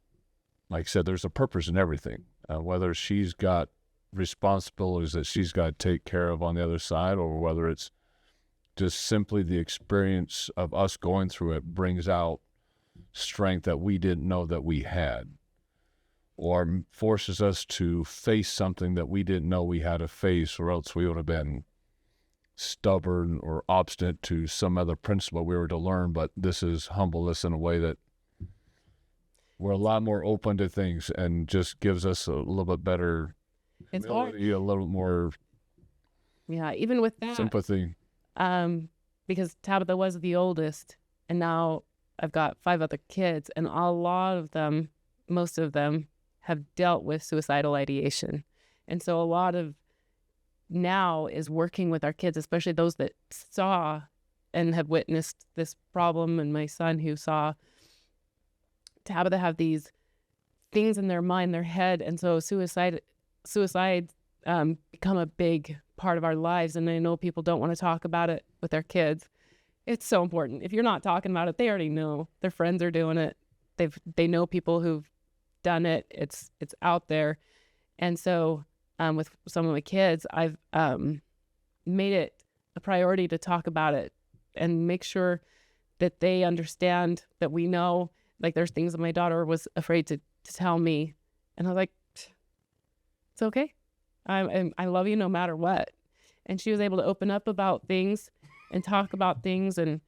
S5: like I said, there's a purpose in everything. Whether she's got responsibilities that she's got to take care of on the other side, or whether it's just simply the experience of us going through it brings out strength that we didn't know that we had, or forces us to face something that we didn't know we had to face, or else we would have been stubborn or obstinate to some other principle we were to learn. But this is humble us in a way that we're a lot more open to things, and just gives us a little bit better
S6: It's
S5: humility, a little more
S6: even with that,
S5: sympathy.
S6: because Tabitha was the oldest, and now I've got 5 other kids, and a lot of them, most of them, have dealt with suicidal ideation. And so a lot of now is working with our kids, especially those that saw and have witnessed this problem, and my son who saw Tabitha have these things in their mind, their head, and so suicide become a big part of our lives. And I know people don't want to talk about it with their kids. It's so important. If you're not talking about it, they already know. Their friends are doing it. They know people who've done it. It's out there. And so with some of my kids, I've made it a priority to talk about it and make sure that they understand that we know. Like, there's things that my daughter was afraid to tell me, and I was like, it's okay. I love you no matter what. And she was able to open up about things and talk about things, and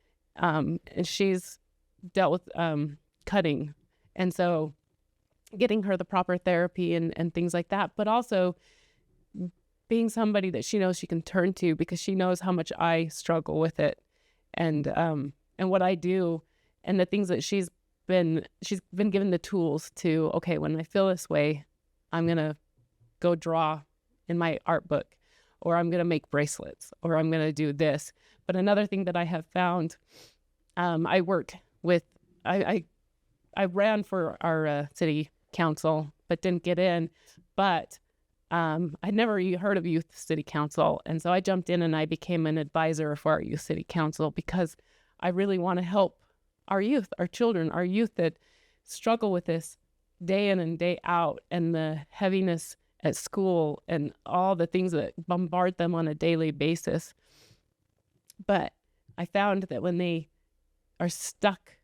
S6: she's dealt with cutting, and so getting her the proper therapy and things like that, but also being somebody that she knows she can turn to, because she knows how much I struggle with it, and what I do, and the things that she's been given the tools to, okay, when I feel this way, I'm gonna go draw in my art book, or I'm gonna make bracelets, or I'm gonna do this. But another thing that I have found, I ran for our city council, but didn't get in. But I'd never heard of youth city council, and so I jumped in and I became an advisor for our youth city council, because I really want to help our youth, our children, our youth that struggle with this day in and day out, and the heaviness at school and all the things that bombard them on a daily basis. But I found that when they are stuck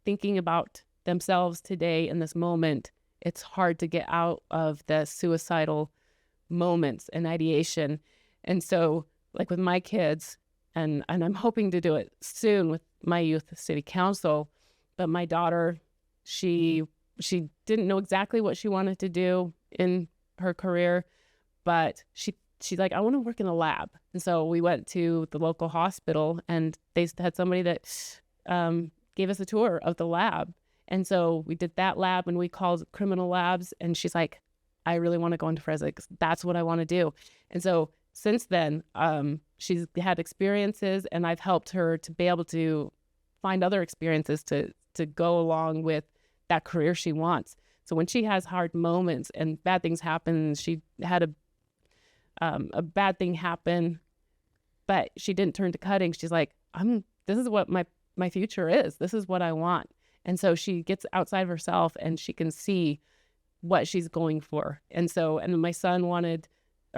S6: thinking about themselves today in this moment, it's hard to get out of the suicidal moments and ideation. And so, like with my kids, and I'm hoping to do it soon with my youth city council, but my daughter, she didn't know exactly what she wanted to do in her career, but she's like, I want to work in a lab. And so we went to the local hospital, and they had somebody that gave us a tour of the lab. And so we did that lab, and we called criminal labs, and she's like, I really want to go into forensics. That's what I want to do. And so since then, she's had experiences, and I've helped her to be able to find other experiences to go along with that career she wants. So when she has hard moments and bad things happen, she had a bad thing happen, but she didn't turn to cutting. She's like, this is what my my future is. This is what I want. And so she gets outside of herself and she can see what she's going for. And my son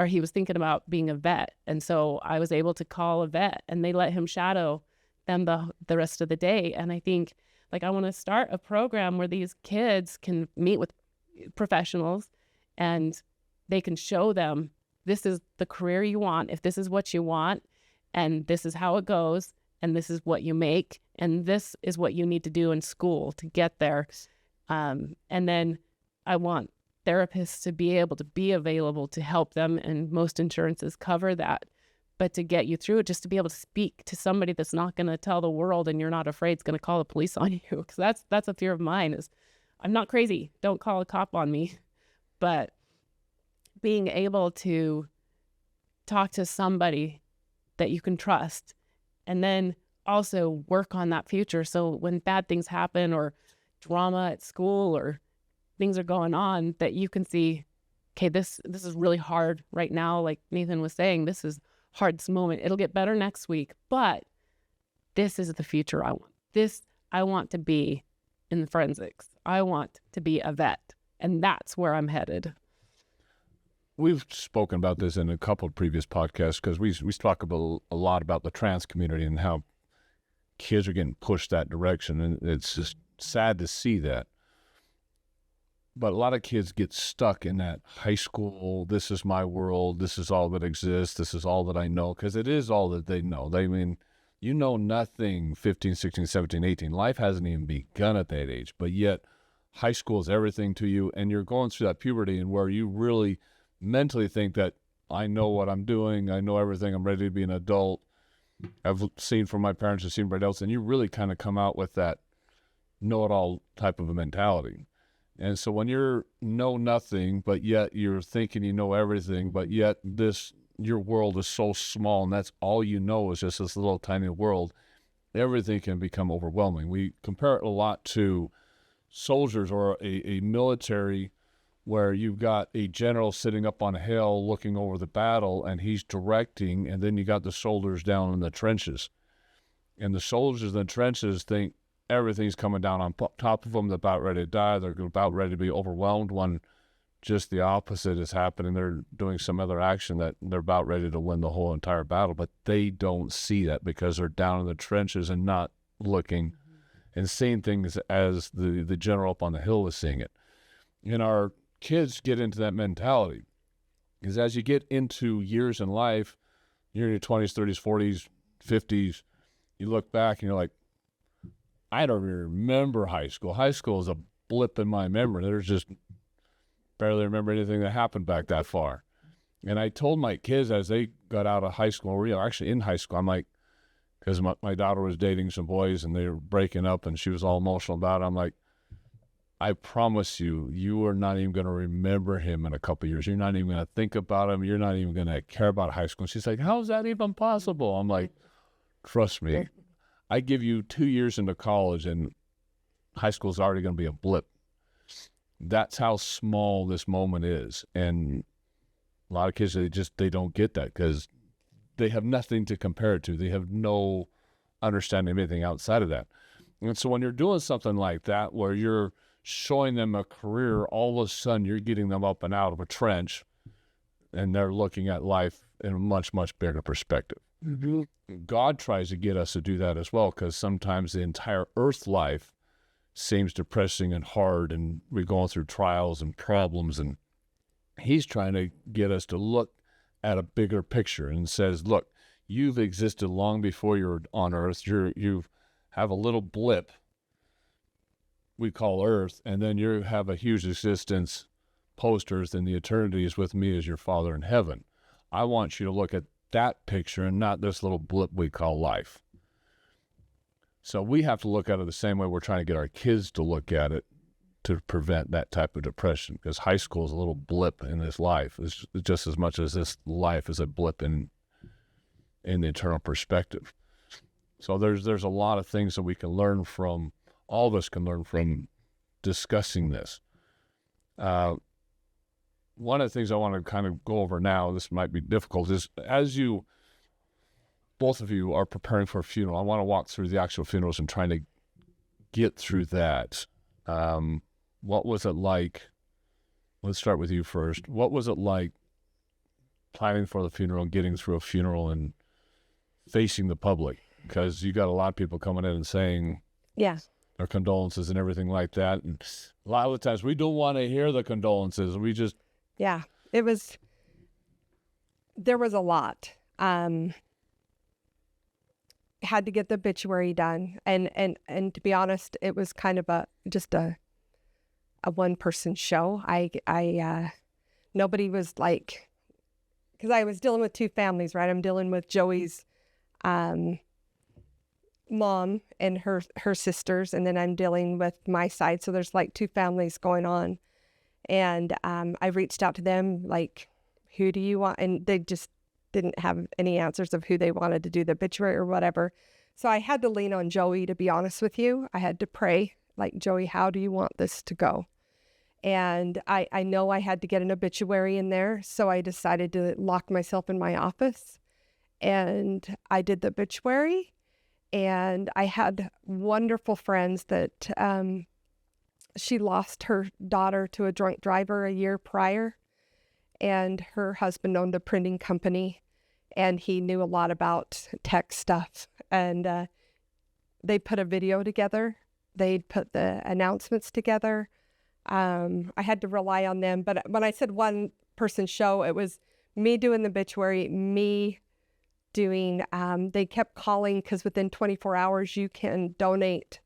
S6: he was thinking about being a vet. And so I was able to call a vet and they let him shadow them the rest of the day. And I think, like, I want to start a program where these kids can meet with professionals and they can show them, this is the career you want, if this is what you want, and this is how it goes, and this is what you make, and this is what you need to do in school to get there. And then I want therapists to be able to be available to help them, and most insurances cover that. But to get you through it, just to be able to speak to somebody that's not going to tell the world and you're not afraid it's going to call the police on you. Because that's a fear of mine, is I'm not crazy. Don't call a cop on me. But being able to talk to somebody that you can trust, and then also work on that future. So when bad things happen or drama at school or things are going on, that you can see, okay, this is really hard right now. Like Nathan was saying, this is hardest moment. It'll get better next week, but this is the future I want. I want to be in the forensics. I want to be a vet, and that's where I'm headed.
S5: We've spoken about this in a couple of previous podcasts because we talk about a lot about the trans community and how kids are getting pushed that direction, and it's just sad to see that. But a lot of kids get stuck in that high school, this is my world, this is all that exists, this is all that I know, because it is all that they know. You know nothing 15, 16, 17, 18. Life hasn't even begun at that age, but yet high school is everything to you, and you're going through that puberty and where you really mentally think that I know what I'm doing, I know everything, I'm ready to be an adult. I've seen from my parents, I've seen from else, and you really kind of come out with that know-it-all type of a mentality. And so when you're know nothing, but yet you're thinking you know everything, but yet your world is so small and that's all you know is just this little tiny world, everything can become overwhelming. We compare it a lot to soldiers or a military where you've got a general sitting up on a hill looking over the battle and he's directing, and then you got the soldiers down in the trenches. And the soldiers in the trenches think everything's coming down on top of them. They're about ready to die. They're about ready to be overwhelmed, when just the opposite is happening. They're doing some other action that they're about ready to win the whole entire battle, but they don't see that because they're down in the trenches and not looking and seeing things as the general up on the hill is seeing it. And our kids get into that mentality because as you get into years in life, you're in your 20s, 30s, 40s, 50s, you look back and you're like, I don't even remember high school. High school is a blip in my memory. There's just barely remember anything that happened back that far. And I told my kids as they got out of high school, or actually in high school, I'm like, because my daughter was dating some boys and they were breaking up and she was all emotional about it. I'm like, I promise you are not even going to remember him in a couple of years. You're not even going to think about him. You're not even going to care about high school. And she's like, how is that even possible? I'm like, trust me. I give you 2 years into college and high school is already going to be a blip. That's how small this moment is. And a lot of kids, they don't get that because they have nothing to compare it to. They have no understanding of anything outside of that. And so when you're doing something like that, where you're showing them a career, all of a sudden you're getting them up and out of a trench and they're looking at life in a much, much bigger perspective. Mm-hmm. God tries to get us to do that as well, because sometimes the entire earth life seems depressing and hard, and we're going through trials and problems, and he's trying to get us to look at a bigger picture and says, look, you've existed long before you're on earth. You have a little blip we call earth, and then you have a huge existence post-earth, and the eternity is with me as your Father in heaven. I want you to look at that picture and not this little blip we call life. So we have to look at it the same way we're trying to get our kids to look at it to prevent that type of depression, because high school is a little blip in this life. It's just as much as this life is a blip in the eternal perspective. So there's a lot of things that we can learn from, all of us can learn from discussing this. One of the things I want to kind of go over now, this might be difficult, is as you both of you are preparing for a funeral. I want to walk through the actual funerals and trying to get through that. What was it like? Let's start with you first. What was it like planning for the funeral and getting through a funeral and facing the public? Because you got a lot of people coming in and saying
S1: Yeah.
S5: their condolences and everything like that. And a lot of the times we don't want to hear the condolences. We just,
S1: Yeah. There was a lot. Had to get the obituary done. And to be honest, it was kind of just a one-person show. Nobody was like, because I was dealing with two families, right? I'm dealing with Joey's mom and her sisters, and then I'm dealing with my side. So there's like two families going on. And I reached out to them, like, who do you want? And they just didn't have any answers of who they wanted to do the obituary or whatever. So I had to lean on Joey, to be honest with you. I had to pray, like, Joey, how do you want this to go? And I know I had to get an obituary in there. So I decided to lock myself in my office. And I did the obituary. And I had wonderful friends that she lost her daughter to a drunk driver a year prior. And her husband owned a printing company. And he knew a lot about tech stuff. And they put a video together. They'd put the announcements together. I had to rely on them. But when I said one person show, it was me doing the obituary, me doing, they kept calling because within 24 hours you can donate.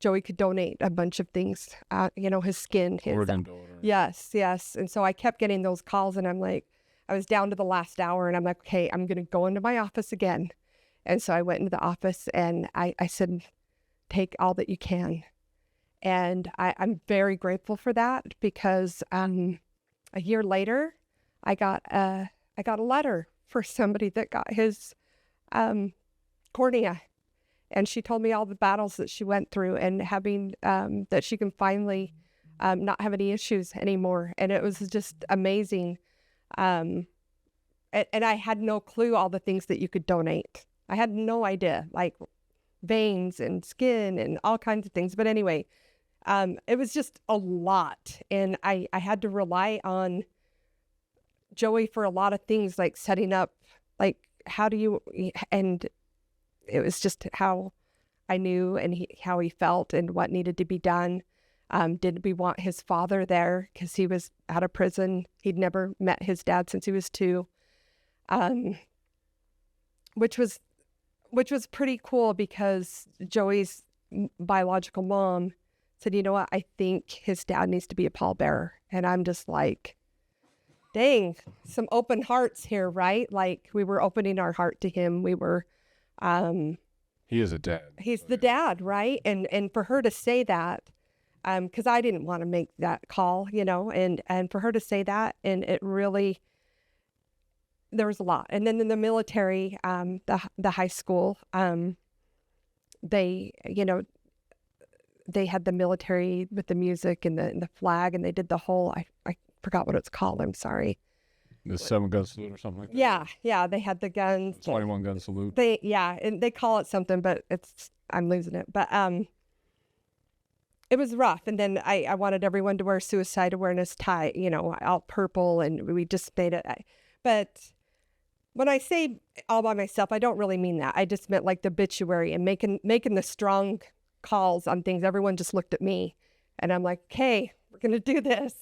S1: Joey could donate a bunch of things, his skin.
S5: organ donor.
S1: Yes. And so I kept getting those calls, and I'm like, I was down to the last hour, and I'm like, okay, I'm going to go into my office again. And so I went into the office, and I said, take all that you can. And I'm very grateful for that, because a year later, I got a letter for somebody that got his cornea. And she told me all the battles that she went through, and having that she can finally not have any issues anymore. And it was just amazing. And I had no clue all the things that you could donate. I had no idea, like veins and skin and all kinds of things. But anyway, it was just a lot. And I had to rely on Joey for a lot of things, like setting up, like, how do you, and it was just how I knew and how he felt and what needed to be done. Did we want his father there because he was out of prison? He'd never met his dad since he was 2, which was pretty cool, because Joey's biological mom said, you know what, I think his dad needs to be a pallbearer. And I'm just like, dang, some open hearts here, right? Like, we were opening our heart to him. We were,
S5: He is a dad.
S1: he's the dad, right? And for her to say that, because I didn't want to make that call, and for her to say that, and it really, there was a lot. And then in the military, the high school, they had the military with the music and the flag, and they did the whole, I forgot what it's called. I'm sorry.
S5: The 7-gun salute or something like that.
S1: Yeah. They had the guns.
S5: 21-gun salute.
S1: And they call it something, but I'm losing it. But it was rough. And then I wanted everyone to wear suicide awareness tie, all purple, and we just made it. But when I say all by myself, I don't really mean that. I just meant like the obituary and making the strong calls on things. Everyone just looked at me, and I'm like, okay, we're going to do this,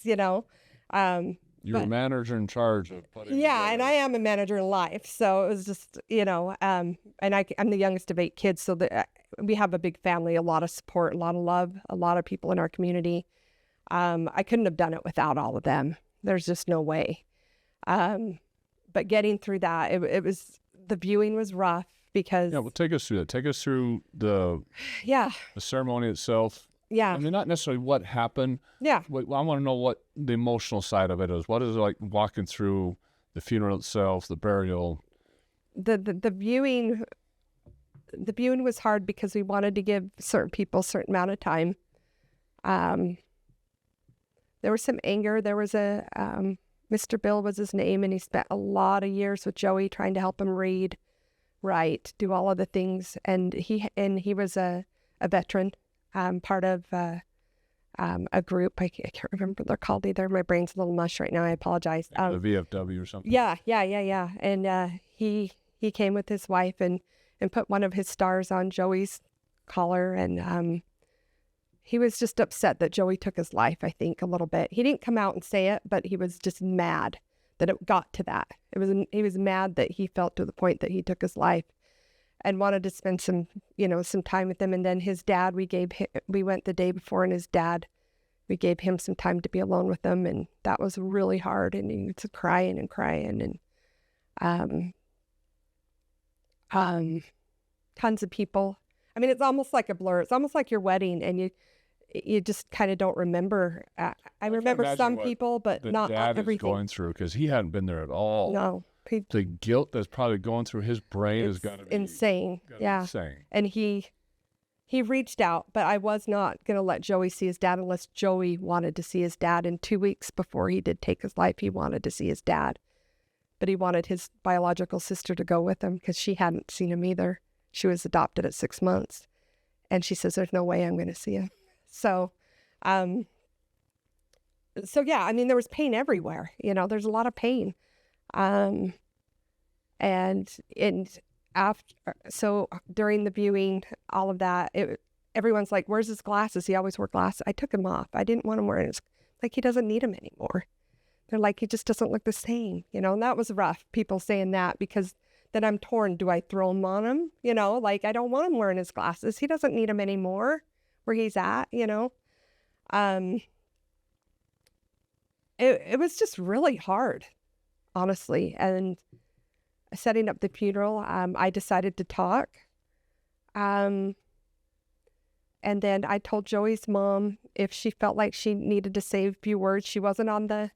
S5: You're a manager in charge of putting
S1: Yeah, and I am a manager in life. So it was just, and I'm the youngest of 8 kids. So we have a big family, a lot of support, a lot of love, a lot of people in our community. I couldn't have done it without all of them. There's just no way. But getting through that, the viewing was rough because.
S5: Yeah, well, take us through that. Take us through the ceremony itself.
S1: Yeah.
S5: I mean, not necessarily what happened.
S1: Yeah.
S5: I want to know what the emotional side of it is. What is it like walking through the funeral itself, the burial?
S1: The viewing was hard because we wanted to give certain people a certain amount of time. There was some anger. There was Mr. Bill was his name, and he spent a lot of years with Joey trying to help him read. right, do all of the things. And he was a veteran, part of a group. I can't remember what they're called either. My brain's a little mush right now. I apologize.
S5: The VFW or something.
S1: Yeah. And he came with his wife and put one of his stars on Joey's collar. And he was just upset that Joey took his life, I think, a little bit. He didn't come out and say it, but he was just mad that it got to that. He was mad that he felt to the point that he took his life, and wanted to spend some time with him. And then his dad, we went the day before, and his dad, we gave him some time to be alone with him. And that was really hard. And he was crying. And tons of people. I mean, it's almost like a blur. It's almost like your wedding, and you just kind of don't remember. I remember some people, but not everything.
S5: Is going through, because he hadn't been there at all.
S1: No.
S5: The guilt that's probably going through his brain is going to be
S1: insane.
S5: Insane.
S1: And he reached out, but I was not going to let Joey see his dad unless Joey wanted to see his dad. And 2 weeks before he did take his life, he wanted to see his dad, but he wanted his biological sister to go with him because she hadn't seen him either. She was adopted at 6 months, and she says, "There's no way I'm going to see him." So yeah, I mean, there was pain everywhere. There's a lot of pain. And so during the viewing, all of that, everyone's like, "Where's his glasses? He always wore glasses." I took him off. I didn't want him wearing his, like, he doesn't need them anymore. They're like, he just doesn't look the same, and that was rough, people saying that, because then I'm torn. Do I throw him on him? Like, I don't want him wearing his glasses. He doesn't need them anymore where he's at, It was just really hard, honestly. And setting up the funeral, I decided to talk. And then I told Joey's mom if she felt like she needed to say a few words. She wasn't on the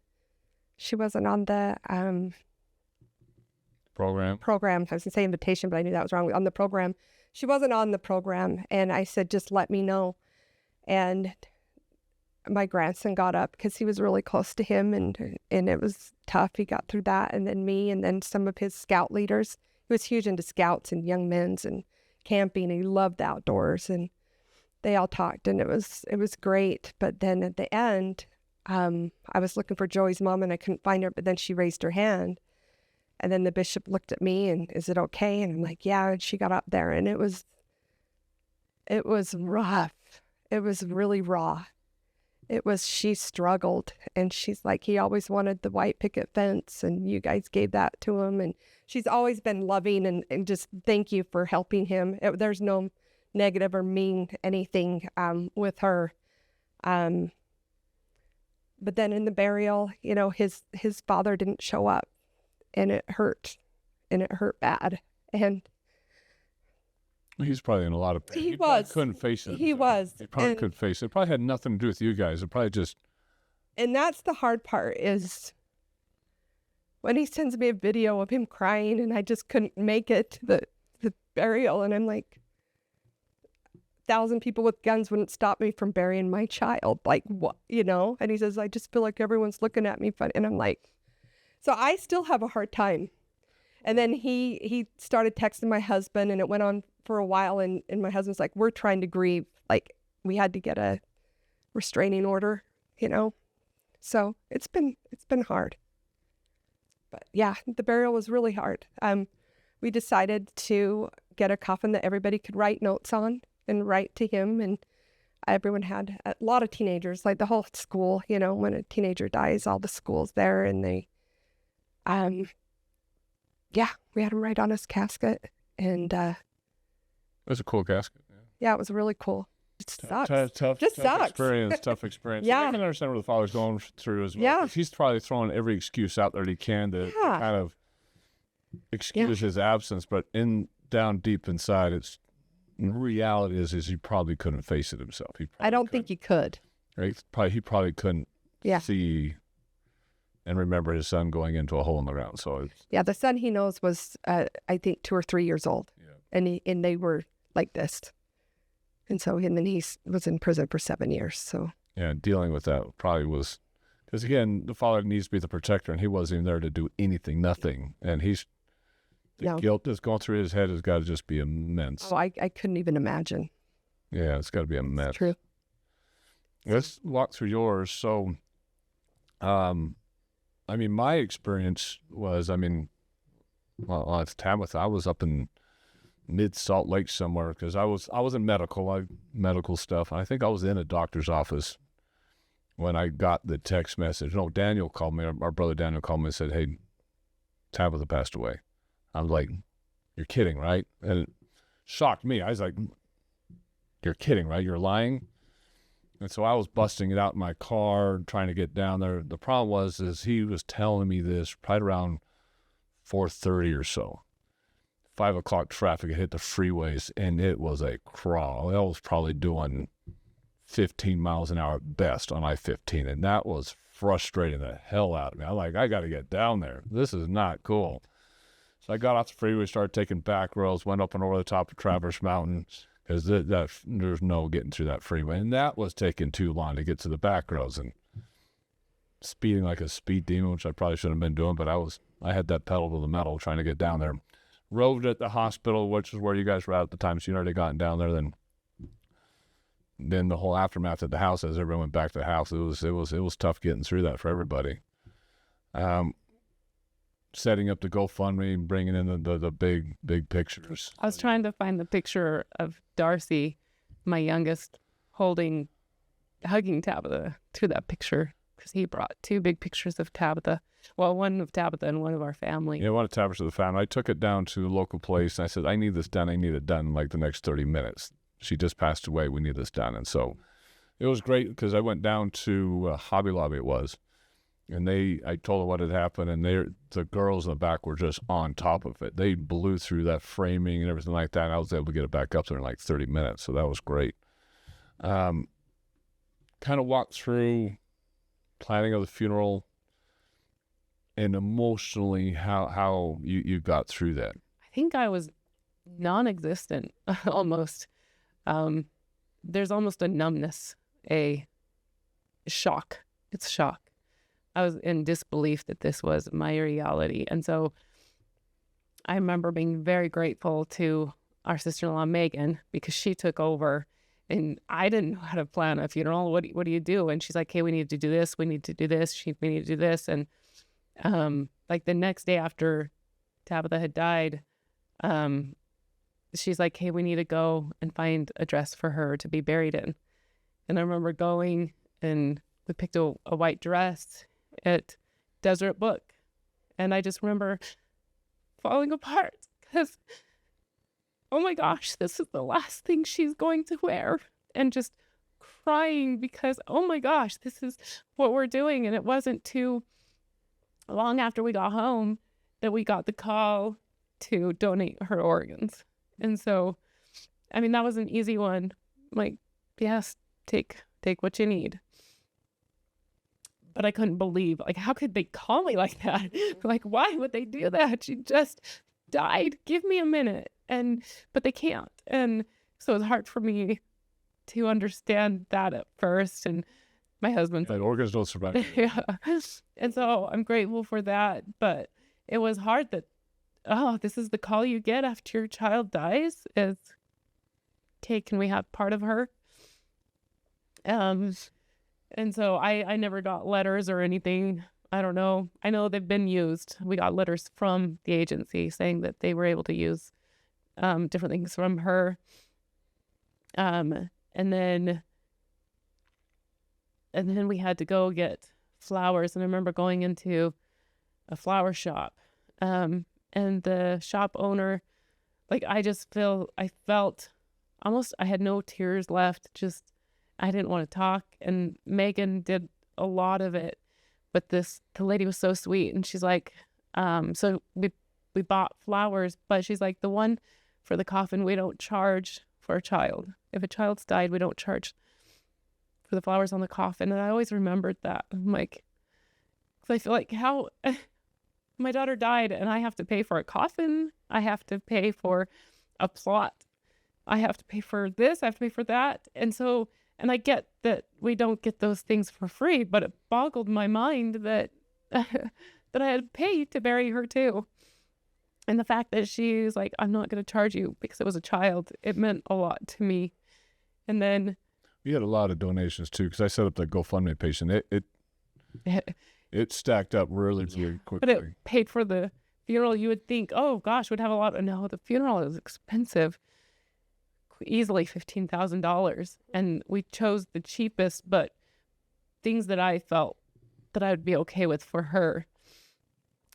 S5: program.
S1: I was going to say invitation, but I knew that was wrong. On the program. She wasn't on the program. And I said, just let me know. And my grandson got up because he was really close to him, and it was tough. He got through that. And then me, and then some of his scout leaders. He was huge into scouts and young men's and camping. And he loved the outdoors, and they all talked, and it was great. But then at the end, I was looking for Joey's mom, and I couldn't find her, but then she raised her hand. And then the bishop looked at me and, "Is it okay?" And I'm like, "Yeah." And she got up there, and it was rough. It was really raw. She struggled, and she's like, "He always wanted the white picket fence, and you guys gave that to him." And she's always been loving and just thank you for helping him. There's no negative or mean anything with her. But then in the burial, his father didn't show up, and it hurt bad. And
S5: he's probably in a lot of pain.
S1: He was.
S5: Couldn't face it.
S1: He was.
S5: He probably couldn't face it. It probably had nothing to do with you guys. It probably just...
S1: And that's the hard part, is when he sends me a video of him crying, and I just couldn't make it to the burial. And I'm like, 1,000 people with guns wouldn't stop me from burying my child. Like, what? And he says, "I just feel like everyone's looking at me funny." And I'm like, so I still have a hard time. And then he started texting my husband, and it went on for a while. And my husband's like, "We're trying to grieve. Like, we had to get a restraining order, So it's been hard. But yeah, the burial was really hard. We decided to get a coffin that everybody could write notes on and write to him. And everyone had a lot of teenagers, like the whole school, when a teenager dies, all the school's there, and they, we had him write on his casket. And
S5: it was a cool casket.
S1: Yeah, it was really cool. It sucks.
S5: Tough experience. Tough experience.
S1: Yeah.
S5: I can understand what the father's going through as well.
S1: Yeah.
S5: 'Cause he's probably throwing every excuse out there that he can to kind of excuse his absence, but down deep inside, reality is he probably couldn't face it himself.
S1: I don't think he could.
S5: Right? He probably couldn't see and remember his son going into a hole in the ground. So
S1: the son he knows was I think 2 or 3 years old, and they were like this. And so, and then he was in prison for 7 years. So
S5: yeah, dealing with that probably was, because again, the father needs to be the protector, and he wasn't even there to do anything, nothing. And The
S1: No.
S5: guilt that's going through his head has got to just be immense.
S1: Oh, I couldn't even imagine.
S5: Yeah, it's got to be a mess.
S1: It's true.
S5: Let's walk through yours. So, I mean, my experience was, well, it's Tabitha. I was up in mid Salt Lake somewhere because I was in medical stuff. I think I was in a doctor's office when I got the text message. No, Daniel called me. Our brother Daniel called me and said, "Hey, Tabitha passed away." I was like, "You're kidding, right?" And it shocked me. I was like, "You're kidding, right? You're lying?" And so I was busting it out in my car, trying to get down there. The problem is he was telling me this right around 4:30 or so. 5 o'clock traffic had hit the freeways, and it was a crawl. I was probably doing 15 miles an hour at best on I-15, and that was frustrating the hell out of me. I'm like, I got to get down there. This is not cool. So I got off the freeway, started taking back roads, went up and over the top of Traverse Mountain, because there's no getting through that freeway. And that was taking too long to get to the back roads, and speeding like a speed demon, which I probably shouldn't have been doing, but I had that pedal to the metal trying to get down there. Rode at the hospital, which is where you guys were at the time, so you'd already gotten down there. Then the whole aftermath at the house, as everyone went back to the house, it was tough getting through that for everybody. Setting up the GoFundMe, bringing in the big pictures.
S6: I was trying to find the picture of Darcy, my youngest, hugging Tabitha to that picture, because he brought 2 big pictures of Tabitha. Well, one of Tabitha and one of our family.
S5: Yeah, one of Tabitha to the family. I took it down to a local place, and I said, I need this done. I need it done in like the next 30 minutes. She just passed away. We need this done. And so it was great because I went down to Hobby Lobby, it was. And I told her what had happened, and the girls in the back were just on top of it. They blew through that framing and everything like that, and I was able to get it back up there in like 30 minutes, so that was great. Kind of walked through planning of the funeral and emotionally how you got through that.
S6: I think I was non-existent, almost. There's almost a numbness, a shock. It's shock. I was in disbelief that this was my reality. And so I remember being very grateful to our sister-in-law, Megan, because she took over, and I didn't know how to plan a funeral. What do you do? And she's like, hey, we need to do this. We need to do this. We need to do this. And like the next day after Tabitha had died, she's like, hey, we need to go and find a dress for her to be buried in. And I remember going, and we picked a white dress at Deseret Book. And I just remember falling apart because, oh my gosh, this is the last thing she's going to wear. And just crying because, oh my gosh, this is what we're doing. And it wasn't too long after we got home that we got the call to donate her organs. And so, I mean, that was an easy one. Like, yes, take what you need. But I couldn't believe, like, how could they call me like that? Like, why would they do that? She just died. Give me a minute. But they can't. And so it's hard for me to understand that at first. And my husband's
S5: That organs don't survive.
S6: yeah. And so I'm grateful for that. But it was hard that, this is the call you get after your child dies is, okay, can we have part of her? And so I never got letters or anything. I don't know. I know they've been used. We got letters from the agency saying that they were able to use different things from her. And then we had to go get flowers. And I remember going into a flower shop. And the shop owner, like, I felt almost, I had no tears left. Just, I didn't want to talk. And Megan did a lot of it. But the lady was so sweet. And she's like, so we bought flowers, but she's like, the one for the coffin, we don't charge for a child. If a child's died, we don't charge for the flowers on the coffin. And I always remembered that. I'm like, because I feel like how my daughter died and I have to pay for a coffin. I have to pay for a plot. I have to pay for this. I have to pay for that. And so, and I get that we don't get those things for free, but it boggled my mind that that I had paid to bury her too. And the fact that she's like, I'm not going to charge you because it was a child, it meant a lot to me. And then
S5: We had a lot of donations too, because I set up the GoFundMe page, and it stacked up really, really quickly.
S6: but it paid for the funeral. You would think, oh gosh, we'd have a lot. No, the funeral is expensive, easily $15,000. And we chose the cheapest, but things that I felt that I would be okay with for her.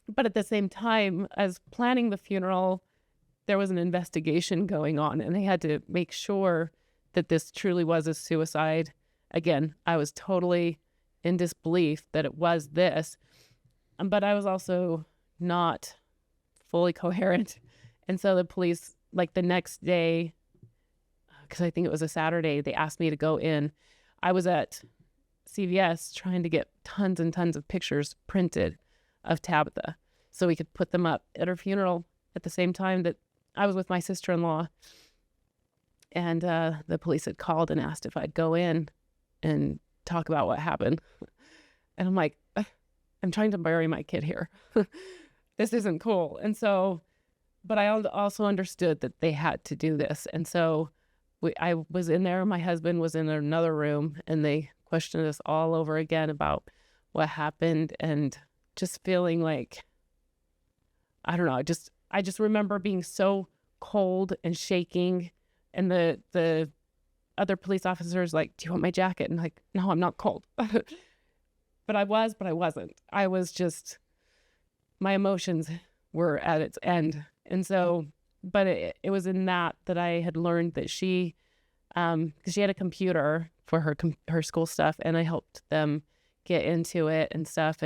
S6: But at the same time, as planning the funeral, there was an investigation going on, and they had to make sure that this truly was a suicide. Again, I was totally in disbelief that it was this, but I was also not fully coherent. And so the police, like the next day, because I think it was a Saturday, they asked me to go in. I was at CVS trying to get tons and tons of pictures printed of Tabitha so we could put them up at her funeral at the same time that I was with my sister-in-law. And the police had called and asked if I'd go in and talk about what happened. And I'm like, I'm trying to bury my kid here. This isn't cool. And so, but I also understood that they had to do this. And so I was in there, my husband was in another room, and they questioned us all over again about what happened, and just feeling like, I don't know, I just remember being so cold and shaking, and the other police officers like, do you want my jacket? And like, no, I'm not cold. But I wasn't. I was just, my emotions were at its end. And so, but it was in that I had learned that she, because she had a computer for her school stuff, and I helped them get into it and stuff.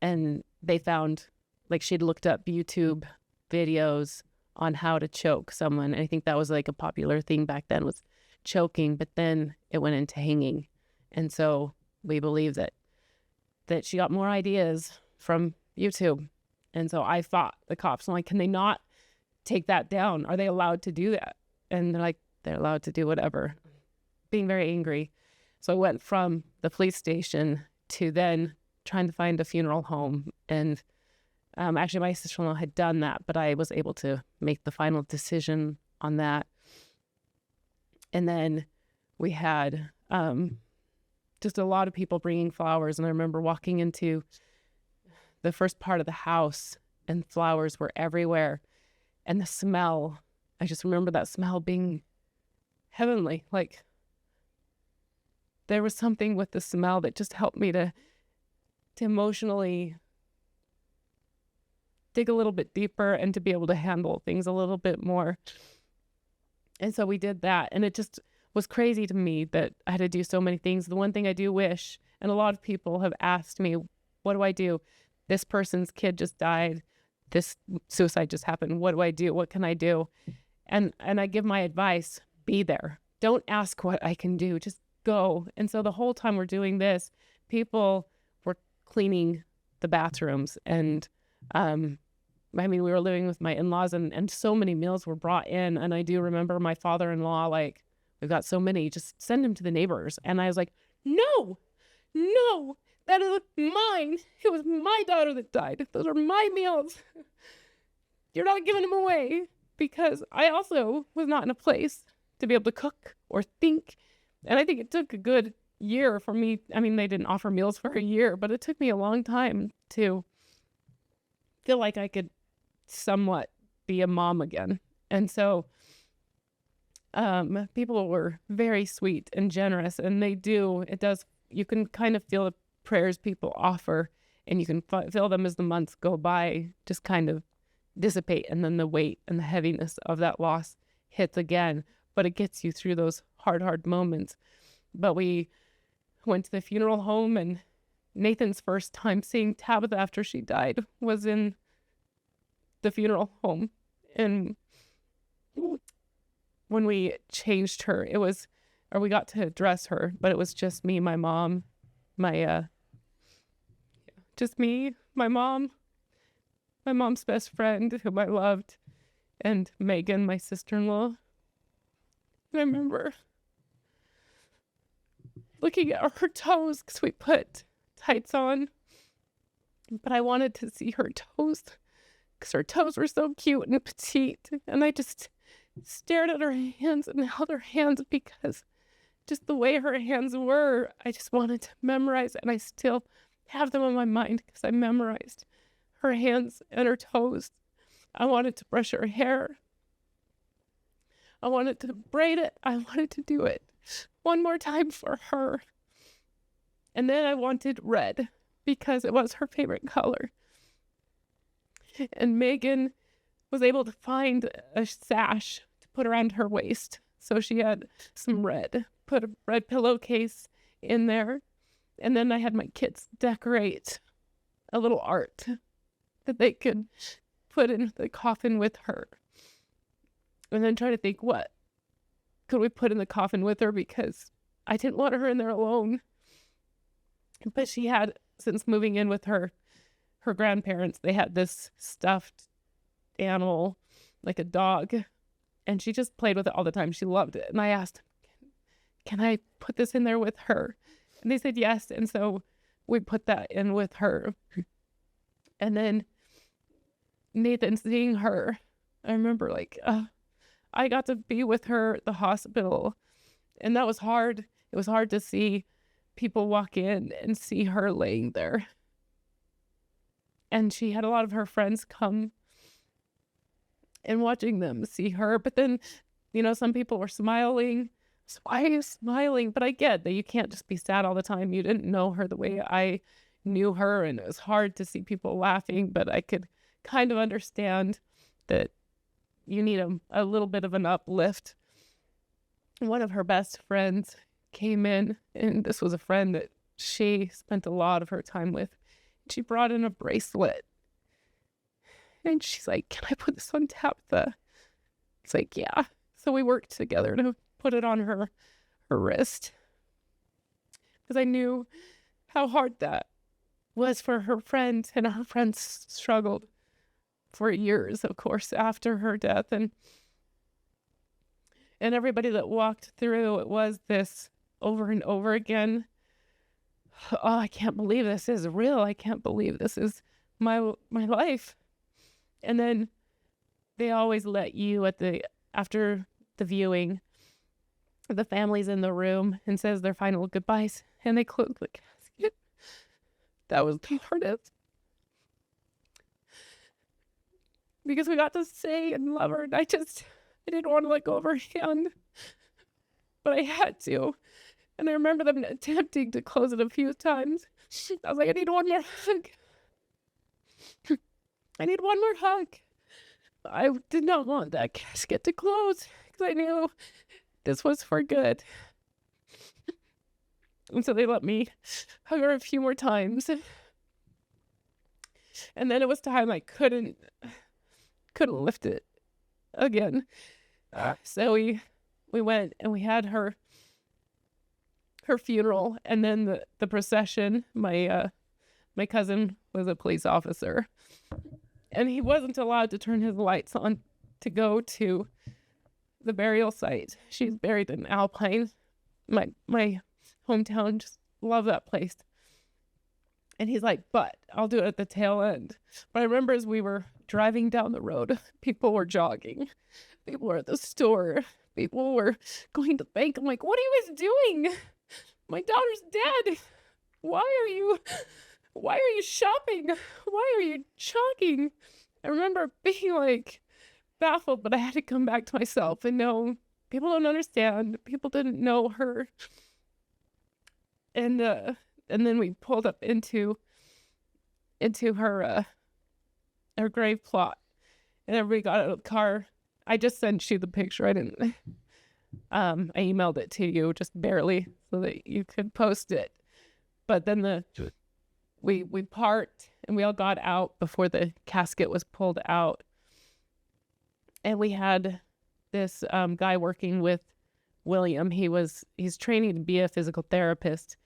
S6: And they found, like, she'd looked up YouTube videos on how to choke someone. And I think that was like a popular thing back then, was choking, but then it went into hanging. And so we believe that she got more ideas from YouTube. And so I fought the cops. I'm like, can they not take that down? Are they allowed to do that? And they're like, they're allowed to do whatever. Being very angry. So I went from the police station to then trying to find a funeral home. And actually my sister-in-law had done that, but I was able to make the final decision on that. And then we had just a lot of people bringing flowers. And I remember walking into the first part of the house, and flowers were everywhere. And the smell, I just remember that smell being heavenly. Like, there was something with the smell that just helped me to emotionally dig a little bit deeper and to be able to handle things a little bit more. And so we did that. And it just was crazy to me that I had to do so many things. The one thing I do wish, and a lot of people have asked me, what do I do? This person's kid just died. This suicide just happened. What do I do? What can I do? And I give my advice, be there. Don't ask what I can do. Just go. And so the whole time we're doing this, people were cleaning the bathrooms. And we were living with my in-laws, and so many meals were brought in. And I do remember my father-in-law, like, we've got so many, just send them to the neighbors. And I was like, no, that is mine. It was my daughter that died. Those are my meals. You're not giving them away. Because I also was not in a place to be able to cook or think. And I think it took a good year for me. I mean, they didn't offer meals for a year, but it took me a long time to feel like I could somewhat be a mom again. And so people were very sweet and generous, and you can kind of feel the prayers people offer, and you can feel them as the months go by, just kind of dissipate, and then the weight and the heaviness of that loss hits again. But it gets you through those hard moments. But we went to the funeral home, and Nathan's first time seeing Tabitha after she died was in the funeral home. And when we changed her, we got to dress her, but it was just me, my mom, just me, my mom, my mom's best friend, whom I loved, and Megan, my sister-in-law. And I remember looking at her toes, because we put tights on, but I wanted to see her toes because her toes were so cute and petite. And I just stared at her hands and held her hands because just the way her hands were, I just wanted to memorize, and I still have them on my mind because I memorized her hands and her toes. I wanted to brush her hair. I wanted to braid it. I wanted to do it one more time for her. And then I wanted red because it was her favorite color. And Megan was able to find a sash to put around her waist. So she had some red, put a red pillowcase in there. And then I had my kids decorate a little art that they could put in the coffin with her. And then try to think, what could we put in the coffin with her? Because I didn't want her in there alone. But she had, since moving in with her grandparents, they had this stuffed animal, like a dog. And she just played with it all the time. She loved it. And I asked, can I put this in there with her? And they said yes. And so we put that in with her. And then Nathan seeing her, I remember I got to be with her at the hospital. And that was hard. It was hard to see people walk in and see her laying there. And she had a lot of her friends come and watching them see her. But then, some people were smiling. So why are you smiling? But I get that you can't just be sad all the time. You didn't know her the way I knew her, and it was hard to see people laughing, but I could kind of understand that you need a little bit of an uplift. One of her best friends came in, and this was a friend that she spent a lot of her time with. She brought in a bracelet. And she's like, can I put this on Tabitha? It's like, yeah. So we worked together to put it on her wrist. Because I knew how hard that was for her friend. And her friends struggled for years, of course, after her death. And everybody that walked through, it was this over and over again. Oh, I can't believe this is real. I can't believe this is my life. And then they always let you after the viewing, the family's in the room and says their final goodbyes, and they close the casket. That was the hardest. Because we got to say and love her, and I didn't want to let go of her hand, but I had to. And I remember them attempting to close it a few times. I was like, I need one more hug. I need one more hug. I did not want that casket to close because I knew this was for good. And so they let me hug her a few more times. And then it was time I couldn't lift it again. So we went and we had her funeral, and then the procession. My cousin was a police officer, and he wasn't allowed to turn his lights on to go to the burial site. She's buried in Alpine. My hometown, just love that place. And he's like, but I'll do it at the tail end. But I remember as we were driving down the road, people were jogging. People were at the store. People were going to the bank. I'm like, what are you guys doing? My daughter's dead. Why are you shopping? Why are you jogging? I remember being baffled, but I had to come back to myself and know people don't understand. People didn't know her. And then we pulled up into her grave plot, and everybody got out of the car. I just sent you the picture. I didn't. I emailed it to you just barely so that you could post it. But then we parked and we all got out before the casket was pulled out. And we had this guy working with William. He's training to be a physical therapist.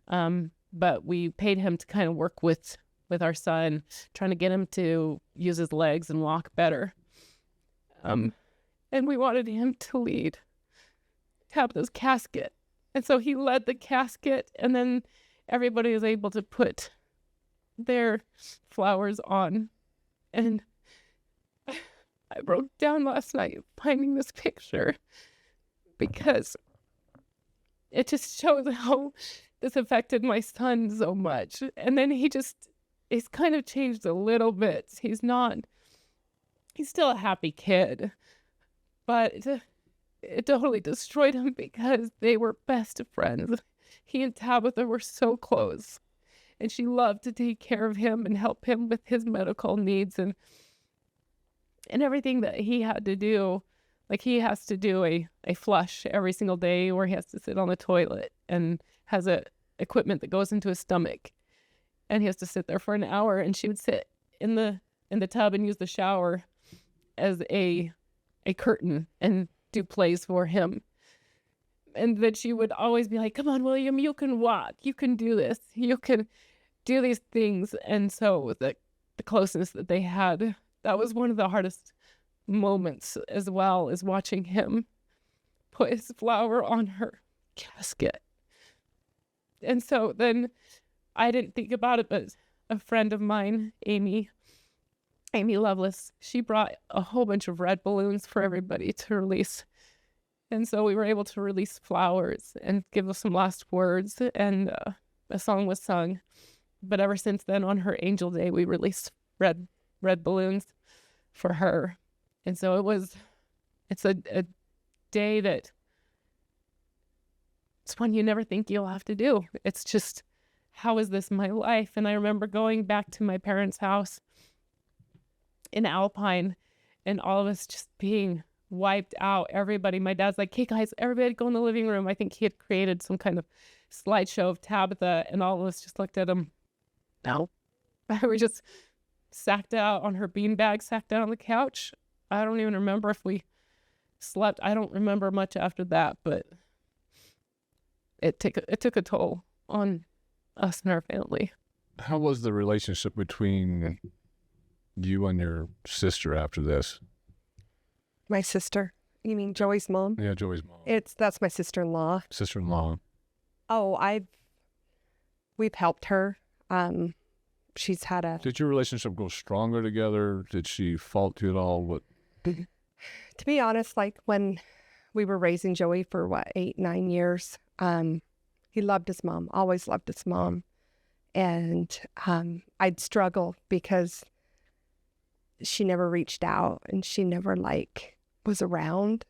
S6: But we paid him to kind of work with our son, trying to get him to use his legs and walk better. And we wanted him to lead Tabitha's casket. And so he led the casket, and then everybody was able to put their flowers on. And I broke down last night finding this picture because it just shows how this affected my son so much. And then he's kind of changed a little bit. He's still a happy kid, but it totally destroyed him because they were best friends. He and Tabitha were so close, and she loved to take care of him and help him with his medical needs and everything that he had to do. Like, he has to do a flush every single day where he has to sit on the toilet and has a equipment that goes into his stomach, and he has to sit there for an hour, and she would sit in the tub and use the shower as a curtain and do plays for him. And that she would always be like, come on, William, you can walk, you can do this, you can do these things. And so the closeness that they had, that was one of the hardest moments, as well as watching him put his flower on her casket. And so then I didn't think about it, but a friend of mine, Amy Lovelace, she brought a whole bunch of red balloons for everybody to release. And so we were able to release flowers and give us some last words, and a song was sung. But ever since then, on her Angel Day, we released red balloons for her. And so it's a day that it's one you never think you'll have to do. It's just, how is this my life? And I remember going back to my parents' house in Alpine, and all of us just being wiped out. Everybody, my dad's like, hey guys, everybody go in the living room. I think he had created some kind of slideshow of Tabitha, and all of us just looked at him. No. We just sacked out on her beanbag, sacked out on the couch. I don't even remember if we slept. I don't remember much after that, but it took a toll on us and our family.
S5: How was the relationship between you and your sister after this?
S1: My sister. You mean Joey's mom?
S5: Yeah, Joey's mom.
S1: That's my sister-in-law.
S5: Sister-in-law.
S1: Oh, we've helped her. She's had a...
S5: Did your relationship go stronger together? Did she fault you at all? What?
S1: To be honest, like when we were raising Joey for 8-9 years, he loved his mom, always loved his mom. And I'd struggle because she never reached out, and she never was around.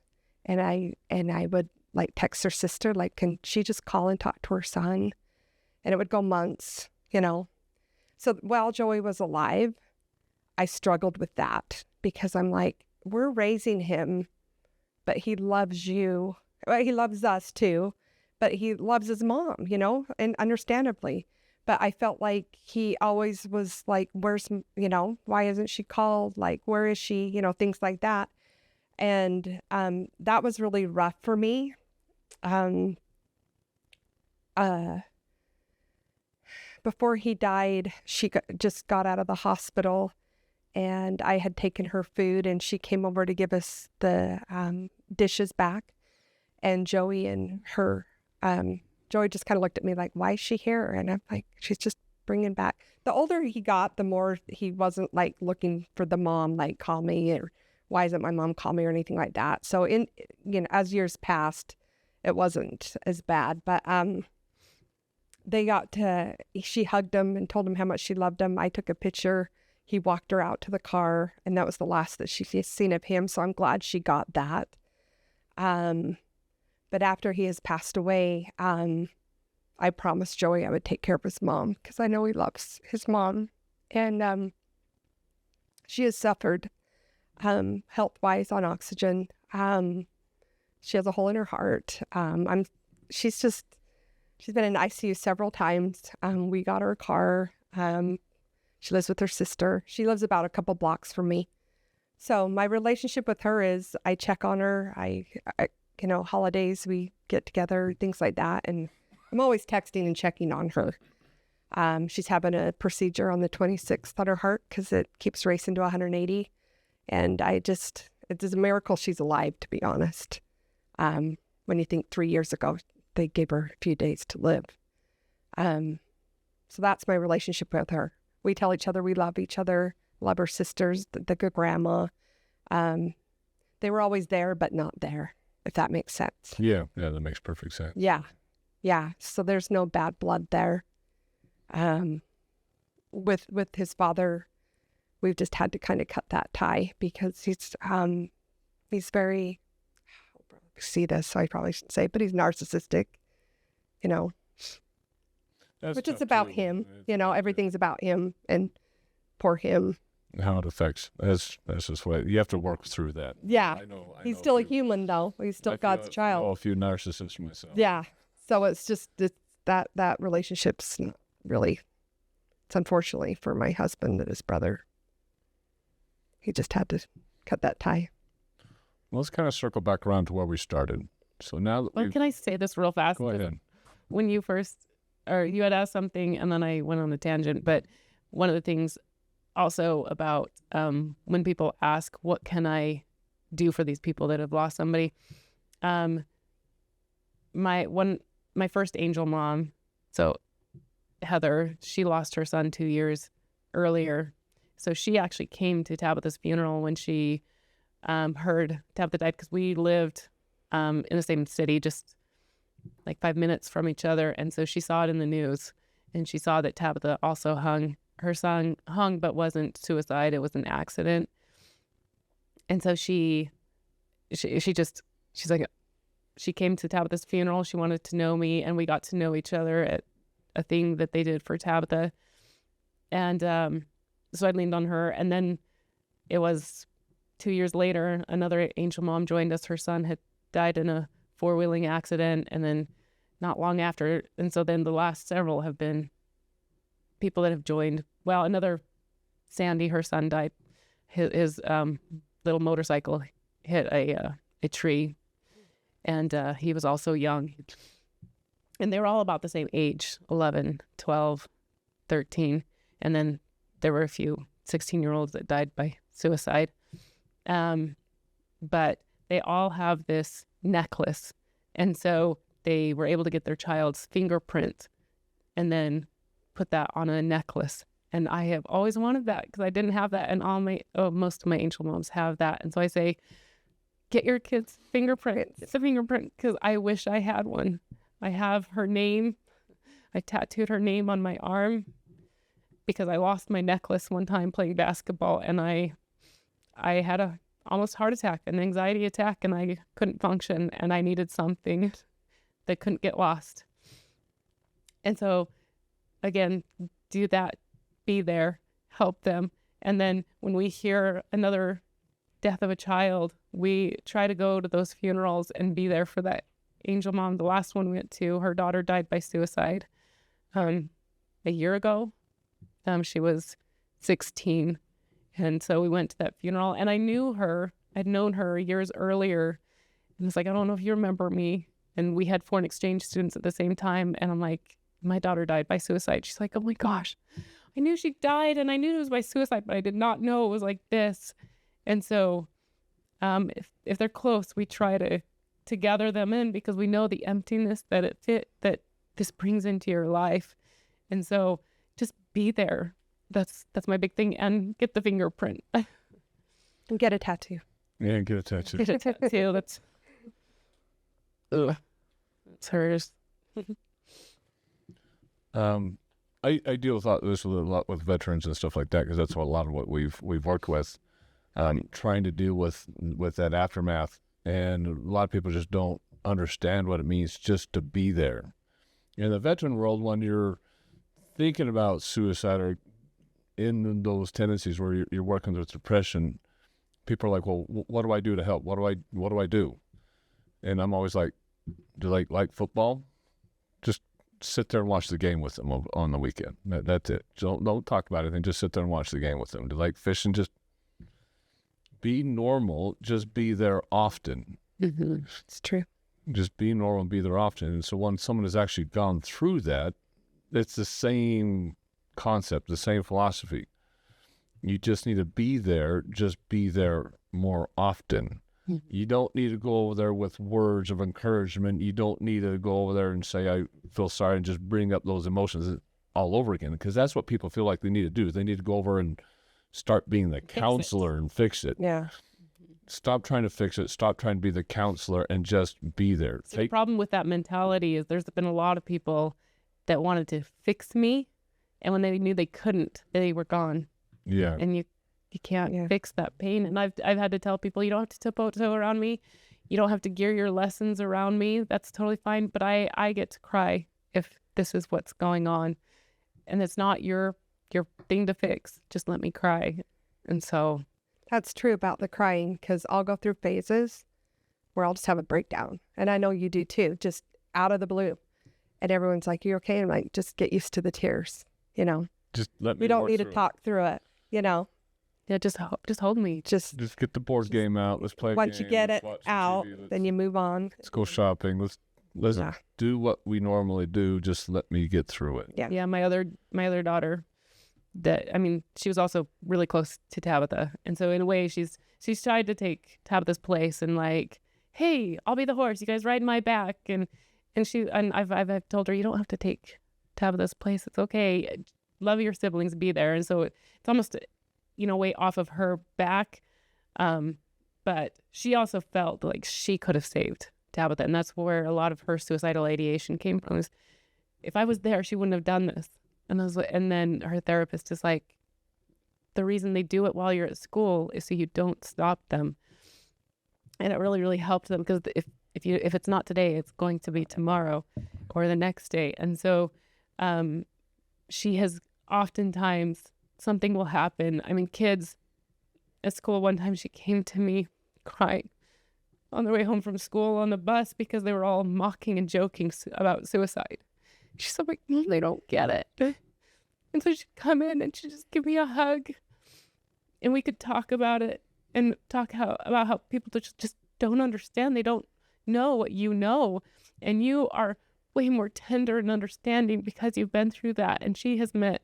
S1: And I would text her sister, can she just call and talk to her son? And it would go months, So while Joey was alive, I struggled with that because I'm like, we're raising him, but he loves you. Well, he loves us too, but he loves his mom, and understandably. But I felt like he always was like, where's, why isn't she called? Where is she? Things like that. And that was really rough for me. Before he died, she just got out of the hospital, and I had taken her food, and she came over to give us the dishes back. And Joey and her, Joey just kind of looked at me like, why is she here? And I'm like, she's just bringing back. The older he got, the more he wasn't looking for the mom, call me, or why isn't my mom call me, or anything like that. So as years passed, it wasn't as bad, but she hugged him and told him how much she loved him. I took a picture. He walked her out to the car, and that was the last that she's seen of him. So I'm glad she got that. But after he has passed away, I promised Joey I would take care of his mom because I know he loves his mom. And she has suffered health-wise on oxygen. She has a hole in her heart. She's been in ICU several times. We got her a car. She lives with her sister. She lives about a couple blocks from me. So my relationship with her is I check on her. I holidays, we get together, things like that. And I'm always texting and checking on her. She's having a procedure on the 26th on her heart because it keeps racing to 180. And it's a miracle she's alive, to be honest. When you think 3 years ago, they gave her a few days to live. So that's my relationship with her. We tell each other we love each other, love her sisters, the good grandma. They were always there, but not there, if that makes sense.
S5: Yeah, that makes perfect sense.
S1: Yeah. Yeah. So there's no bad blood there. With his father, we've just had to kind of cut that tie because he's very, see this, so I probably shouldn't say, but he's narcissistic,
S5: That's
S1: which is
S5: tough,
S1: about
S5: too.
S1: him,
S5: It's
S1: everything's about him and poor him.
S5: how it affects. That's just what you have to work through that.
S1: Yeah.
S5: I know.
S1: He's still a human though. He's still God's
S5: I
S1: child.
S5: know a few narcissists myself.
S1: Yeah. So it's just that relationship's not really, it's unfortunately for my husband and his brother. He just had to cut that tie.
S5: Well, let's kind of circle back around to where we started. So now that
S6: Well,
S5: we've...
S6: can I say this real fast?
S5: Go ahead.
S6: When you had asked something and then I went on a tangent, but one of the things also about when people ask, what can I do for these people that have lost somebody? My first angel mom, so Heather, she lost her son 2 years earlier. So she actually came to Tabitha's funeral when she heard Tabitha died, because we lived in the same city, just like 5 minutes from each other. And so she saw it in the news, and she saw that Tabitha also hung. Her son hung, but wasn't suicide. It was an accident. And so she's like, she came to Tabitha's funeral. She wanted to know me, and we got to know each other at a thing that they did for Tabitha. And so I leaned on her. And then it was 2 years later, another angel mom joined us. Her son had died in a four-wheeling accident, and then not long after. And so then the last several have been people that have joined. Well, another Sandy, her son died. His little motorcycle hit a tree, and he was also young. And they were all about the same age, 11, 12, 13. And then there were a few 16-year-olds that died by suicide. But they all have this necklace. And so they were able to get their child's fingerprint and then put that on a necklace. And I have always wanted that because I didn't have that. And most of my angel moms have that. And so I say, get your kid's fingerprint. It's a fingerprint, because I wish I had one. I have her name. I tattooed her name on my arm because I lost my necklace one time playing basketball, and I had a almost heart attack, an anxiety attack, and I couldn't function, and I needed something that couldn't get lost. And so, again, do that, be there, help them. And then when we hear another death of a child, we try to go to those funerals and be there for that angel mom. The last one we went to, her daughter died by suicide a year ago. She was 16. And so we went to that funeral, and I knew her. I'd known her years earlier. And it's like, I don't know if you remember me. And we had foreign exchange students at the same time. And I'm like, my daughter died by suicide. She's like, oh my gosh, I knew she died, and I knew it was by suicide, but I did not know it was like this. And so if they're close, we try to gather them in, because we know the emptiness that this brings into your life. And so just be there. That's my big thing. And get the fingerprint.
S1: And get a tattoo.
S5: Yeah, get a tattoo.
S6: Get a tattoo. That's it's hers.
S5: I deal with this a lot with veterans and stuff like that, because that's a lot of what we've worked with, trying to deal with that aftermath. And a lot of people just don't understand what it means just to be there. In the veteran world, when you're thinking about suicide or in those tendencies where you're working with depression, people are like, well, what do I do to help? What do I do? And I'm always like, do you like football? Just sit there and watch the game with them on the weekend. That's it. Don't talk about anything. Just sit there and watch the game with them. Do you like fishing? Just be normal. Just be there often.
S1: Mm-hmm. It's true.
S5: Just be normal and be there often. And so when someone has actually gone through that, it's the same concept, the same philosophy. You just need to be there. Just be there more often. Mm-hmm. You don't need to go over there with words of encouragement. You don't need to go over there and say, I feel sorry, and just bring up those emotions all over again, because that's what people feel like they need to do. They need to go over and start being the counselor and fix it.
S1: Yeah.
S5: stop trying to fix it. Stop trying to be the counselor and just be there.
S6: So the problem with that mentality is there's been a lot of people that wanted to fix me, and when they knew they couldn't, they were gone.
S5: Yeah.
S6: And you can't fix that pain. And I've had to tell people, you don't have to tiptoe around me. You don't have to gear your lessons around me. That's totally fine. But I get to cry if this is what's going on, and it's not your thing to fix. Just let me cry. And so
S1: That's true about the crying, because I'll go through phases where I'll just have a breakdown. And I know you do too, just out of the blue. And everyone's like, you okay? I'm like, just get used to the tears, you know?
S5: Just let me
S1: We don't
S5: work
S1: need to
S5: through it.
S1: talk through it, you know?
S6: yeah, just hold me.
S1: Just
S5: Just get the board game out. Let's play a
S1: once
S5: game.
S1: you get
S5: Let's
S1: it
S5: watch some
S1: out,
S5: TV.
S1: then you move on.
S5: Let's go shopping. Let's
S1: Yeah.
S5: do what we normally do. Just let me get through it.
S1: Yeah.
S6: Yeah, my other daughter, she was also really close to Tabitha, and so in a way she's tried to take Tabitha's place and like, hey, I'll be the horse, you guys ride my back, and I've told her, you don't have to take Tabitha's place, it's okay, love your siblings, be there. And so it's almost weight off of her back, but she also felt like she could have saved Tabitha, and that's where a lot of her suicidal ideation came from, is if I was there, she wouldn't have done this. And then her therapist is like, the reason they do it while you're at school is so you don't stop them. And it really, really helped them, because if it's not today, it's going to be tomorrow or the next day. And so she has oftentimes, something will happen. I mean, kids at school, one time she came to me crying on their way home from school on the bus because they were all mocking and joking about suicide. She's so like, they don't get it. And so she'd come in and she'd just give me a hug, and we could talk about it and talk about how people just don't understand. They don't know what you know, and you are way more tender and understanding because you've been through that. And she has met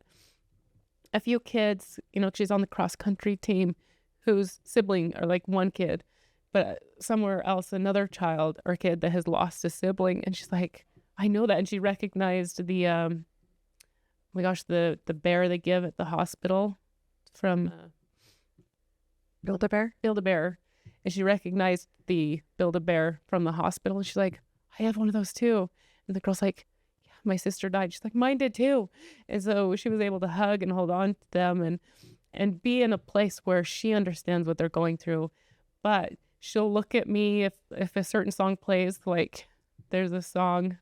S6: a few kids, she's on the cross country team whose sibling, or like one kid, but somewhere else, another child or kid that has lost a sibling. And she's like, I know that. And she recognized the, oh my gosh, the bear they give at the hospital from
S1: Build-A-Bear?
S6: Build-A-Bear. And she recognized the Build-A-Bear from the hospital. And she's like, I have one of those too. And the girl's like, yeah, my sister died. She's like, mine did too. And so she was able to hug and hold on to them and be in a place where she understands what they're going through. But she'll look at me if a certain song plays, like there's a song,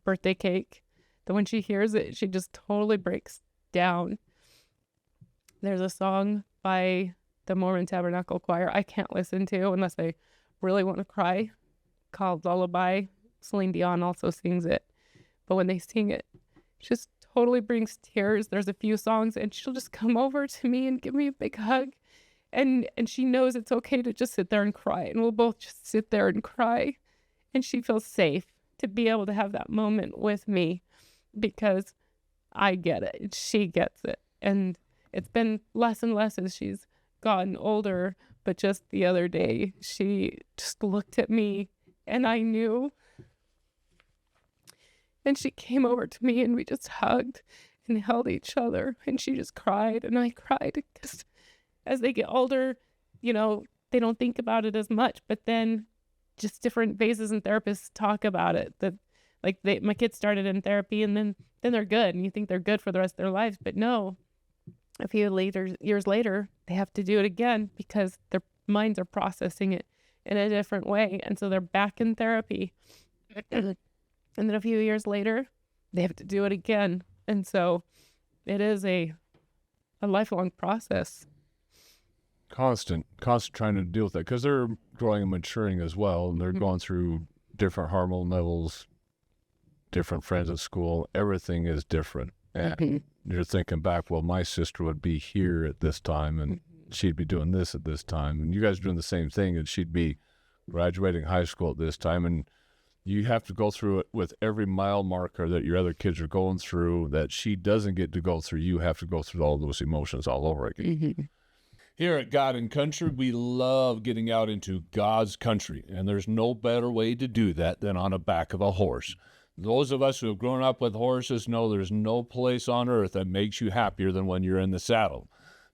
S6: Birthday Cake, that when she hears it, she just totally breaks down. There's a song by the Mormon Tabernacle Choir I can't listen to unless I really want to cry, called Lullaby. Celine Dion also sings it. But when they sing it, it just totally brings tears. There's a few songs and she'll just come over to me and give me a big hug. And she knows it's okay to just sit there and cry. And we'll both just sit there and cry. And she feels safe to be able to have that moment with me because I get it. And she gets it. And it's been less and less as she's gotten older. But just the other day, she just looked at me and I knew. And she came over to me and we just hugged and held each other. And she just cried and I cried because as they get older, they don't think about it as much. But then just different phases and therapists talk about it. That my kids started in therapy and then they're good and you think they're good for the rest of their lives. But no, a few years later, they have to do it again because their minds are processing it in a different way. And so they're back in therapy. And then a few years later, they have to do it again. And so it is a lifelong process.
S5: Constant trying to deal with that because they're growing and maturing as well. And they're going through different hormone levels, different friends at school. Everything is different. And you're thinking back, well, my sister would be here at this time and she'd be doing this at this time. And you guys are doing the same thing and she'd be graduating high school at this time. And you have to go through it with every mile marker that your other kids are going through that she doesn't get to go through. You have to go through all those emotions all over again. Here at God and Country, we love getting out into God's country, and there's no better way to do that than on the back of a horse. Those of us who have grown up with horses know there's no place on earth that makes you happier than when you're in the saddle.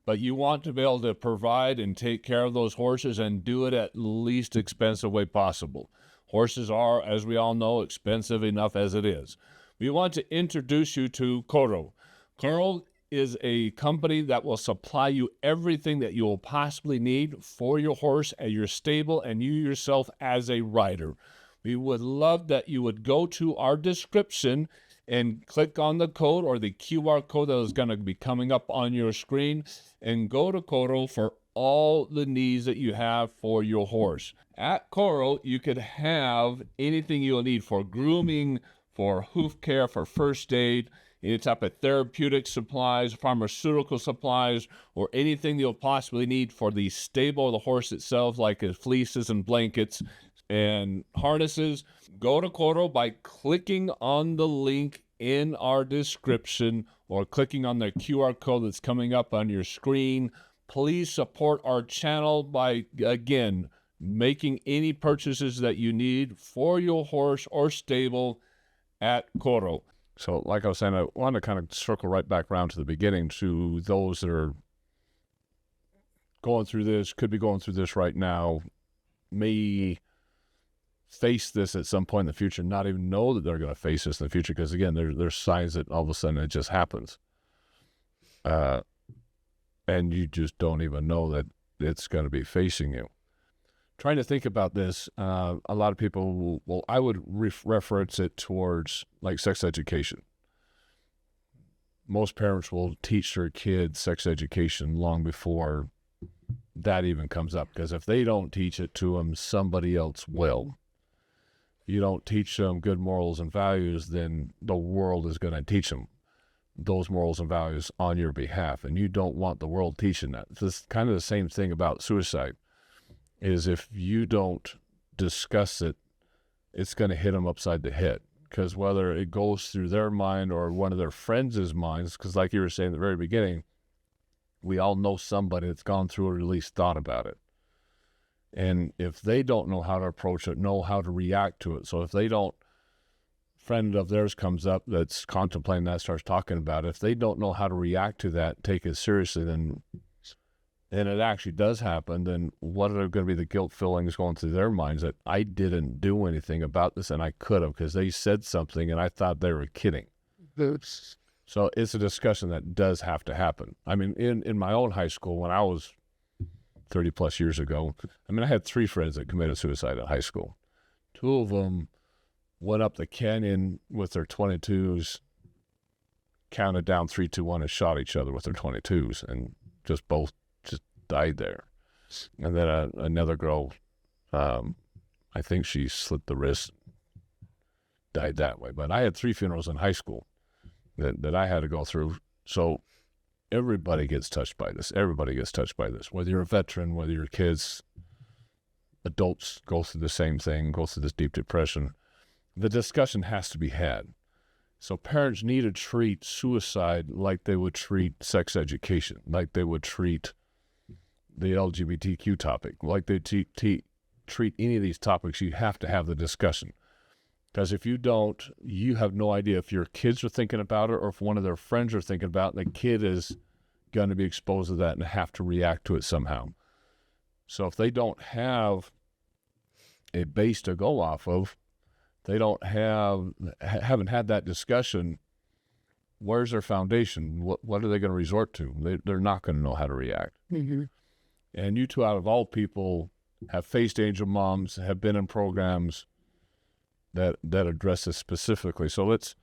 S5: but you want to be able to provide and take care of those horses and do it at least expensive way possible. Horses are, as we all know, expensive enough as it is. We want to introduce you to Coro. Coro is a company that will supply you everything that you will possibly need for your horse at your stable and you yourself as a rider. We would love that you would go to our description and click on the code or the QR code that is going to be coming up on your screen and go to Coro for all the needs that you have for your horse. At Coro, you could have anything you'll need for grooming, for hoof care, for first aid, any type of therapeutic supplies, pharmaceutical supplies, or anything you'll possibly need for the stable of the horse itself, like fleeces and blankets and harnesses. Go to Coro by clicking on the link in our description or clicking on the QR code that's coming up on your screen. Please support our channel by, again, making any purchases that you need for your horse or stable at Coro. So like I was saying, I want to kind of circle right back around to the beginning to those that are going through this, could be going through this right now, may face this at some point in the future, not even know that they're going to face this in the future, because again, there's signs that all of a sudden it just happens. And you just don't even know that it's going to be facing you. Trying to think about this, a lot of people will I would reference it towards like sex education. Most parents will teach their kids sex education long before that even comes up, because if they don't teach it to them, somebody else will. You don't teach them good morals and values, then the world is going to teach them those morals and values on your behalf, and you don't want the world teaching that. It's kind of the same thing about suicide, is if you don't discuss it, it's going to hit them upside the head, because whether it goes through their mind or one of their friends' minds, because like you were saying at the very beginning, we all know somebody that's gone through or at least thought about it. And if they don't know how to approach it, know how to react to it, so if they don't, friend of theirs comes up that's contemplating that, starts talking about it, if they don't know how to react to that, take it seriously, then it actually does happen, then what are going to be the guilt feelings going through their minds that I didn't do anything about this and I could have, because they said something and I thought they were kidding. So it's a discussion that does have to happen. I mean, in my own high school, when I was 30 plus years ago, I mean, I had 3 friends that committed suicide in high school. 2 of them went up the canyon with their 22s, counted down 3, 2, 1, and shot each other with their 22s, and both died there. And then another girl, I think she slit the wrist, died that way. But I had 3 funerals in high school that I had to go through. So everybody gets touched by this. Everybody gets touched by this. Whether you're a veteran, whether you're kids, adults go through the same thing, go through this deep depression. The discussion has to be had. So parents need to treat suicide like they would treat sex education, like they would treat the LGBTQ topic, like they treat any of these topics. You have to have the discussion. Because if you don't, you have no idea if your kids are thinking about it or if one of their friends are thinking about it, the kid is going to be exposed to that and have to react to it somehow. So if they don't have a base to go off of, they haven't had that discussion, where's their foundation? What are they going to resort to? They're not going to know how to react. Mm-hmm. And you two, out of all people, have faced angel moms, have been in programs that address this specifically. So let's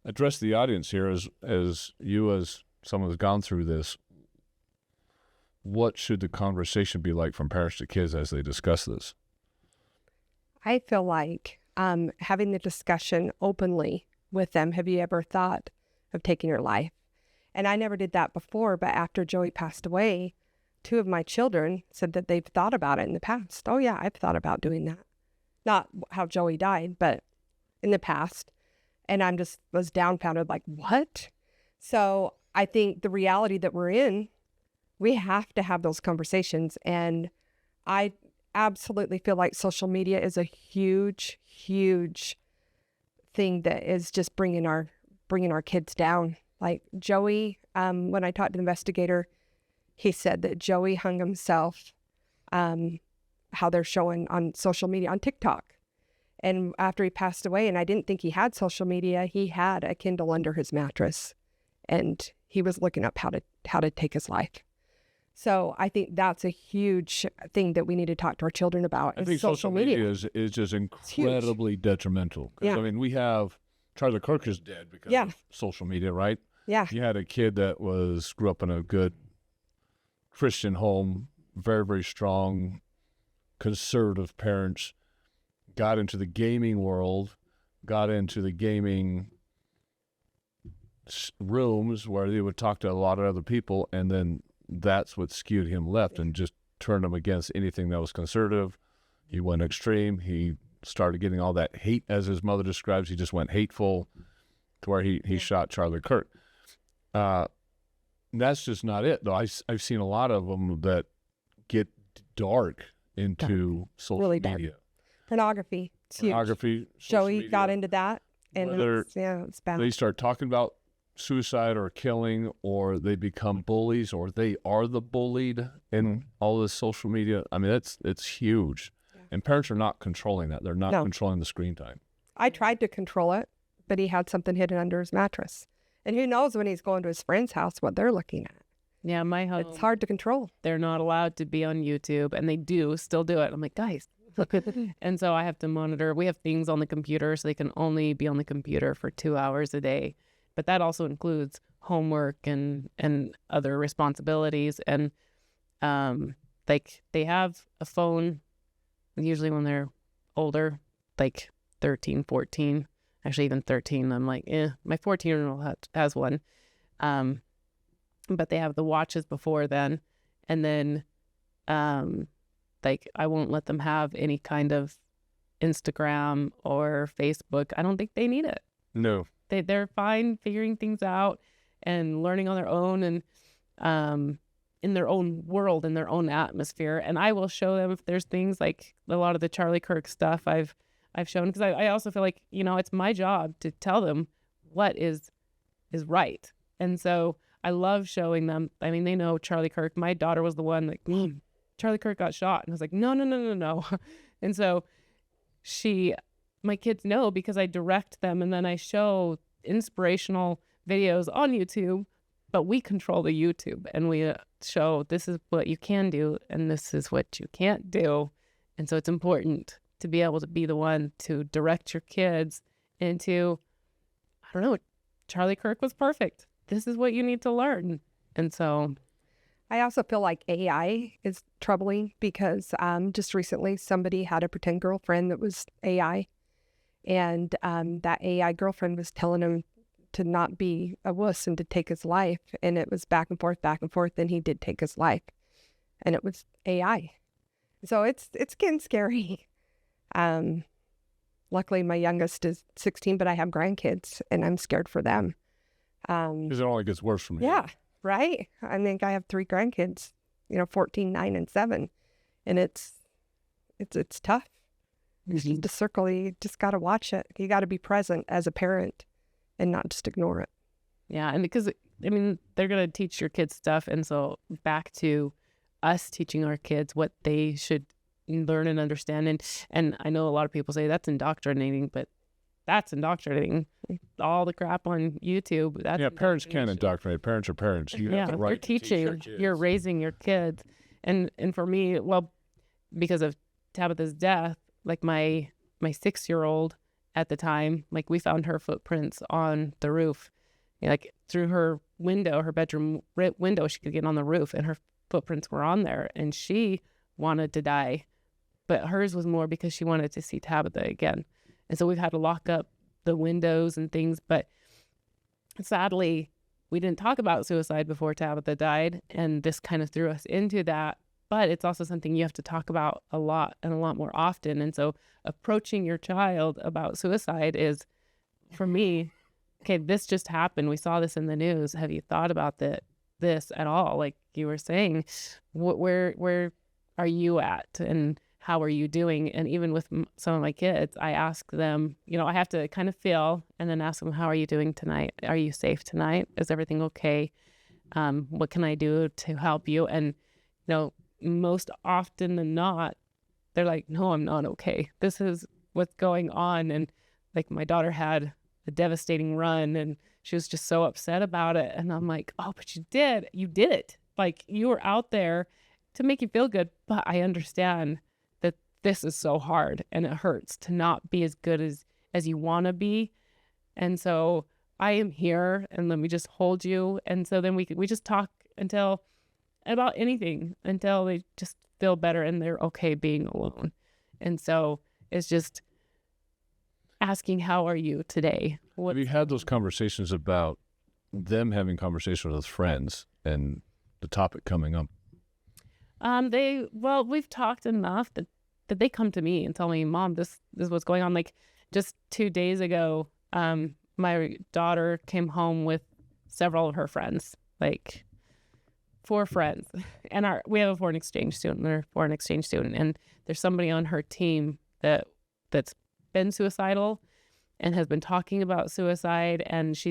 S5: address the audience here as you, as someone who's gone through this. What should the conversation be like from parents to kids as they discuss this?
S1: I feel like having the discussion openly with them. Have you ever thought of taking your life? And I never did that before, but after Joey passed away, 2 of my children said that they've thought about it in the past. Oh yeah, I've thought about doing that. Not how Joey died, but in the past. And I'm just was dumbfounded, like, what? So I think the reality that we're in, we have to have those conversations. And I absolutely feel like social media is a huge, huge thing that is just bringing our kids down. Like Joey, when I talked to the investigator, he said that Joey hung himself, how they're showing on social media, on TikTok. And after he passed away, and I didn't think he had social media, he had a Kindle under his mattress, and he was looking up how to take his life. So I think that's a huge thing that we need to talk to our children about.
S5: I think social media is just incredibly detrimental. 'Cause,
S1: Yeah.
S5: I mean, we have Charlie Kirk is dead because
S1: Yeah.
S5: of social media, right?
S1: Yeah.
S5: You had a kid that grew up in a good Christian home, very, very strong, conservative parents, got into the gaming world, got into the gaming rooms where they would talk to a lot of other people, and then that's what skewed him left and just turned him against anything that was conservative. He went extreme. He started getting all that hate, as his mother describes. He just went hateful to where he shot Charlie Kirk. That's just not it, though. I've seen a lot of them that get dark into social
S1: Really dark.
S5: media.
S1: Pornography. It's huge.
S5: Pornography. social
S1: Joey
S5: media.
S1: got into that, and
S5: Whether
S1: it's bad.
S5: They start talking about suicide or killing, or they become bullies, or they are the bullied in all this social media. I mean, it's huge.
S1: Yeah.
S5: And parents are not controlling that. They're not
S1: No.
S5: controlling the screen time.
S1: I tried to control it, but he had something hidden under his mattress. And who knows when he's going to his friend's house what they're looking at.
S6: Yeah, my home,
S1: It's hard to control.
S6: they're not allowed to be on YouTube, and they still do it. I'm like, guys. And so I have to monitor. We have things on the computer, so they can only be on the computer for 2 hours a day. But that also includes homework and other responsibilities. And like they have a phone, usually when they're older, like 13, 14, actually even 13. I'm like, my 14-year-old has one. But they have the watches before then. And then like I won't let them have any kind of Instagram or Facebook. I don't think they need it.
S5: No.
S6: They're fine figuring things out and learning on their own and in their own world, in their own atmosphere. And I will show them if there's things like a lot of the Charlie Kirk stuff I've shown, because I also feel like, it's my job to tell them what is right. And so I love showing them. I mean, they know Charlie Kirk. My daughter was the one like, Charlie Kirk got shot. And I was like, no. And so my kids know because I direct them, and then I show inspirational videos on YouTube, but we control the YouTube, and we show this is what you can do and this is what you can't do. And so it's important to be able to be the one to direct your kids into, I don't know, Charlie Kirk was perfect. This is what you need to learn. And so
S1: I also feel like AI is troubling because just recently somebody had a pretend girlfriend that was AI. And that AI girlfriend was telling him to not be a wuss and to take his life. And it was back and forth. And he did take his life. And it was AI. So it's getting scary. Luckily, my youngest is 16, but I have grandkids and I'm scared for them.
S5: Because it only gets worse from here.
S1: Yeah, right. I think I have 3 grandkids, 14, 9, and 7. And it's tough. The circle, you just got to watch it. You got to be present as a parent and not just ignore it.
S6: yeah, and because they're gonna teach your kids stuff, and so back to us teaching our kids what they should learn and understand. And I know a lot of people say that's indoctrinating, but that's indoctrinating. All the crap on YouTube. That's
S5: Parents can't
S6: indoctrination.
S5: indoctrinate. Parents are parents. You have the right
S6: you're
S5: to teach your
S6: teaching,
S5: kids.
S6: you're raising your kids. And for me, well, because of Tabitha's death, like my 6-year-old at the time, like we found her footprints on the roof, like through her window, her bedroom window, she could get on the roof and her footprints were on there, and she wanted to die, but hers was more because she wanted to see Tabitha again. And so we've had to lock up the windows and things, but sadly we didn't talk about suicide before Tabitha died, and this kind of threw us into that. But it's also something you have to talk about a lot and a lot more often. And so approaching your child about suicide is, for me, okay, this just happened. We saw this in the news. Have you thought about this at all? Like you were saying, where are you at and how are you doing? And even with some of my kids, I ask them, I have to kind of feel and then ask them, how are you doing tonight? Are you safe tonight? Is everything okay? What can I do to help you? And, most often than not, they're like, no, I'm not okay. This is what's going on. And like my daughter had a devastating run and she was just so upset about it. And I'm like, oh, but you did it. Like you were out there to make you feel good. But I understand that this is so hard and it hurts to not be as good as you want to be. And so I am here and let me just hold you. And so then we just talk about anything until they just feel better and they're okay being alone. And so it's just asking, how are you today?
S5: Have you had those conversations about them having conversations with friends and the topic coming up?
S6: We've talked enough that they come to me and tell me, Mom, this is what's going on. Like just 2 days ago, my daughter came home with several of her friends, like 4 friends, and we have a foreign exchange student. They're a foreign exchange student, and there's somebody on her team that's been suicidal and has been talking about suicide, and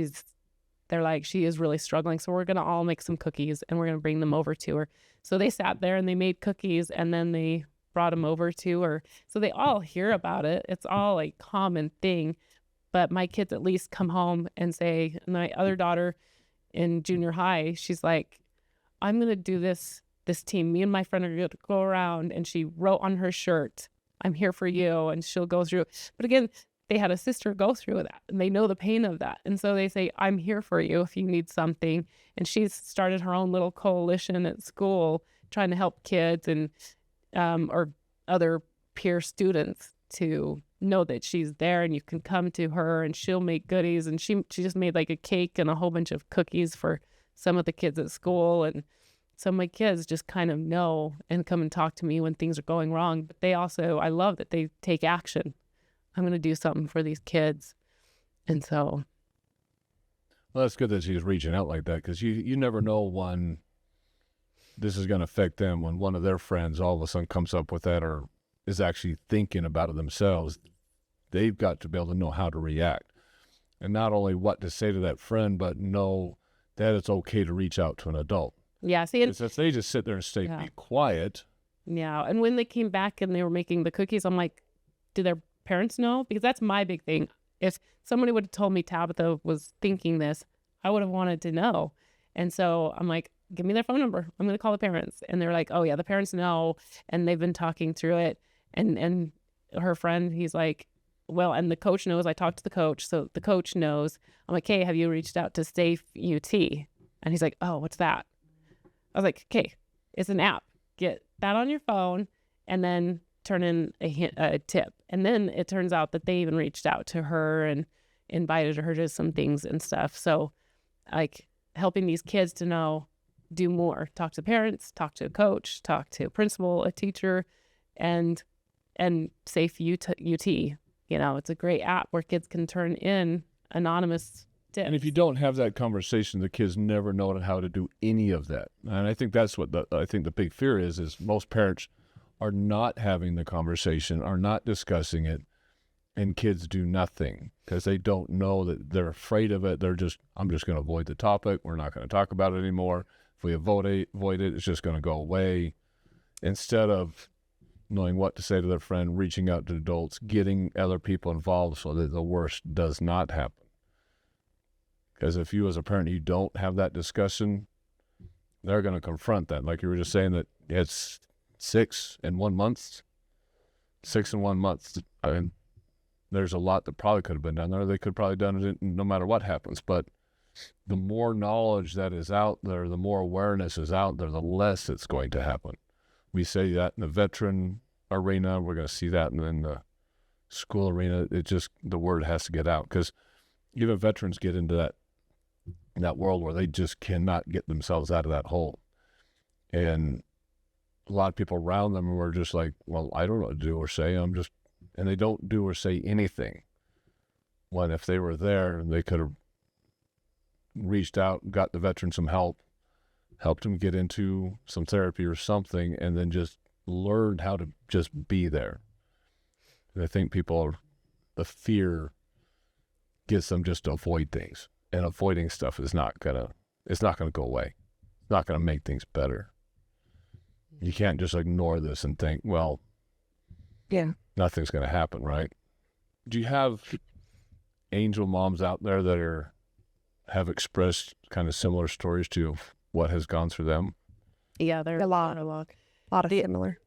S6: they're like, she is really struggling. So we're gonna all make some cookies and we're gonna bring them over to her. So they sat there and they made cookies and then they brought them over to her. So they all hear about it. It's all a common thing. But my kids at least come home and say, my other daughter in junior high, she's like, I'm going to do this team. Me and my friend are going to go around. And she wrote on her shirt, I'm here for you. And she'll go through. But again, they had a sister go through that and they know the pain of that. And so they say, I'm here for you if you need something. And she's started her own little coalition at school trying to help kids and or other peer students to know that she's there and you can come to her and she'll make goodies. And she just made like a cake and a whole bunch of cookies for some of the kids at school. And so my kids just kind of know and come and talk to me when things are going wrong. But they also, I love that they take action. I'm going to do something for these kids. And so.
S5: Well, that's good that she's reaching out like that, because you never know when this is going to affect them, when one of their friends all of a sudden comes up with that or is actually thinking about it themselves. They've got to be able to know how to react. And not only what to say to that friend, but know that it's okay to reach out to an adult.
S6: Yeah, see,
S5: if they just sit there and stay, be quiet.
S6: Yeah, and when they came back and they were making the cookies, I'm like, do their parents know? Because that's my big thing. If somebody would have told me Tabitha was thinking this, I would have wanted to know. And so I'm like, give me their phone number. I'm going to call the parents. And they're like, oh yeah, the parents know. And they've been talking through it. And her friend, he's like, well, and the coach knows. I talked to the coach. So the coach knows. I'm like, hey, have you reached out to Safe UT? And he's like, oh, what's that? I was like, okay, it's an app. Get that on your phone and then turn in a tip. And then it turns out that they even reached out to her and invited her to some things and stuff. So like helping these kids to know, do more, talk to parents, talk to a coach, talk to a principal, a teacher, and Safe UT. It's a great app where kids can turn in anonymous tips.
S5: And if you don't have that conversation, the kids never know how to do any of that. And I think that's what I think the big fear is most parents are not having the conversation, are not discussing it, and kids do nothing because they don't know, that they're afraid of it. I'm just going to avoid the topic. We're not going to talk about it anymore. If we avoid it, it's just going to go away. Instead of knowing what to say to their friend, reaching out to adults, getting other people involved so that the worst does not happen. Because if you as a parent, you don't have that discussion, they're going to confront that. Like you were just saying that it's 6 in 1 month. 6 in 1 month. I mean, there's a lot that probably could have been done there. They could probably done it no matter what happens. But the more knowledge that is out there, the more awareness is out there, the less it's going to happen. We say that in the veteran arena. We're going to see that in the school arena. The word has to get out, because even veterans get into that world where they just cannot get themselves out of that hole. And a lot of people around them were just like, well, I don't know what to do or say. And they don't do or say anything. When if they were there, they could have reached out, got the veteran some help, helped him get into some therapy or something, and then just learned how to just be there. And I think the fear gets them just to avoid things, and avoiding stuff is not gonna go away. It's not going to make things better. You can't just ignore this and think, well,
S1: Yeah.
S5: nothing's going to happen, right? Do you have angel moms out there that have expressed kind of similar stories to what has gone through them?
S6: Yeah, there
S1: A lot.
S6: are a lot.
S1: A lot of similar.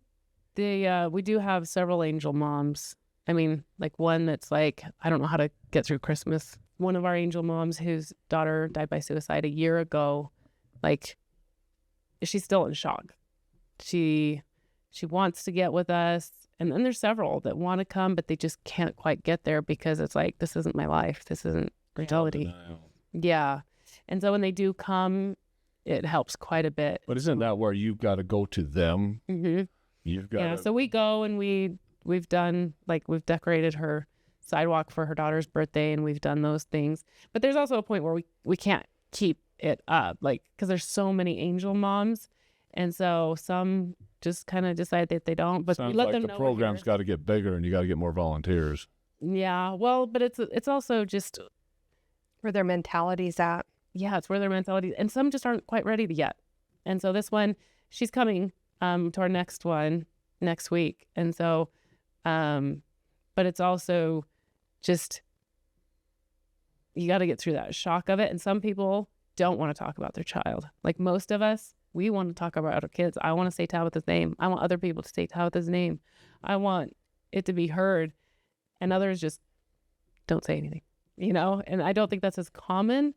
S6: We do have several angel moms. I mean, like one that's like, I don't know how to get through Christmas. One of our angel moms whose daughter died by suicide a year ago, like, she's still in shock. She wants to get with us. And then there's several that want to come, but they just can't quite get there because it's like, this isn't my life. This isn't reality. Yeah. And so when they do come, it helps quite a bit.
S5: But isn't that where you've got to go to them?
S6: Mm-hmm.
S5: You've got
S6: Yeah,
S5: to...
S6: so we go and we've done, like, we've decorated her sidewalk for her daughter's birthday, and we've done those things. But there's also a point where we can't keep it up, like, because there's so many angel moms, and so some just kind of decide that they don't. But
S5: Sounds
S6: we let
S5: like
S6: them
S5: the
S6: know.
S5: program's got to get bigger, and you got to get more volunteers.
S6: Yeah, well, but it's also just,
S1: Where their mentality's at.
S6: yeah, it's where their mentality, and some just aren't quite ready yet. And so this one, she's coming to our next one next week, and so, but it's also just, you got to get through that shock of it. And some people don't want to talk about their child. Like most of us, we want to talk about our kids. I want to say Tabitha's name. I want other people to say Tabitha's name. I want it to be heard, and others just don't say anything, you know? And I don't think that's as common,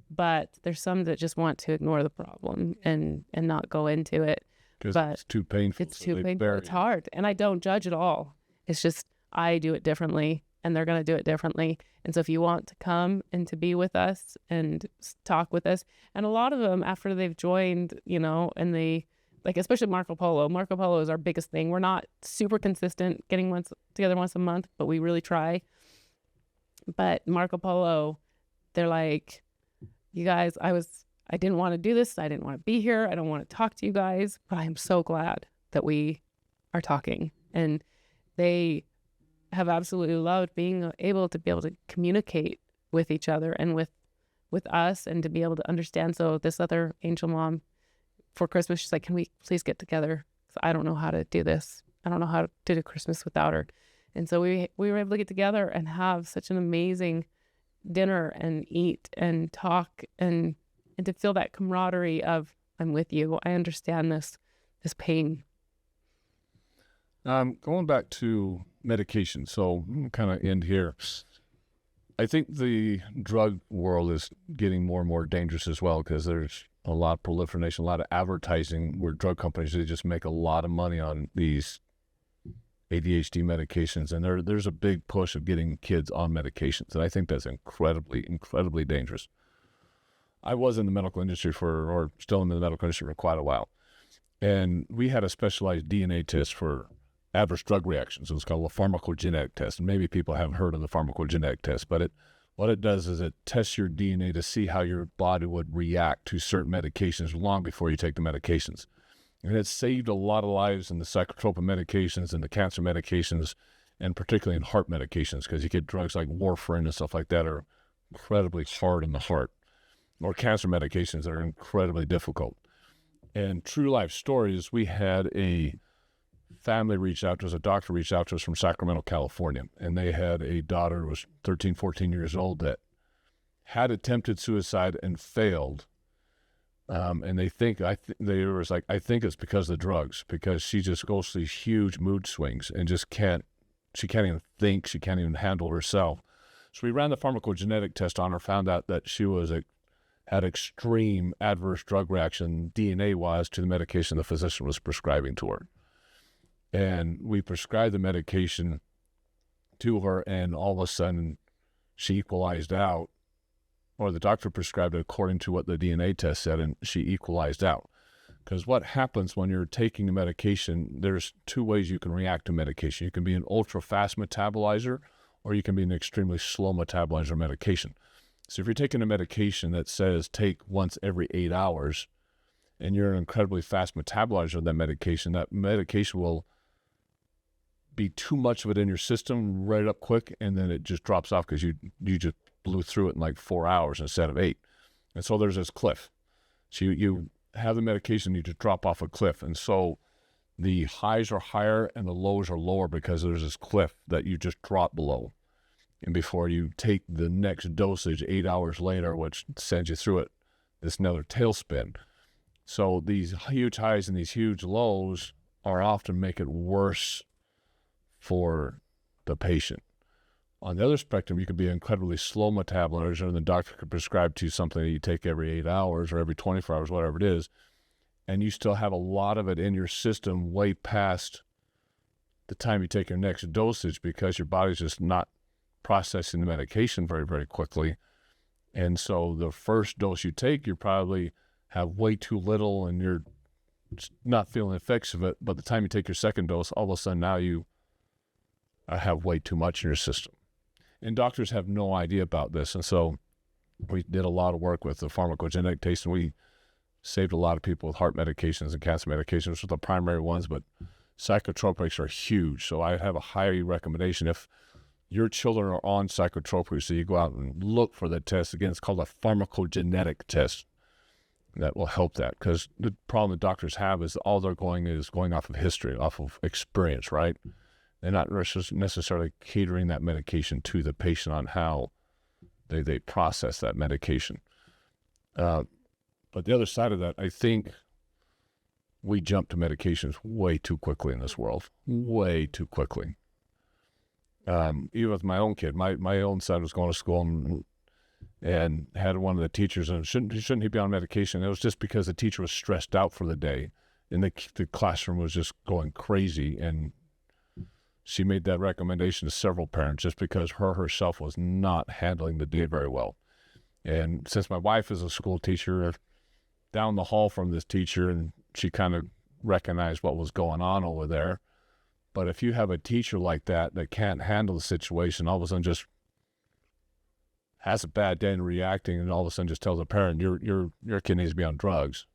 S6: but there's some that just want to ignore the problem and not go into it.
S5: Because
S6: But
S5: it's too painful.
S6: It's
S5: so
S6: too
S5: they
S6: painful.
S5: bury
S6: It's
S5: it.
S6: hard. And I don't judge at all. It's just, I do it differently, and they're going to do it differently. And so if you want to come and to be with us and talk with us, and a lot of them after they've joined, you know, and they, like, especially Marco Polo is our biggest thing. We're not super consistent getting together once a month, but we really try. But Marco Polo, they're like, you guys, I didn't want to do this. I didn't want to be here. I don't want to talk to you guys, but I am so glad that we are talking. And they have absolutely loved being able to communicate with each other and with us, and to be able to understand. So this other angel mom, for Christmas, she's like, can we please get together? 'Cause I don't know how to do this. I don't know how to do Christmas without her. And so we were able to get together and have such an amazing dinner and eat and talk and to feel that camaraderie of, I'm with you. I understand this pain.
S5: Going back to medication, so kind of end here. I think the drug world is getting more and more dangerous as well, because there's a lot of proliferation, a lot of advertising where drug companies, they just make a lot of money on these ADHD medications, and there's a big push of getting kids on medications, and I think that's incredibly, incredibly dangerous. I was in the medical industry or still in the medical industry for quite a while, and we had a specialized DNA test for adverse drug reactions. It was called a pharmacogenetic test, and maybe people haven't heard of the pharmacogenetic test, but what it does is it tests your DNA to see how your body would react to certain medications long before you take the medications. And it saved a lot of lives in the psychotropic medications and the cancer medications, and particularly in heart medications, because you get drugs like warfarin and stuff like that are incredibly hard on the heart, or cancer medications that are incredibly difficult. And true life stories, we had a family reach out to us, a doctor reached out to us from Sacramento, California, and they had a daughter who was 13, 14 years old that had attempted suicide and failed. And they think, I think it's because of the drugs, because she just goes through these huge mood swings and just can't even think, she can't even handle herself. So we ran the pharmacogenetic test on her, found out that she had extreme adverse drug reaction DNA-wise to the medication the physician was prescribing to her. And we prescribed the medication to her, and all of a sudden she equalized out, or the doctor prescribed it according to what the DNA test said, and she equalized out. Because what happens when you're taking the medication, there's two ways you can react to medication. You can be an ultra-fast metabolizer, or you can be an extremely slow metabolizer medication. So if you're taking a medication that says take once every 8 hours, and you're an incredibly fast metabolizer of that medication will be too much of it in your system right up quick, and then it just drops off because you just blew through it in like 4 hours instead of 8. And so there's this cliff. So you have the medication, you just drop off a cliff. And so the highs are higher and the lows are lower because there's this cliff that you just drop below. And before you take the next dosage 8 hours later, which sends you through it, it's another tailspin. So these huge highs and these huge lows are often make it worse for the patient. On the other spectrum, you could be incredibly slow metabolizer, and the doctor could prescribe to you something that you take every 8 hours or every 24 hours, whatever it is, and you still have a lot of it in your system way past the time you take your next dosage because your body's just not processing the medication very, very quickly. And so the first dose you take, you probably have way too little and you're not feeling the effects of it. But the time you take your second dose, all of a sudden now you have way too much in your system. And doctors have no idea about this. And so we did a lot of work with the pharmacogenetic test, and we saved a lot of people with heart medications and cancer medications, which are the primary ones, but psychotropics are huge. So I have a high recommendation if your children are on psychotropics, so you go out and look for the test. Again, it's called a pharmacogenetic test. That will help that, because the problem the doctors have is all they're going off of history, off of experience, right? They're not necessarily catering that medication to the patient on how they process that medication. But the other side of that, I think we jump to medications way too quickly in this world, way too quickly. Even with my own kid, my own son was going to school and had one of the teachers, and shouldn't he be on medication? It was just because the teacher was stressed out for the day, and the classroom was just going crazy, and she made that recommendation to several parents just because herself was not handling the day very well. And since my wife is a school teacher, down the hall from this teacher, and she kind of recognized what was going on over there. But if you have a teacher like that can't handle the situation, all of a sudden just has a bad day and reacting, and all of a sudden just tells a parent, your kid needs to be on drugs.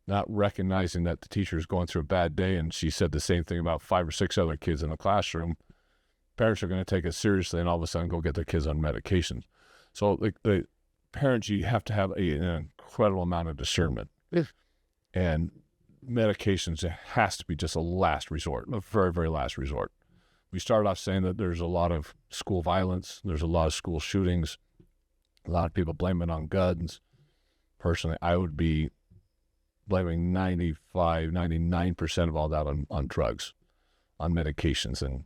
S5: Not recognizing that the teacher is going through a bad day, and she said the same thing about 5 or 6 other kids in the classroom. Parents are going to take it seriously and all of a sudden go get their kids on medications. So the parents, you have to have an incredible amount of discernment. And medications, it has to be just a last resort, a very, very last resort. We started off saying that there's a lot of school violence, there's a lot of school shootings, a lot of people blame it on guns. Personally, I would be blaming 99% of all that on drugs, on medications, and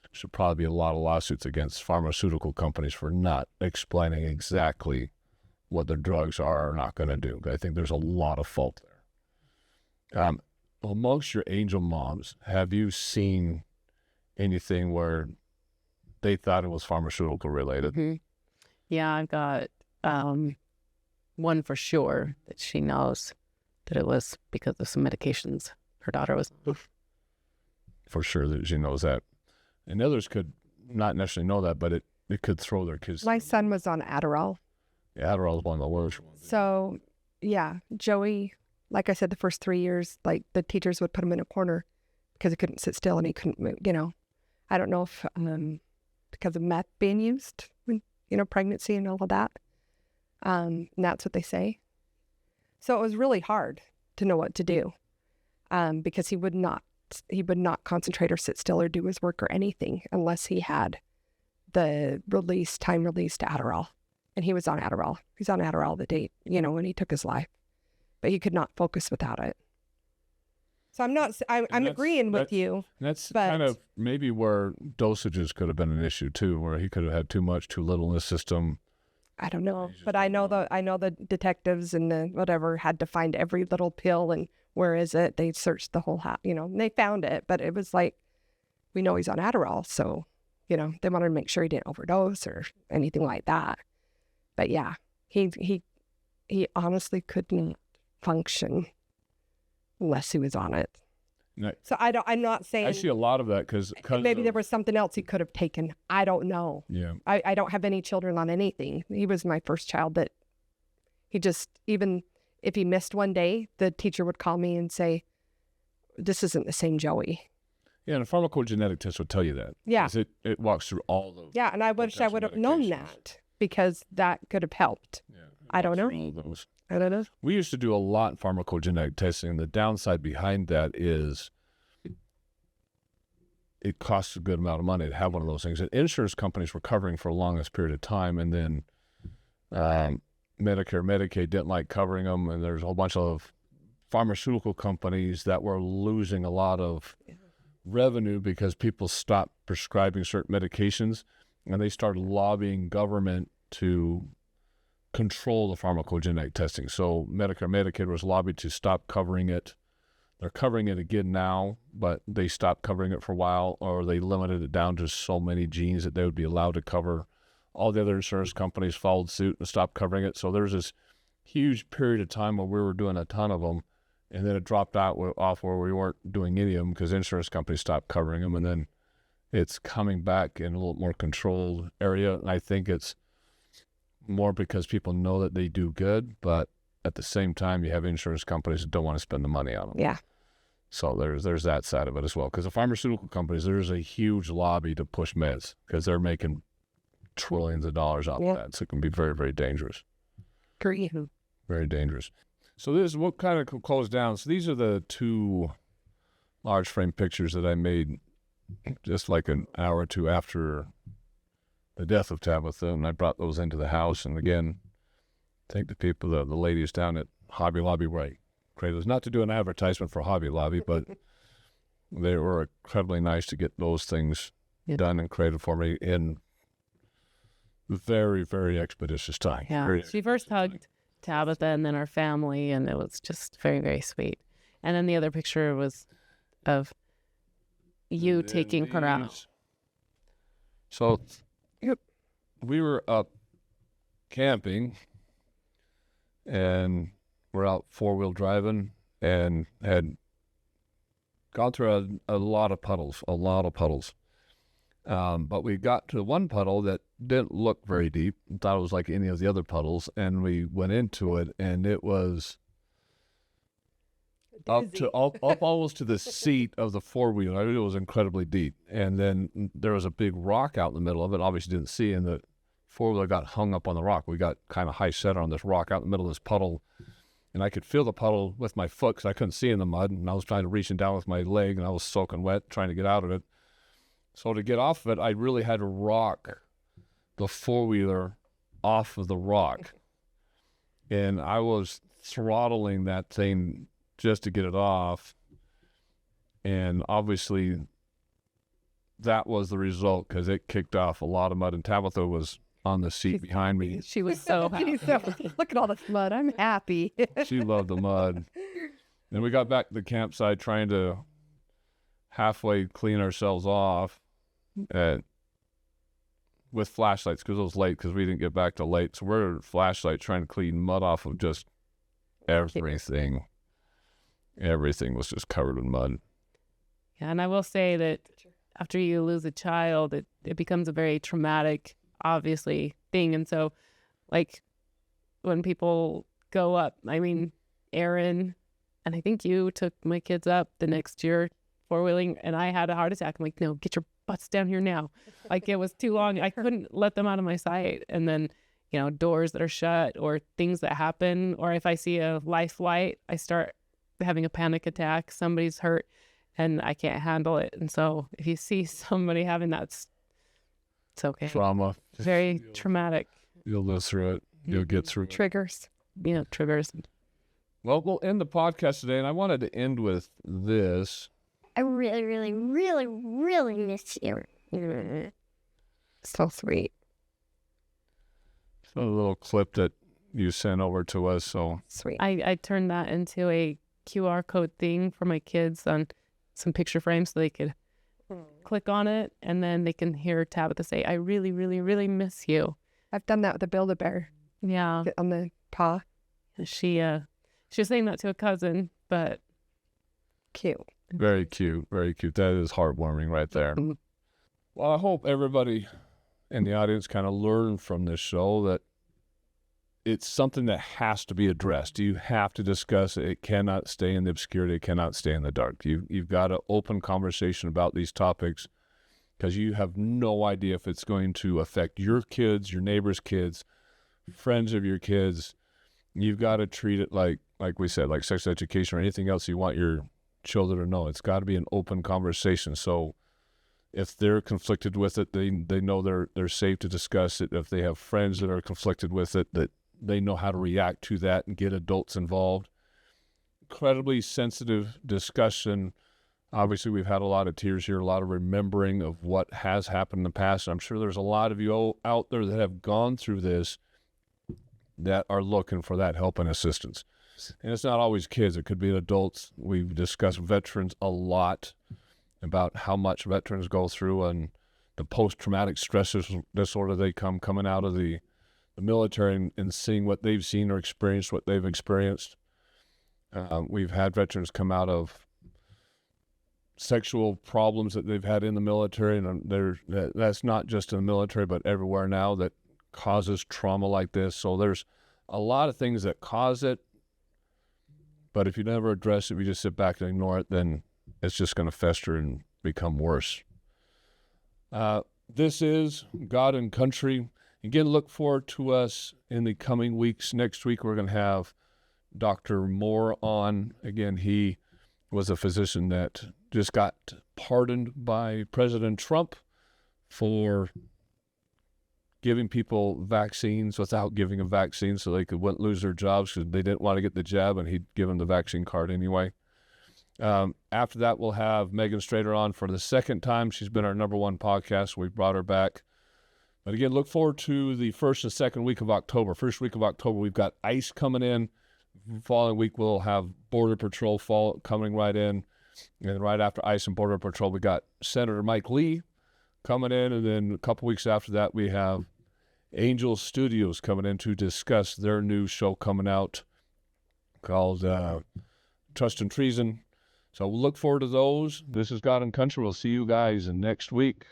S5: there should probably be a lot of lawsuits against pharmaceutical companies for not explaining exactly what their drugs are or not going to do. I think there's a lot of fault there. Amongst your angel moms, have you seen anything where they thought it was pharmaceutical related?
S6: Mm-hmm. Yeah, I've got one for sure that she knows that it was because of some medications her daughter was on.
S5: For sure that she knows that. And others could not necessarily know that, but it could throw their kids.
S1: My son was on Adderall.
S5: Yeah, Adderall is one of the worst.
S1: So, yeah, Joey, like I said, the first 3 years, like the teachers would put him in a corner because he couldn't sit still and he couldn't move, I don't know if because of meth being used, pregnancy and all of that. And that's what they say. So it was really hard to know what to do because he would not concentrate or sit still or do his work or anything unless he had the time released Adderall. And he was on Adderall. He's on Adderall the day, when he took his life. But he could not focus without it. So I'm agreeing with you.
S5: That's kind of maybe where dosages could have been an issue too, where he could have had too much, too little in the system.
S1: I don't know, but I know the detectives and the whatever had to find every little pill and where is it? They searched the whole house, and they found it, but it was like, we know he's on Adderall, so they wanted to make sure he didn't overdose or anything like that. But yeah, he honestly could not function unless he was on it.
S5: No,
S1: so I'm not saying.
S5: I see a lot of that because
S1: maybe there was something else he could have taken. I don't know.
S5: Yeah.
S1: I don't have any children on anything. He was my first child that he just, even if he missed one day, the teacher would call me and say, this isn't the same Joey.
S5: Yeah, and a pharmacogenetic test would tell you that.
S1: Yeah.
S5: It walks through all the.
S1: Yeah, and I wish I would have known that because that could have helped.
S5: Yeah.
S1: I don't know.
S5: All those.
S1: I don't know.
S5: We used to do a lot in pharmacogenetic testing. And the downside behind that is it costs a good amount of money to have one of those things. And insurance companies were covering for the longest period of time, and then Medicare, Medicaid didn't like covering them, and there's a whole bunch of pharmaceutical companies that were losing a lot of revenue because people stopped prescribing certain medications, and they started lobbying government to control the pharmacogenetic testing. So Medicare, Medicaid was lobbied to stop covering it. They're covering it again now, but they stopped covering it for a while, or they limited it down to so many genes that they would be allowed to cover. All the other insurance companies followed suit and stopped covering it. So there's this huge period of time where we were doing a ton of them, and then it dropped out off where we weren't doing any of them because insurance companies stopped covering them, and then it's coming back in a little more controlled area. And I think it's more because people know that they do good, but at the same time, you have insurance companies that don't want to spend the money on them.
S1: Yeah.
S5: So there's that side of it as well. Because the pharmaceutical companies, there's a huge lobby to push meds because they're making trillions of dollars off of that. So it can be very, very dangerous.
S1: Great.
S5: Very dangerous. So this is what kind of closed down. So these are the two large frame pictures that I made just like an hour or two after the death of Tabitha, and I brought those into the house. And again, thank the people, the ladies down at Hobby Lobby where I created those. Not to do an advertisement for Hobby Lobby, but they were incredibly nice to get those things done and created for me in very, very expeditious time.
S6: Yeah. She first hugged Tabitha and then our family, and it was just very, very sweet. And then the other picture was of you taking her out.
S5: So we were up camping, and we're out four-wheel driving and had gone through a lot of puddles. But we got to one puddle that didn't look very deep. Thought it was like any of the other puddles, and we went into it, and it was up almost to the seat of the four-wheeler. I mean, it was incredibly deep. And then there was a big rock out in the middle of it. Obviously didn't see, and the four-wheeler got hung up on the rock. We got kind of high center on this rock out in the middle of this puddle, and I could feel the puddle with my foot because I couldn't see in the mud, and I was trying to reach down with my leg, and I was soaking wet trying to get out of it. So to get off of it, I really had to rock the four-wheeler off of the rock, and I was throttling that thing just to get it off, and obviously that was the result because it kicked off a lot of mud, and Tabitha was on the seat behind me.
S6: She was so happy.
S1: Look at all this mud. I'm happy.
S5: She loved the mud. Then we got back to the campsite trying to halfway clean ourselves off with flashlights because it was late because we didn't get back till late. So we're flashlight trying to clean mud off of just everything. Everything was just covered in mud.
S6: Yeah, and I will say that after you lose a child, it becomes a very traumatic, obviously, thing. And so, like, when people go up, I mean, Aaron, and I think you took my kids up the next year four-wheeling, and I had a heart attack. I'm like, no, get your butts down here now. Like, it was too long. I couldn't let them out of my sight. And then, you know, doors that are shut or things that happen, or if I see a life light, I start having a panic attack. Somebody's hurt and I can't handle it. And so if you see somebody having that, it's okay.
S5: Trauma.
S6: Very traumatic.
S5: You'll live through it. You'll get through it.
S1: Triggers.
S6: You know, triggers.
S5: Well, we'll end the podcast today, and I wanted to end with this.
S7: I really, really, really, really miss you.
S1: So sweet.
S5: A little clip that you sent over to us. So
S1: Sweet.
S6: I turned that into a QR code thing for my kids on some picture frames so they could click on it, and then they can hear Tabitha say, I really, really, really miss you.
S1: I've done that with the Build-A-Bear
S6: Yeah.
S1: on the paw.
S6: She was saying that to a cousin, but
S1: Cute.
S5: very cute, very cute. That is heartwarming right there.
S1: Mhm.
S5: Well, I hope everybody in the audience kind of learned from this show that it's something that has to be addressed. You have to discuss it. It cannot stay in the obscurity. It cannot stay in the dark. You've got to open conversation about these topics because you have no idea if it's going to affect your kids, your neighbor's kids, friends of your kids, you've got to treat it like we said, like sex education or anything else you want your children to know. It's got to be an open conversation. So if they're conflicted with it, they know they're safe to discuss it. If they have friends that are conflicted with it, that they know how to react to that and get adults involved. Incredibly sensitive discussion. Obviously, we've had a lot of tears here, a lot of remembering of what has happened in the past. And I'm sure there's a lot of you out there that have gone through this that are looking for that help and assistance. And it's not always kids. It could be adults. We've discussed veterans a lot about how much veterans go through and the post-traumatic stress disorder they coming out of the military and seeing what they've seen or experienced, what they've experienced. We've had veterans come out of sexual problems that they've had in the military, and that's not just in the military, but everywhere now that causes trauma like this. So there's a lot of things that cause it, but if you never address it, if you just sit back and ignore it, then it's just going to fester and become worse. This is God and Country. Again, look forward to us in the coming weeks. Next week, we're going to have Dr. Moore on. Again, he was a physician that just got pardoned by President Trump for giving people vaccines without giving a vaccine so they wouldn't lose their jobs because they didn't want to get the jab, and he'd give them the vaccine card anyway. After that, we'll have Megan Strader on for the second time. She's been our #1 podcast. We brought her back. But again, look forward to the first and second week of October. First week of October, we've got ICE coming in. Following week, we'll have Border Patrol coming right in. And right after ICE and Border Patrol, we got Senator Mike Lee coming in. And then a couple weeks after that, we have Angel Studios coming in to discuss their new show coming out called Trust and Treason. So we'll look forward to those. This is God and Country. We'll see you guys next week.